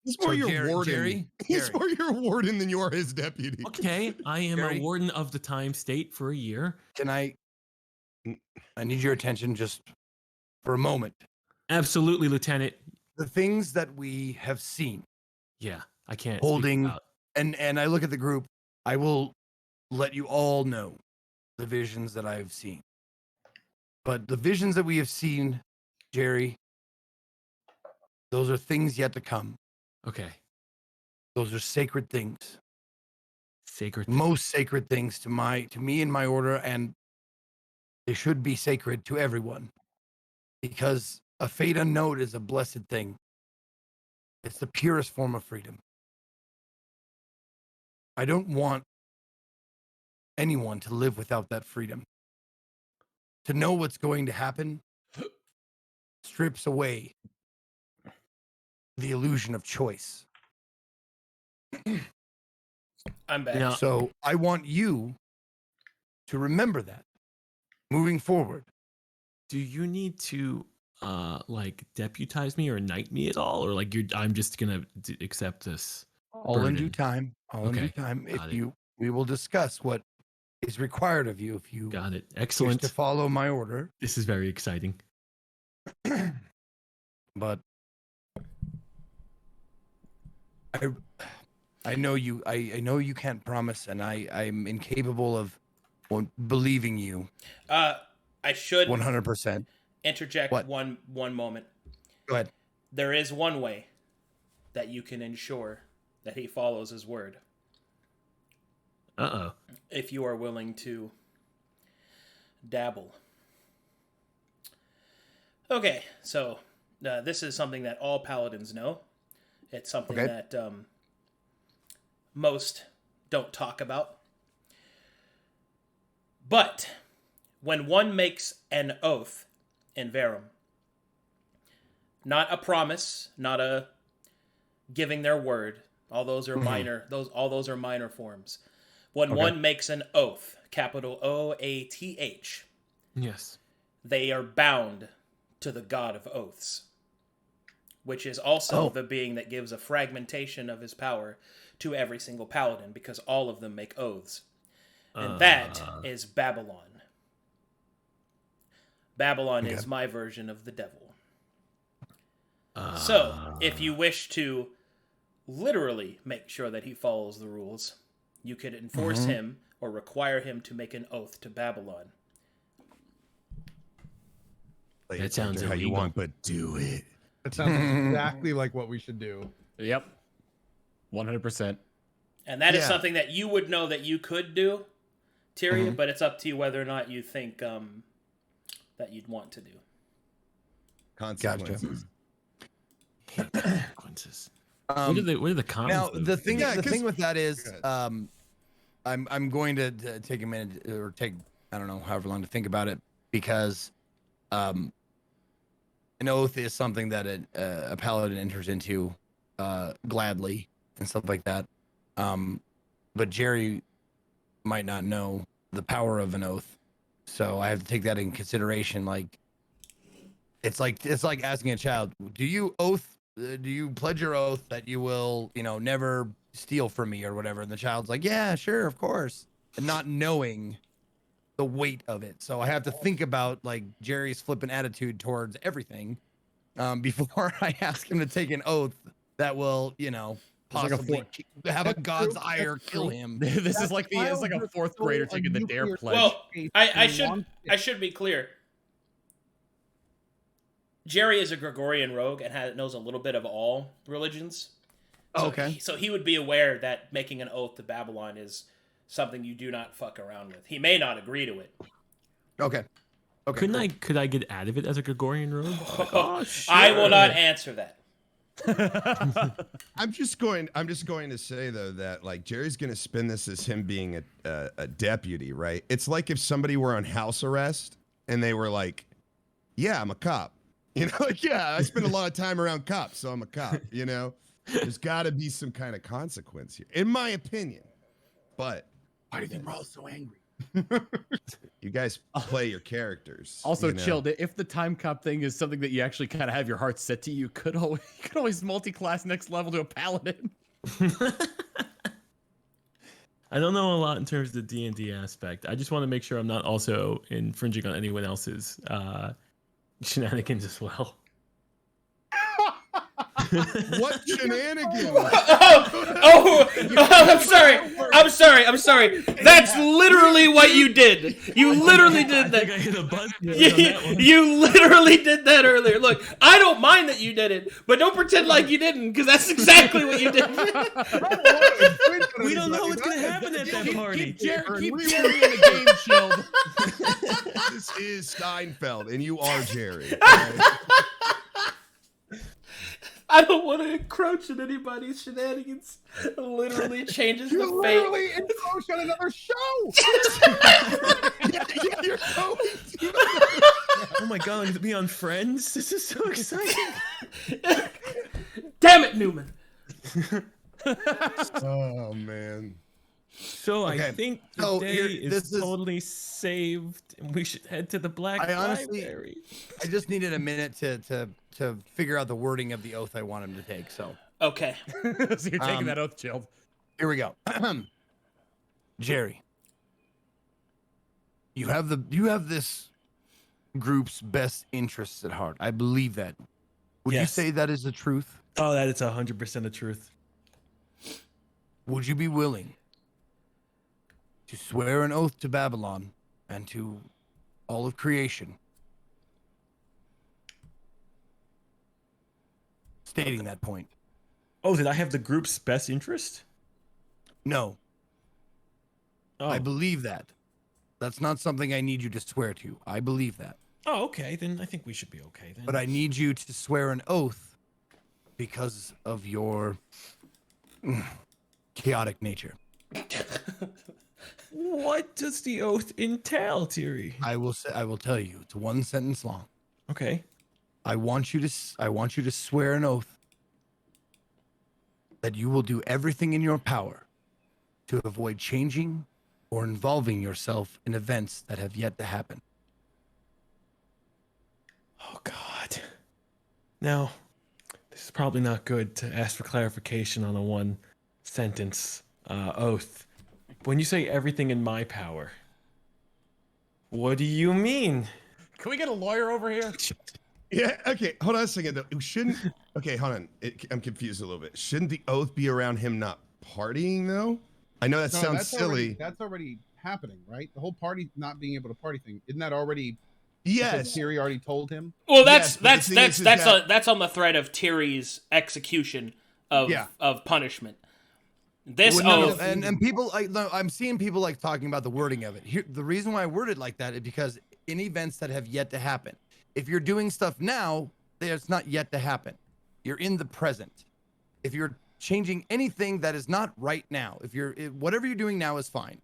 He's more your warden. Jerry, He's more your warden than you are his deputy. Okay, I am Jerry? a warden of the time state for a year. can I need your attention just for a moment. Absolutely, Lieutenant. The things that we have seen, Yeah, I can't. Holding- Speak about. and I look at the group, I will let you all know the visions that I have seen. But the visions that we have seen, Jerry, those are things yet to come. Okay, Those are sacred things. sacred. Most sacred things to me and my order, and they should be sacred to everyone. Because a fate unknown is a blessed thing. It's the purest form of freedom. I don't want anyone to live without that freedom. To know what's going to happen strips away the illusion of choice. I'm back. Now, So I want you to remember that moving forward. do you need to like deputize me or knight me at all, or like I'm just gonna accept this? All in due burden? time. All in due Okay, time. got it. We will discuss what is required of you if you Got it. wish Excellent. to follow my order. This is very exciting. But I know you. I know you can't promise, and I'm incapable of believing you I should 100%. interject What? one moment. Go ahead. There is one way that you can ensure that he follows his word. Uh-oh. If you are willing to dabble. Okay, so this is something that all paladins know. It's something Okay. that most don't talk about. But when one makes an oath in Verum, not a promise, not a giving their word, all those are minor. All those are minor forms. When one makes an oath, capital OATH, Yes. they are bound to the god of oaths, which is also the being that gives a fragmentation of his power to every single paladin, because all of them make oaths. And that is Babylon. Babylon is my version of the devil. So, if you wish to literally make sure that he follows the rules, you could enforce him or require him to make an oath to Babylon. Play That sounds how you illegal. want, but do it. That sounds exactly like what we should do. Yep. 100%. And that is Yeah. something that you would know that you could do, Tyrion, but it's up to you whether or not you think that you'd want to do. Consequences. Consequences. What are the cons? Now of- the thing Yeah, 'cause- with that is Go ahead. I'm going to take a minute or take I don't know however long to think about it, because an oath is something that a paladin enters into gladly and stuff like that. But Jerry might not know the power of an oath, so I have to take that in consideration. Like it's like asking a child, do you pledge your oath that you will, never steal from me or whatever? And the child's like, yeah, sure, of course, and not knowing the weight of it. So I have to think about like Jerry's flippant attitude towards everything before I ask him to take an oath that will, possibly have a god's ire kill him. This is like it's like a fourth grader taking the dare pledge. Well, I should be clear. Jerry is a Gregorian rogue and knows a little bit of all religions. So Okay. So he would be aware that making an oath to Babylon is something you do not fuck around with. He may not agree to it. Okay. Okay. Could I get out of it as a Gregorian rogue? Oh, sure. I will not answer that. I'm just going to say though that like Jerry's going to spin this as him being a deputy, right? It's like if somebody were on house arrest and they were like, "Yeah, I'm a cop." You know, like, yeah, I spend a lot of time around cops, so I'm a cop, you know? There's got to be some kind of consequence here, in my opinion. But why do you think we're all so angry? You guys play your characters. Also, you know? chilled. If the time cop thing is something that you actually kind of have your heart set to, you could always multi-class next level to a paladin. I don't know a lot in terms of the D&D aspect. I just want to make sure I'm not also infringing on anyone else's shenanigans as well. What shenanigans? I'm sorry. That's literally what you did. You literally did that. I think I hit a button. You literally did that earlier. Look, I don't mind that you did it, but don't pretend like you didn't, because that's exactly what you did. We don't know what's gonna happen at that party. Keep Jerry in the game, chilled. This is Steinfeld, and you are Jerry. I don't want to encroach on anybody's shenanigans. It literally changes the fate. You literally encroach on another show. Yeah, you're going to. Oh my god, I'm gonna be on Friends? This is so exciting. Damn it, Newman. Oh man. So Okay. I think the So day here- is this is- totally saved, and we should head to the Black I honestly- Library. I just needed a minute to figure out the wording of the oath I want him to take. So Okay. So you're taking that oath, chilled. here we go. Jerry, you have this group's best interests at heart. I believe that. Would Yes. you say that is the truth? Oh, that is 100% the truth. Would you be willing to swear an oath to Babylon and to all of creation, stating that point? Oh, did I have the group's best interest? No, Oh, I believe that. That's not something I need you to swear to. I believe that. oh, okay. Then I think we should be okay then. But I need you to swear an oath because of your chaotic nature. What does the oath entail, Thierry? I will tell you. It's one sentence long. Okay. I want you to swear an oath that you will do everything in your power to avoid changing or involving yourself in events that have yet to happen. Oh God. Now, this is probably not good to ask for clarification on a one sentence oath. When you say everything in my power, what do you mean? Can we get a lawyer over here? Yeah, okay, hold on a second though. Okay, hold on. I'm confused a little bit. Shouldn't the oath be around him not partying though? I know that sounds that's silly. That's already happening, right? The whole party not being able to party thing. Isn't that already? Yes. Thierry already told him. Well, Yes, but the thing is that's on the thread of Thierry's execution of punishment. This Well, oath. and people I'm seeing people like talking about the wording of it. Here, the reason why I worded like that is because in events that have yet to happen. If you're doing stuff now, it's not yet to happen. You're in the present. If you're changing anything that is not right now, whatever you're doing now is fine.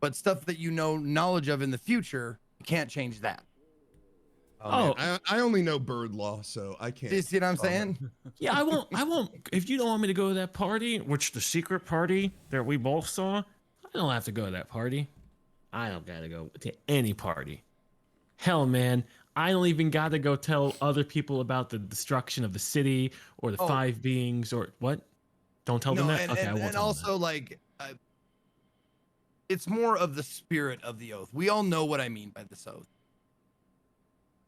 But stuff that you know knowledge of in the future, you can't change that. Oh, man. I only know bird law, so I can't. Do you see what I'm saying? Yeah, I won't. If you don't want me to go to that party, which the secret party that we both saw, I don't have to go to that party. I don't gotta go to any party. Hell, man, I don't even gotta go tell other people about the destruction of the city or the five beings or what? Don't tell them that? Okay, I won't and tell also, them like, it's more of the spirit of the oath. We all know what I mean by this oath.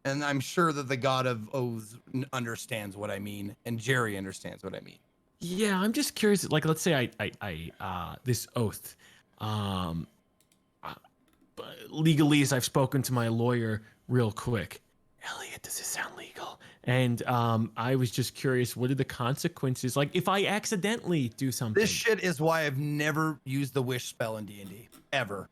And I'm sure that the god of oaths understands what I mean, and Jerry understands what I mean. Yeah, I'm just curious. Like, let's say I this oath, legalese. I've spoken to my lawyer real quick. Elliot, does this sound legal? And I was just curious, what are the consequences? Like, if I accidentally do something. This shit is why I've never used the wish spell in D&D ever.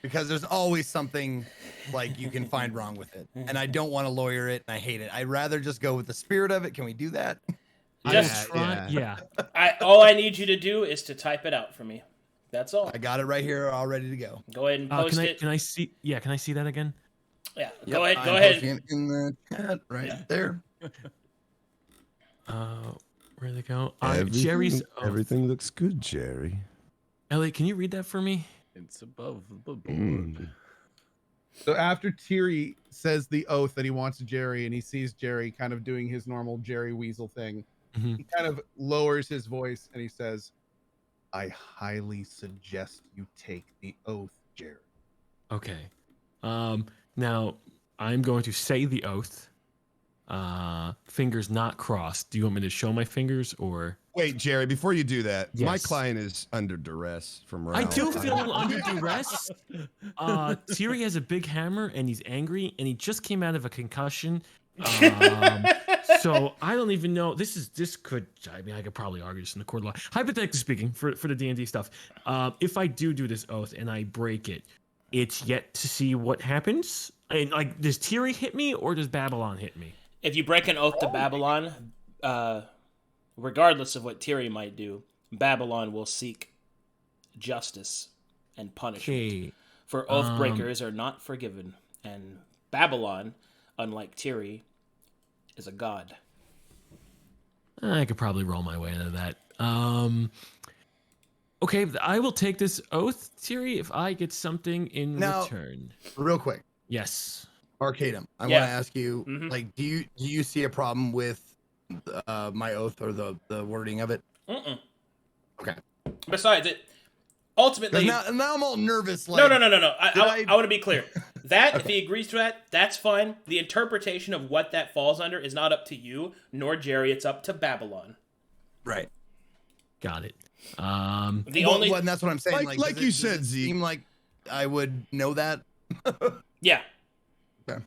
Because there's always something like you can find wrong with it, and I don't want to lawyer it, and I hate it. I'd rather just go with the spirit of it. Can we do that? Just yeah. All I need you to do is to type it out for me. That's all. I got it right here, all ready to go. Go ahead and post it. Can I see? Yeah, can I see that again? Yeah. Yep, Go ahead. I'm Go ahead. posting it in the chat right there. Where'd they go? Everything, Jerry's oath. everything looks good, Jerry. Elliot, can you read that for me? It's above the board. So after Tiri says the oath that he wants Jerry, and he sees Jerry kind of doing his normal Jerry Weasel thing, he kind of lowers his voice and he says, "I highly suggest you take the oath, Jerry." Okay. Now I'm going to say the oath. Fingers not crossed. Do you want me to show my fingers or? Wait, Jerry, before you do that, my Yes. client is under duress from I round. do feel under duress. Thierry has a big hammer and he's angry and he just came out of a concussion. So I don't even know. This could. I mean, I could probably argue this in the court of law. Hypothetically speaking, for the D&D stuff, if I do this oath and I break it, it's yet to see what happens. And like, does Thierry hit me or does Babylon hit me? If you break an oath to Babylon, regardless of what Tiri might do, Babylon will seek justice and punishment. Okay. For oath breakers are not forgiven, and Babylon, unlike Tiri, is a god. I could probably roll my way out of that. Okay, I will take this oath, Thierry, if I get something in return. Real quick, Yes. Arcadum, I want to ask you, like, do you see a problem with my oath or the wording of it? Mm-mm. Okay. Besides, it ultimately. Now I'm all nervous. Like, No. I want to be clear. That, if he agrees to that, that's fine. The interpretation of what that falls under is not up to you, nor Jerry. It's up to Babylon. Right. Got it. And that's what I'm saying. Like you said, Zeke. Seem like I would know that. Yeah. Okay.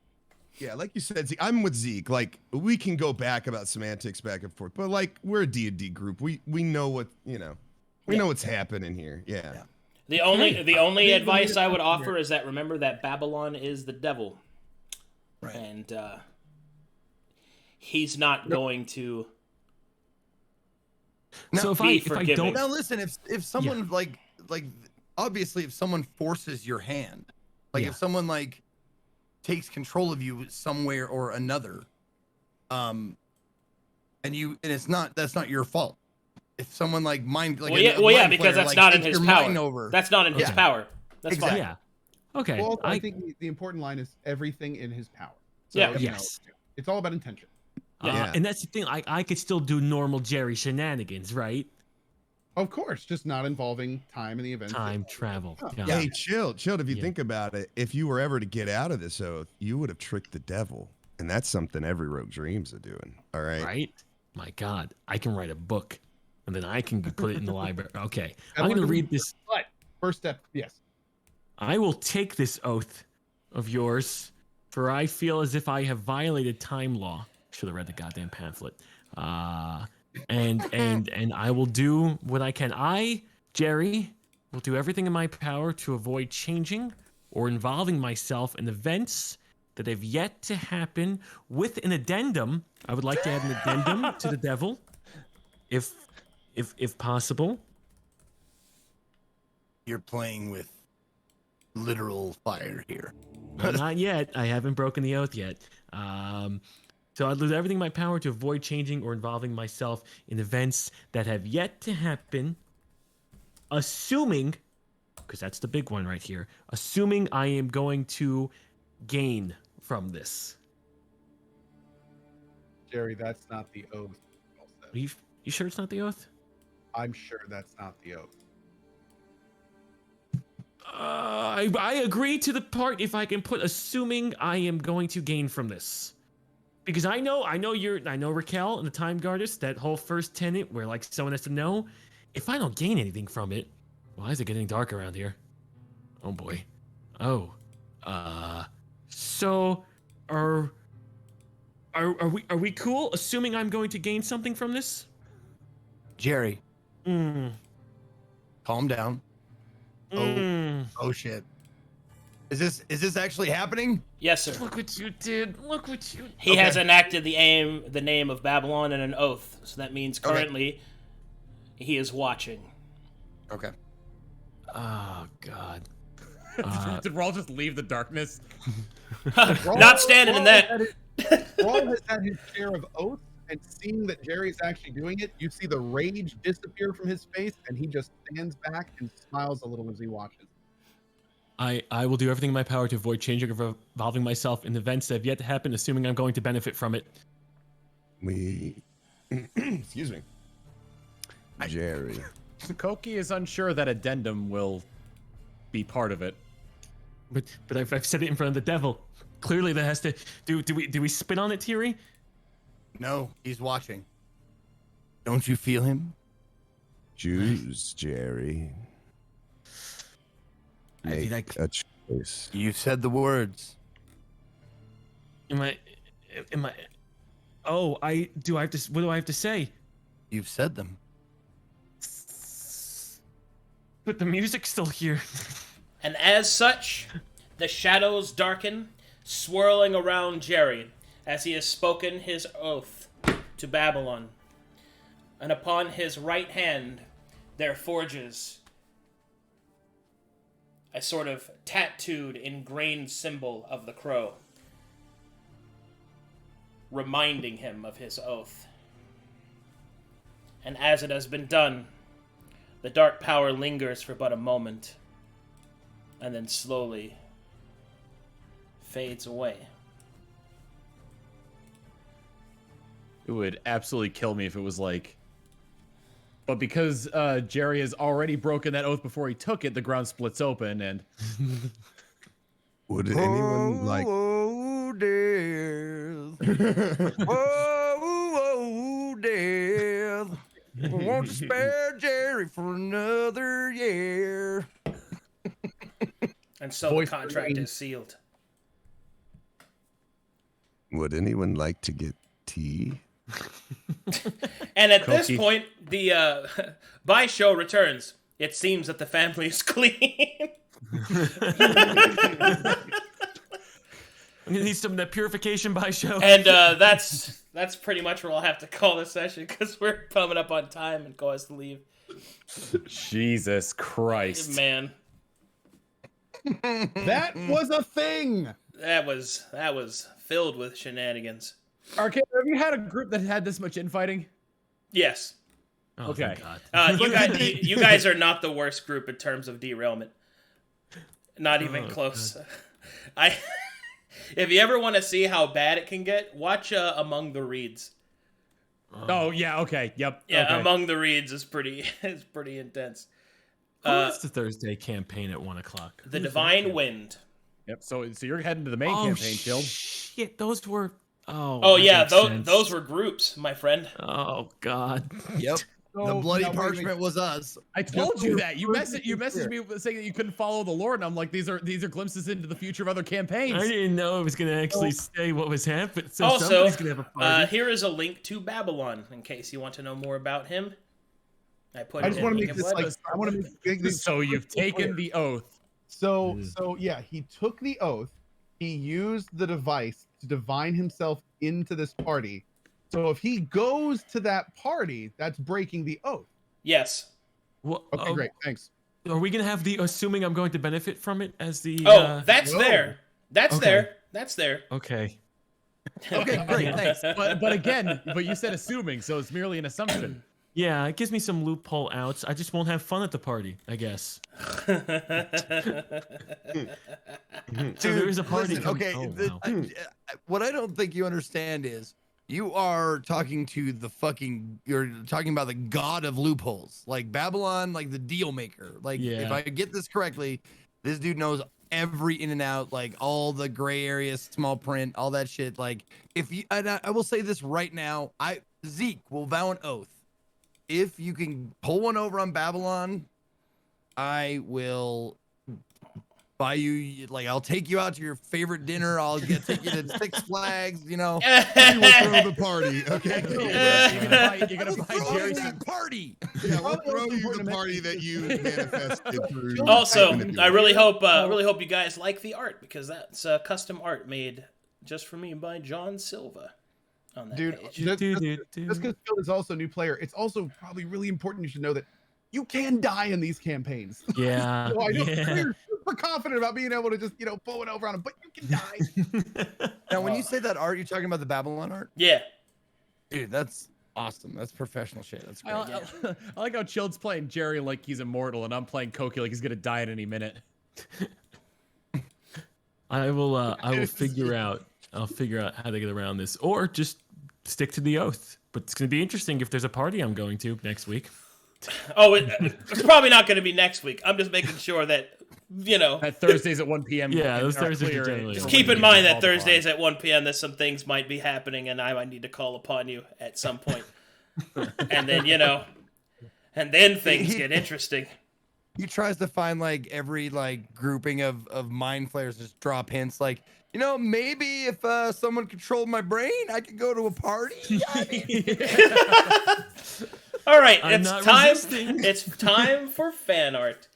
Yeah, like you said, Zeke, I'm with Zeke. Like, we can go back about semantics back and forth, but like, we're a D&D group. We know what, we know what's happening here. Yeah. The only advice I would offer is that remember that Babylon is the devil. Right. And he's not going to So if be I forgiving. don't Now listen, if someone like obviously if someone forces your hand, like if someone like takes control of you somewhere or another, and that's not your fault. If someone like mind like because that's not in his power. That's not in his power. That's Exactly. fine. Yeah. Okay. Well, I think the important line is everything in his power. So, Yeah. you know, Yes. it's all about intention. And that's the thing. I could still do normal Jerry shenanigans, right? Of course, just not involving time in the event. Time travel. Got Hey, it. chill. If you think about it, if you were ever to get out of this oath, you would have tricked the devil. And that's something every rogue dreams of doing. All right. Right? My God, I can write a book, and then I can put it in the library. Okay, I'm going to read this. But first step, yes. I will take this oath of yours, for I feel as if I have violated time law. Should have read the goddamn pamphlet. And I will do what I can. I, Jerry, will do everything in my power to avoid changing or involving myself in events that have yet to happen, with an addendum. I would like to add an addendum to the devil, if possible. You're playing with literal fire here. Well, not yet. I haven't broken the oath yet. So I'd lose everything in my power to avoid changing or involving myself in events that have yet to happen, assuming, because that's the big one right here, assuming I am going to gain from this. Jerry, that's not the oath. Are you sure it's not the oath? I'm sure that's not the oath. I agree to the part if I can put assuming I am going to gain from this. Because I know Raquel and the Time Guardist, that whole first tenet where like someone has to know. If I don't gain anything from it, why is it getting dark around here? Oh boy. Oh. So are we cool assuming I'm going to gain something from this? Jerry, calm down. Oh shit. Is this actually happening? Yes, sir. Look what you did. Look what you. He has enacted the name of Babylon and an oath. So that means currently he is watching. Okay. Oh God. Did Rawl just leave the darkness? Not standing in that. Rawl has had his share of oaths, and seeing that Jerry's actually doing it, you see the rage disappear from his face, and he just stands back and smiles a little as he watches. I will do everything in my power to avoid changing or involving myself in events that have yet to happen, assuming I'm going to benefit from it. Excuse me. Jerry. Koki is unsure that addendum will be part of it. But I've said it in front of the devil. Clearly, that has to. Do we spit on it, Thierry? No, he's watching. Don't you feel him? Choose, Jerry. Make a choice. You said the words. Am I? Oh, I have to. What do I have to say? You've said them. But the music's still here. And as such, the shadows darken, swirling around Jerry as he has spoken his oath to Babylon. And upon his right hand there forges a sort of tattooed, ingrained symbol of the crow, reminding him of his oath. And as it has been done, the dark power lingers for but a moment, and then slowly fades away. It would absolutely kill me if it was like... But because Jerry has already broken that oath before he took it, the ground splits open and... Would anyone like... Oh, death. Oh, death. Won't you spare Jerry for another year? And so Voice the contract remains. is sealed. Would anyone like to get tea? And at this Cookie. point, the by show returns. It seems that the family is clean. I'm gonna need some of that purification by show. And that's pretty much where I'll have to call this session because we're coming up on time and Go has to leave. Jesus Christ. Man, That was a thing. that was filled with shenanigans. Arcade, have you had a group that had this much infighting? Yes. Oh, Okay. thank God. You guys are not the worst group in terms of derailment. Not even close. If you ever want to see how bad it can get, watch Among the Reeds. Oh, yeah, okay, yep. Yeah, okay. Among the Reeds is pretty intense. What's the Thursday campaign at 1:00? The Divine Wind. Yep, so you're heading to the main campaign, Shield. Shit, those were. Oh that yeah, makes those sense. were groups, my friend. Oh God. Yep. So, The bloody now, wait, parchment was us. I told you that. You Just- messaged me saying that you couldn't follow the lore, and I'm like, these are glimpses into the future of other campaigns. I didn't know it was gonna actually say what was happening. So Also, somebody's gonna have a party. here is a link to Babylon in case you want to know more about him. I I just want to make this like I want to make this So you've taken the oath. So yeah, he took the oath. He used the device to divine himself into this party. So if he goes to that party, that's breaking the oath. Yes. What, Okay, great. Thanks. Are we gonna have the assuming I'm going to benefit from it as the? That's Whoa. there. That's Okay. there. That's there. Okay. Okay, great, thanks. But again, you said assuming, so it's merely an assumption. Yeah, it gives me some loophole outs. I just won't have fun at the party, I guess. So there is a party. Listen, okay, Oh, wow. what I don't think you understand is you are talking to you're talking about the god of loopholes, like Babylon, like the deal maker. Like, Yeah. if I get this correctly, this dude knows every in and out, like all the gray areas, small print, all that shit. Like if you, and I will say this right now, Zeke will vow an oath. If you can pull one over on Babylon, I will buy you, like, I'll take you out to your favorite dinner. I'll take you to Six Flags, you know. We will throw the party. Okay. You're gonna buy Jerry some party. Yeah, we'll throw you the party that you manifested through. Also, I really hope you guys like the art, because that's custom art made just for me by John Silva on that Dude, page. just because Phil is also a new player, it's also probably really important you should know that you can die in these campaigns. Yeah. So I know Yeah. you're super confident about being able to just, pull it over on them, but you can die. Now, when you say that art, you're talking about the Babylon art? Yeah. Dude, that's awesome. That's professional shit. That's great. I like how Child's playing Jerry like he's immortal, and I'm playing Koki like he's gonna die at any minute. I will figure out how to get around this, or just stick to the oath. But it's gonna be interesting if there's a party I'm going to next week. Oh, it's probably not going to be next week. I'm just making sure that, At Thursdays at 1 p.m. Yeah, those are Thursdays are clear. generally just on. keep in mind that Thursdays at 1 p.m. there's some things might be happening, and I might need to call upon you at some point. And then, and then things get interesting. He tries to find like every like grouping of mind flayers, just drop hints like, maybe if someone controlled my brain, I could go to a party. All right, I'm it's not time. resisting. It's time for fan art.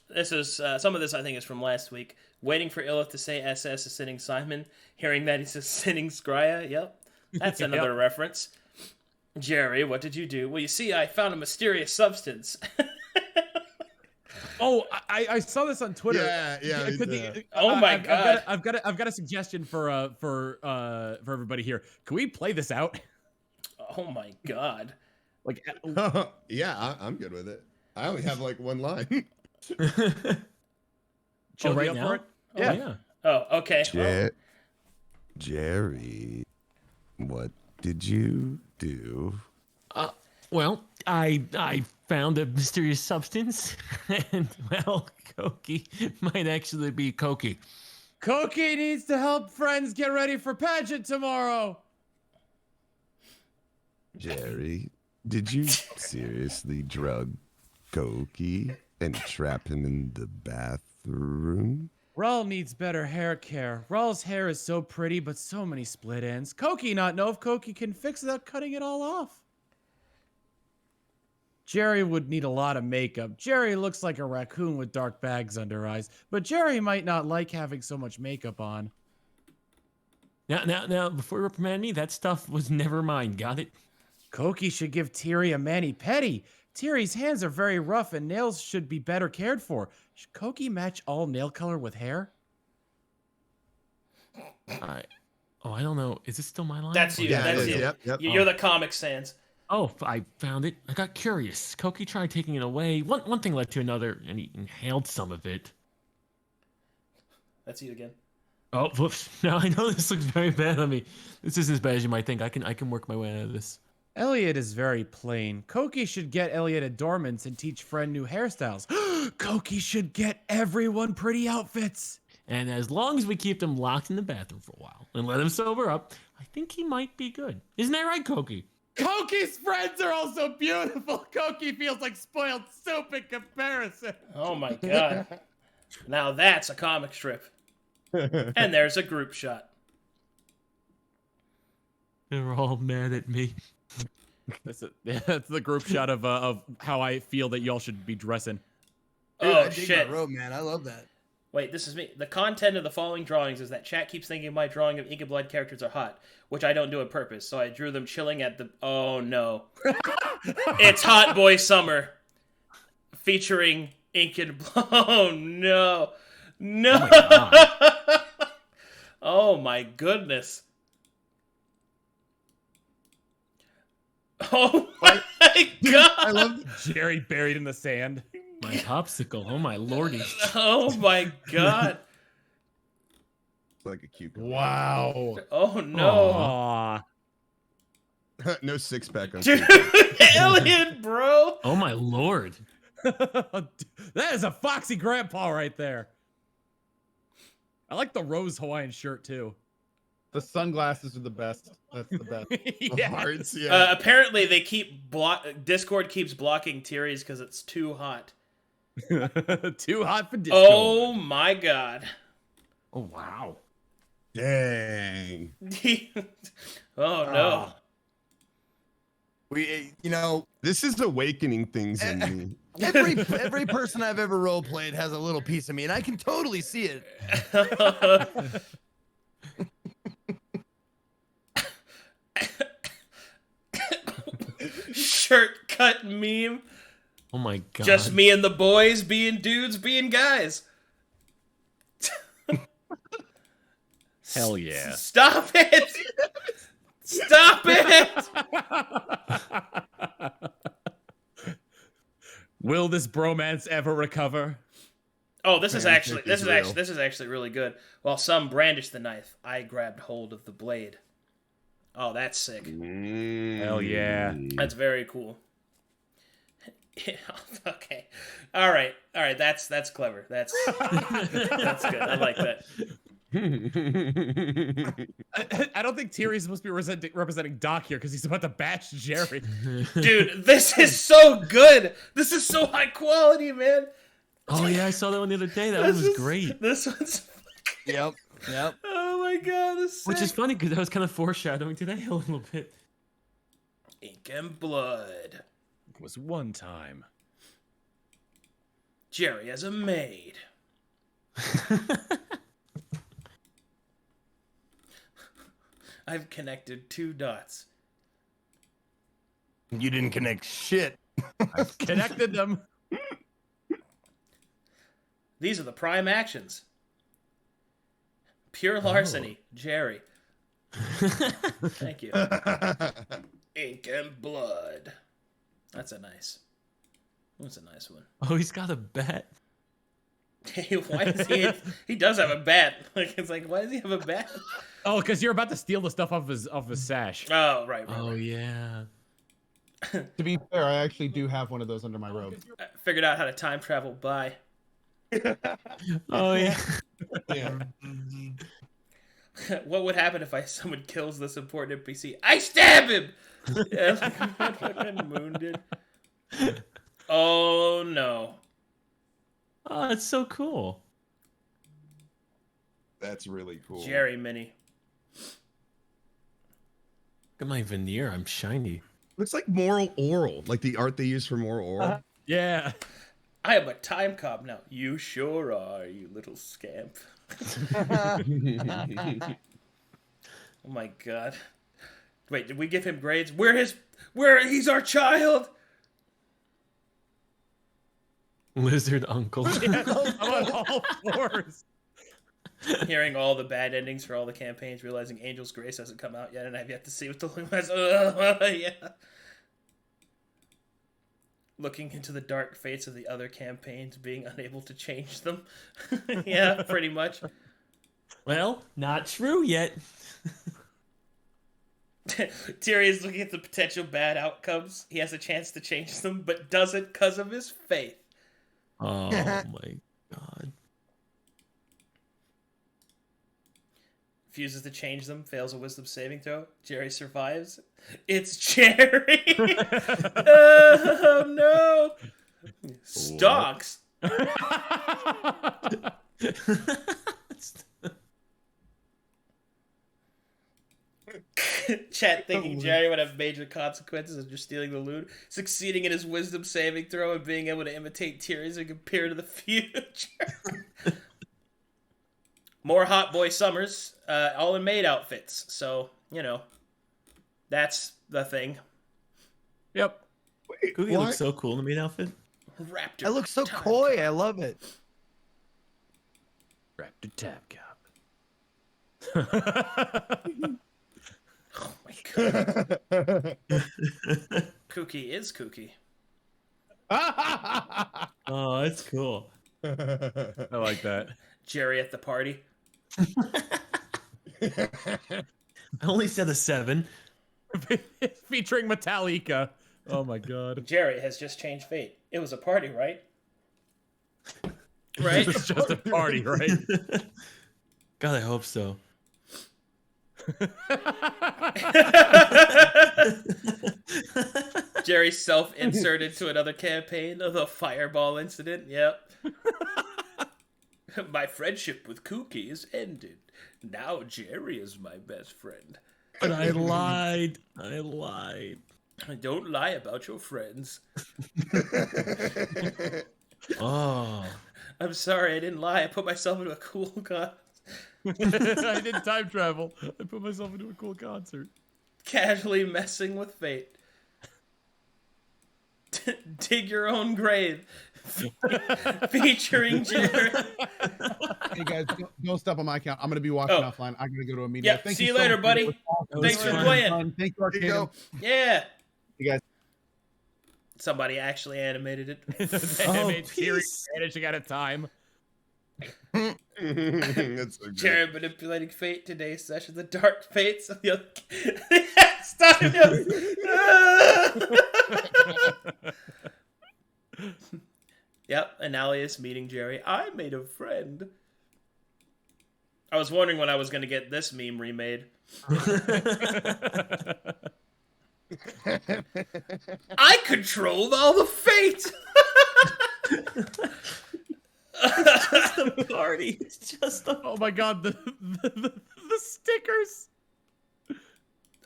This is some of this I think is from last week. Waiting for Illith to say SS is sitting Simon. Hearing that he says sitting Scrya. Yep, that's another reference. Jerry, what did you do? Well, you see, I found a mysterious substance. Oh, I saw this on Twitter. Yeah. Oh my God. I've got a suggestion for everybody here. Can we play this out? Oh my God. Like, Yeah, I'm good with it. I only have like one line. chill right up now? for it? Oh, yeah. Oh, okay. Jerry, what did you do? Well, I found a mysterious substance, and Koki might actually be Koki. Koki needs to help friends get ready for pageant tomorrow. Jerry, did you seriously drug Koki and trap him in the bathroom? Rull needs better hair care. Rull's hair is so pretty, but so many split ends. Koki not know if Koki can fix it without cutting it all off. Jerry would need a lot of makeup. Jerry looks like a raccoon with dark bags under eyes, but Jerry might not like having so much makeup on. Now, before you reprimand me, that stuff was never mine. Got it? Koki should give Tiri a mani-pedi. Tiri's hands are very rough and nails should be better cared for. Should Koki match all nail color with hair? I don't know. Is this still my line? That's you. Yeah, That's it is. you. Yep. You're the Comic Sans. Oh, I found it. I got curious. Koki tried taking it away. One thing led to another, and he inhaled some of it. That's you again. Oh, whoops. Now I know this looks very bad on me. This isn't as bad as you might think. I can work my way out of this. Elliot is very plain. Koki should get Elliot adornments and teach friend new hairstyles. Koki should get everyone pretty outfits. And as long as we keep him locked in the bathroom for a while and let him sober up, I think he might be good. Isn't that right, Koki? Koki's friends are also beautiful. Koki feels like spoiled soup in comparison. Oh my God. Now that's a comic strip. And there's a group shot. They're all mad at me. That's the group shot of how I feel that y'all should be dressing. Dude, Oh I dig shit. that robe, man. I love that. Wait, this is me. The content of the following drawings is that chat keeps thinking my drawing of Ink and Blood characters are hot, which I don't do on purpose, so I drew them chilling at the... Oh, no. It's Hot Boy Summer. Featuring Ink and Blood. Oh, no. No. Oh, my goodness. Oh, my God. I love Jerry buried in the sand. My popsicle. Oh, my lordy. Oh, my God. Like a cucumber. Wow. Oh, no. Aw. No six pack on. Dude, Alien, bro. Oh, my lord. That is a foxy grandpa right there. I like the rose Hawaiian shirt too. The sunglasses are the best. That's the best. Yeah. Hearts, yeah. Apparently, they keep Discord keeps blocking Tyrion's because it's too hot. Too hot for Discord. Oh my god. Oh wow. Dang. Oh no. We, This is awakening things in me. every person I've ever role played has a little piece of me, and I can totally see it. Shirt cut meme. Oh my god. Just me and the boys being dudes, being guys. Hell yeah. Stop it! Stop it! Will this bromance ever recover? Oh, this is Fanfic is actually really good. While some brandished the knife, I grabbed hold of the blade. Oh, that's sick. Hell yeah. That's very cool. Okay. All right. That's clever. That's good. I like that. I don't think Tyrion's supposed to be representing Doc here because he's about to bash Jerry. Dude, this is so good. This is so high quality, man. Oh yeah, I saw that one the other day. That one was great. This one's. Yep. Oh my god, this is Which is sick. funny because I was kind of foreshadowing today a little bit. Ink and blood. It was one time. Jerry as a maid. I've connected 2 dots. You didn't connect shit. I've connected them. These are the prime actions. Pure larceny, Jerry. Thank you. Ink and blood. That's a nice one. Oh, he's got a bat. Hey, why is he does have a bat. Like, it's like, why does he have a bat? Oh, because you're about to steal the stuff off his sash. Oh, right. Oh yeah. To be fair, I actually do have one of those under my robe. I figured out how to time travel by. Oh yeah. Yeah. What would happen if someone kills this important NPC? I stab him! Yeah, like fucking Moon did. Oh no. Oh, that's so cool. That's really cool. Jerry Mini. Look at my veneer. I'm shiny. Looks like moral oral, like the art they use for moral oral. Yeah. I am a time cop now. You sure are, you little scamp. Oh my god. Wait, did we give him grades? He's our child! Lizard uncle. I'm on all fours. Hearing all the bad endings for all the campaigns, realizing Angel's Grace hasn't come out yet, and I've yet to see what the was. Yeah. Looking into the dark fates of the other campaigns, being unable to change them. Yeah, pretty much. Well, not true yet. Tyrion's looking at the potential bad outcomes. He has a chance to change them, but doesn't because of his faith. Oh my god. Refuses to change them, fails a wisdom saving throw. Jerry survives. It's Jerry! Oh no! Stonks! Chat thinking Jerry would have major consequences of just stealing the loot, succeeding in his wisdom saving throw, and being able to imitate Tyrion's and compare to the future. More hot boy summers, all in maid outfits. So, that's the thing. Yep. Cookie looks so cool in the maid outfit. Raptor. I look so time coy. cop. I love it. Raptor tab cop. Oh my god. Kooky is kooky. Oh, that's cool. I like that. Jerry at the party. I only said a 7. Featuring Metallica. Oh my god. Jerry has just changed fate. It was a party, right? Right? It's just a party, right? God, I hope so. Jerry self-inserted to another campaign of the fireball incident. Yep. My friendship with Kooky is ended. Now Jerry is my best friend. But I lied. I lied. Don't lie about your friends. Oh. I'm sorry, I didn't lie. I put myself into a cool concert. I did time travel. I put myself into a cool concert. Casually messing with fate. Dig your own grave. Featuring Jerry. Hey guys, don't stop on my account. I'm gonna be watching offline. I'm gonna go to a meeting. Yeah, see you later, buddy. Thanks for playing. Thank you, Arcadum. Yeah. You guys. Somebody actually animated it. Managing out of time. That's so good. Jared manipulating fate. Today's session, the dark fates of the other. Stop him. Yep, Analius meeting Jerry. I made a friend. I was wondering when I was going to get this meme remade. I controlled all the fate. It's just a party. It's just a... Oh my god, the stickers.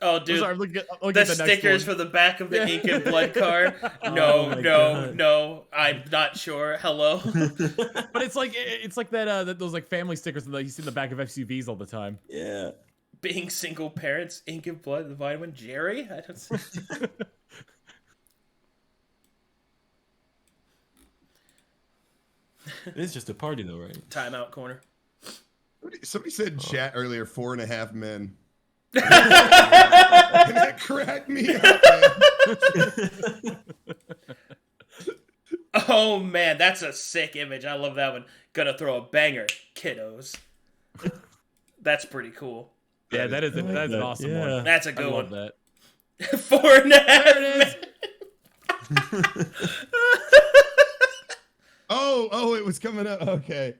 Oh, dude, sorry, the stickers for the back of the ink and blood card. No, no, I'm not sure. Hello. But it's like that those like family stickers that you see in the back of SUVs all the time. Yeah. Being single parents, ink and blood, the vitamin. Jerry? I don't see. It's just a party though, right? Timeout corner. Somebody said in chat earlier 4.5 men. And that cracked me up, man. Oh man, that's a sick image. I love that one. Gonna throw a banger, kiddos. That's pretty cool. Yeah, that's an awesome one. That's a good I love one. That. 4.5 men. Oh, it was coming up. Okay.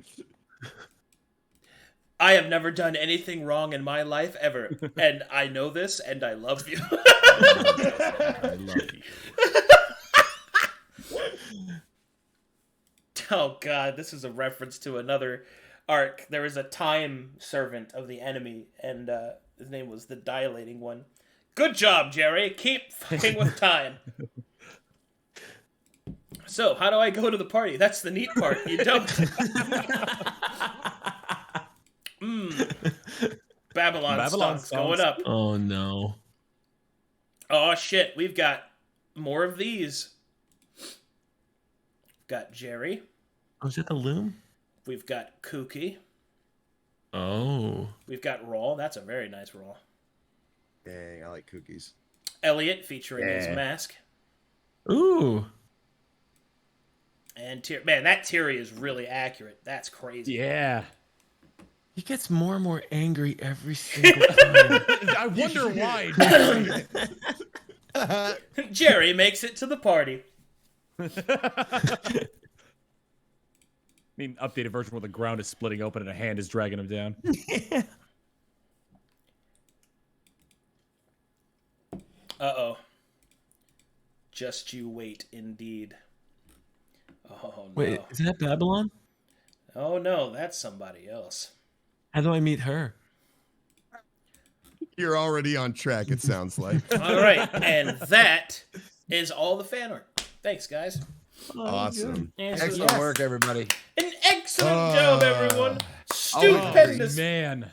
I have never done anything wrong in my life ever, and I know this, and I love you. I love you. Oh god, this is a reference to another arc. There was a time servant of the enemy, and his name was the Dilating One. Good job, Jerry. Keep fucking with time. So, how do I go to the party? That's the neat part. You don't. Babylon stock's going up. Oh no. Oh shit, we've got more of these. Got Jerry. Oh, is it the loom? We've got Kooky. Oh. We've got Rawl. That's a very nice Rawl. Dang, I like cookies. Elliot featuring his mask. Ooh. And man, that Tiri is really accurate. That's crazy. Yeah. He gets more and more angry every single time. I wonder why. Jerry makes it to the party. I mean, updated version where the ground is splitting open and a hand is dragging him down. Yeah. Uh-oh. Just you wait, indeed. Oh, no. Wait, is that Babylon? Oh, no, that's somebody else. How do I meet her? You're already on track, it sounds like. All right, and that is all the fan art. Thanks, guys. Awesome. Excellent work, everybody. An excellent job, everyone. Stupendous. Oh, man.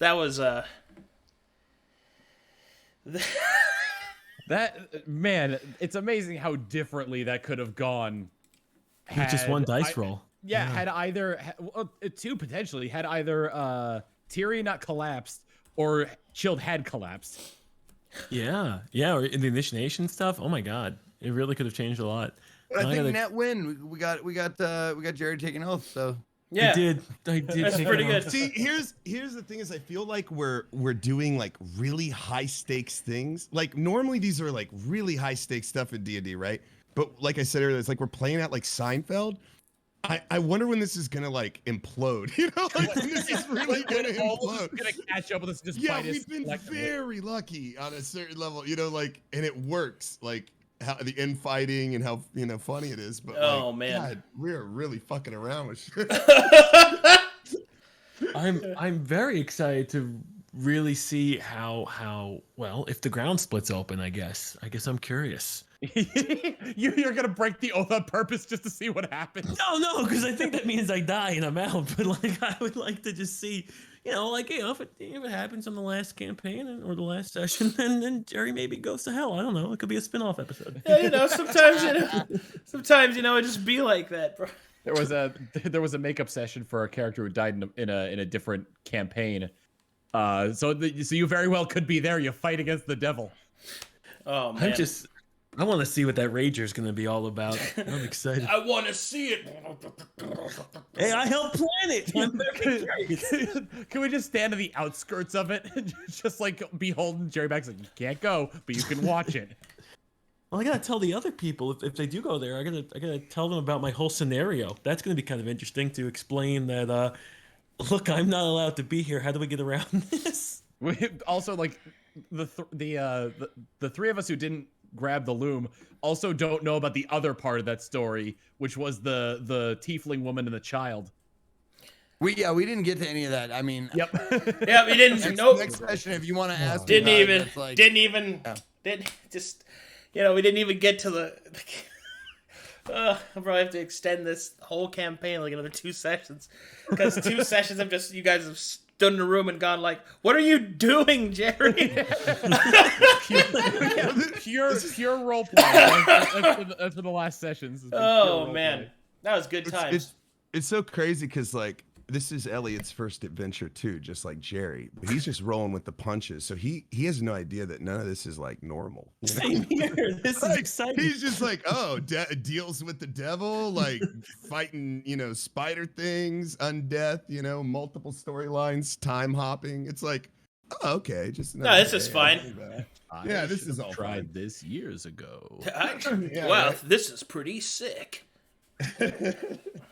That was, That, man, it's amazing how differently that could have gone. With just one dice roll. Yeah, had either two potentially had either Tiri not collapsed or Chilled had collapsed. Yeah, or in the initiation stuff. Oh my god, it really could have changed a lot. But I think net win. We got Jerry taking oath. So yeah, I did. That's pretty good. See, here's the thing is I feel like we're doing like really high stakes things. Like normally these are like really high stakes stuff in D&D, right? But like I said earlier, it's like we're playing out like Seinfeld. I wonder when this is gonna like implode. You know, like when this is really gonna implode. Gonna catch up with us. Just Yeah, bite us we've been collectively. very lucky on a certain level. You know, like, and it works. Like how the infighting and how funny it is. But Oh, like, man. God, we're really fucking around with shit. I'm very excited to really see how well if the ground splits open. I guess I'm curious. You're gonna break the oath on purpose just to see what happens. No, because I think that means I die and I'm out. But like, I would like to just see, if it happens on the last campaign or the last session, then Jerry maybe goes to hell. I don't know. It could be a spin-off episode. Yeah, sometimes it just be like that, bro. There was a makeup session for a character who died in a different campaign. So you very well could be there. You fight against the devil. Oh man. I want to see what that Rager is going to be all about. I'm excited. I want to see it. Hey, I helped plan it. Can we just stand on the outskirts of it and just like be holding Jerry back? Like, you can't go, but you can watch it. Well, I gotta tell the other people if they do go there. I gotta tell them about my whole scenario. That's gonna be kind of interesting to explain that. Look, I'm not allowed to be here. How do we get around this? We also like the three of us who didn't grab the loom also don't know about the other part of that story, which was the tiefling woman and the child. We didn't get to any of that. I mean, Yep. Yeah, we didn't. Nope. Next session, if you want to ask, Didn't me about even. it, that's like, We didn't even get to the. I'll probably have to extend this whole campaign like another 2 sessions, because 2 sessions of just you guys have stood in a room and gone like, "What are you doing, Jerry?" pure role play. That's for the last sessions. Oh man, that was good times. It's so crazy because like this is Elliot's first adventure too, just like Jerry. He's just rolling with the punches, so he has no idea that none of this is like normal. You know? Same here. This is exciting. He's just like, deals with the devil, like fighting, spider things, undeath, multiple storylines, time hopping. It's like, oh, okay, just No, this is fine. Yeah, this is all tried fine. this years ago. This is pretty sick.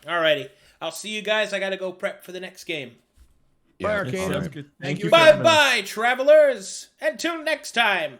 Alrighty, I'll see you guys. I gotta go prep for the next game. Bye, Yeah, Arcadum. Sounds good. Thank you. Bye bye, travelers. Until next time.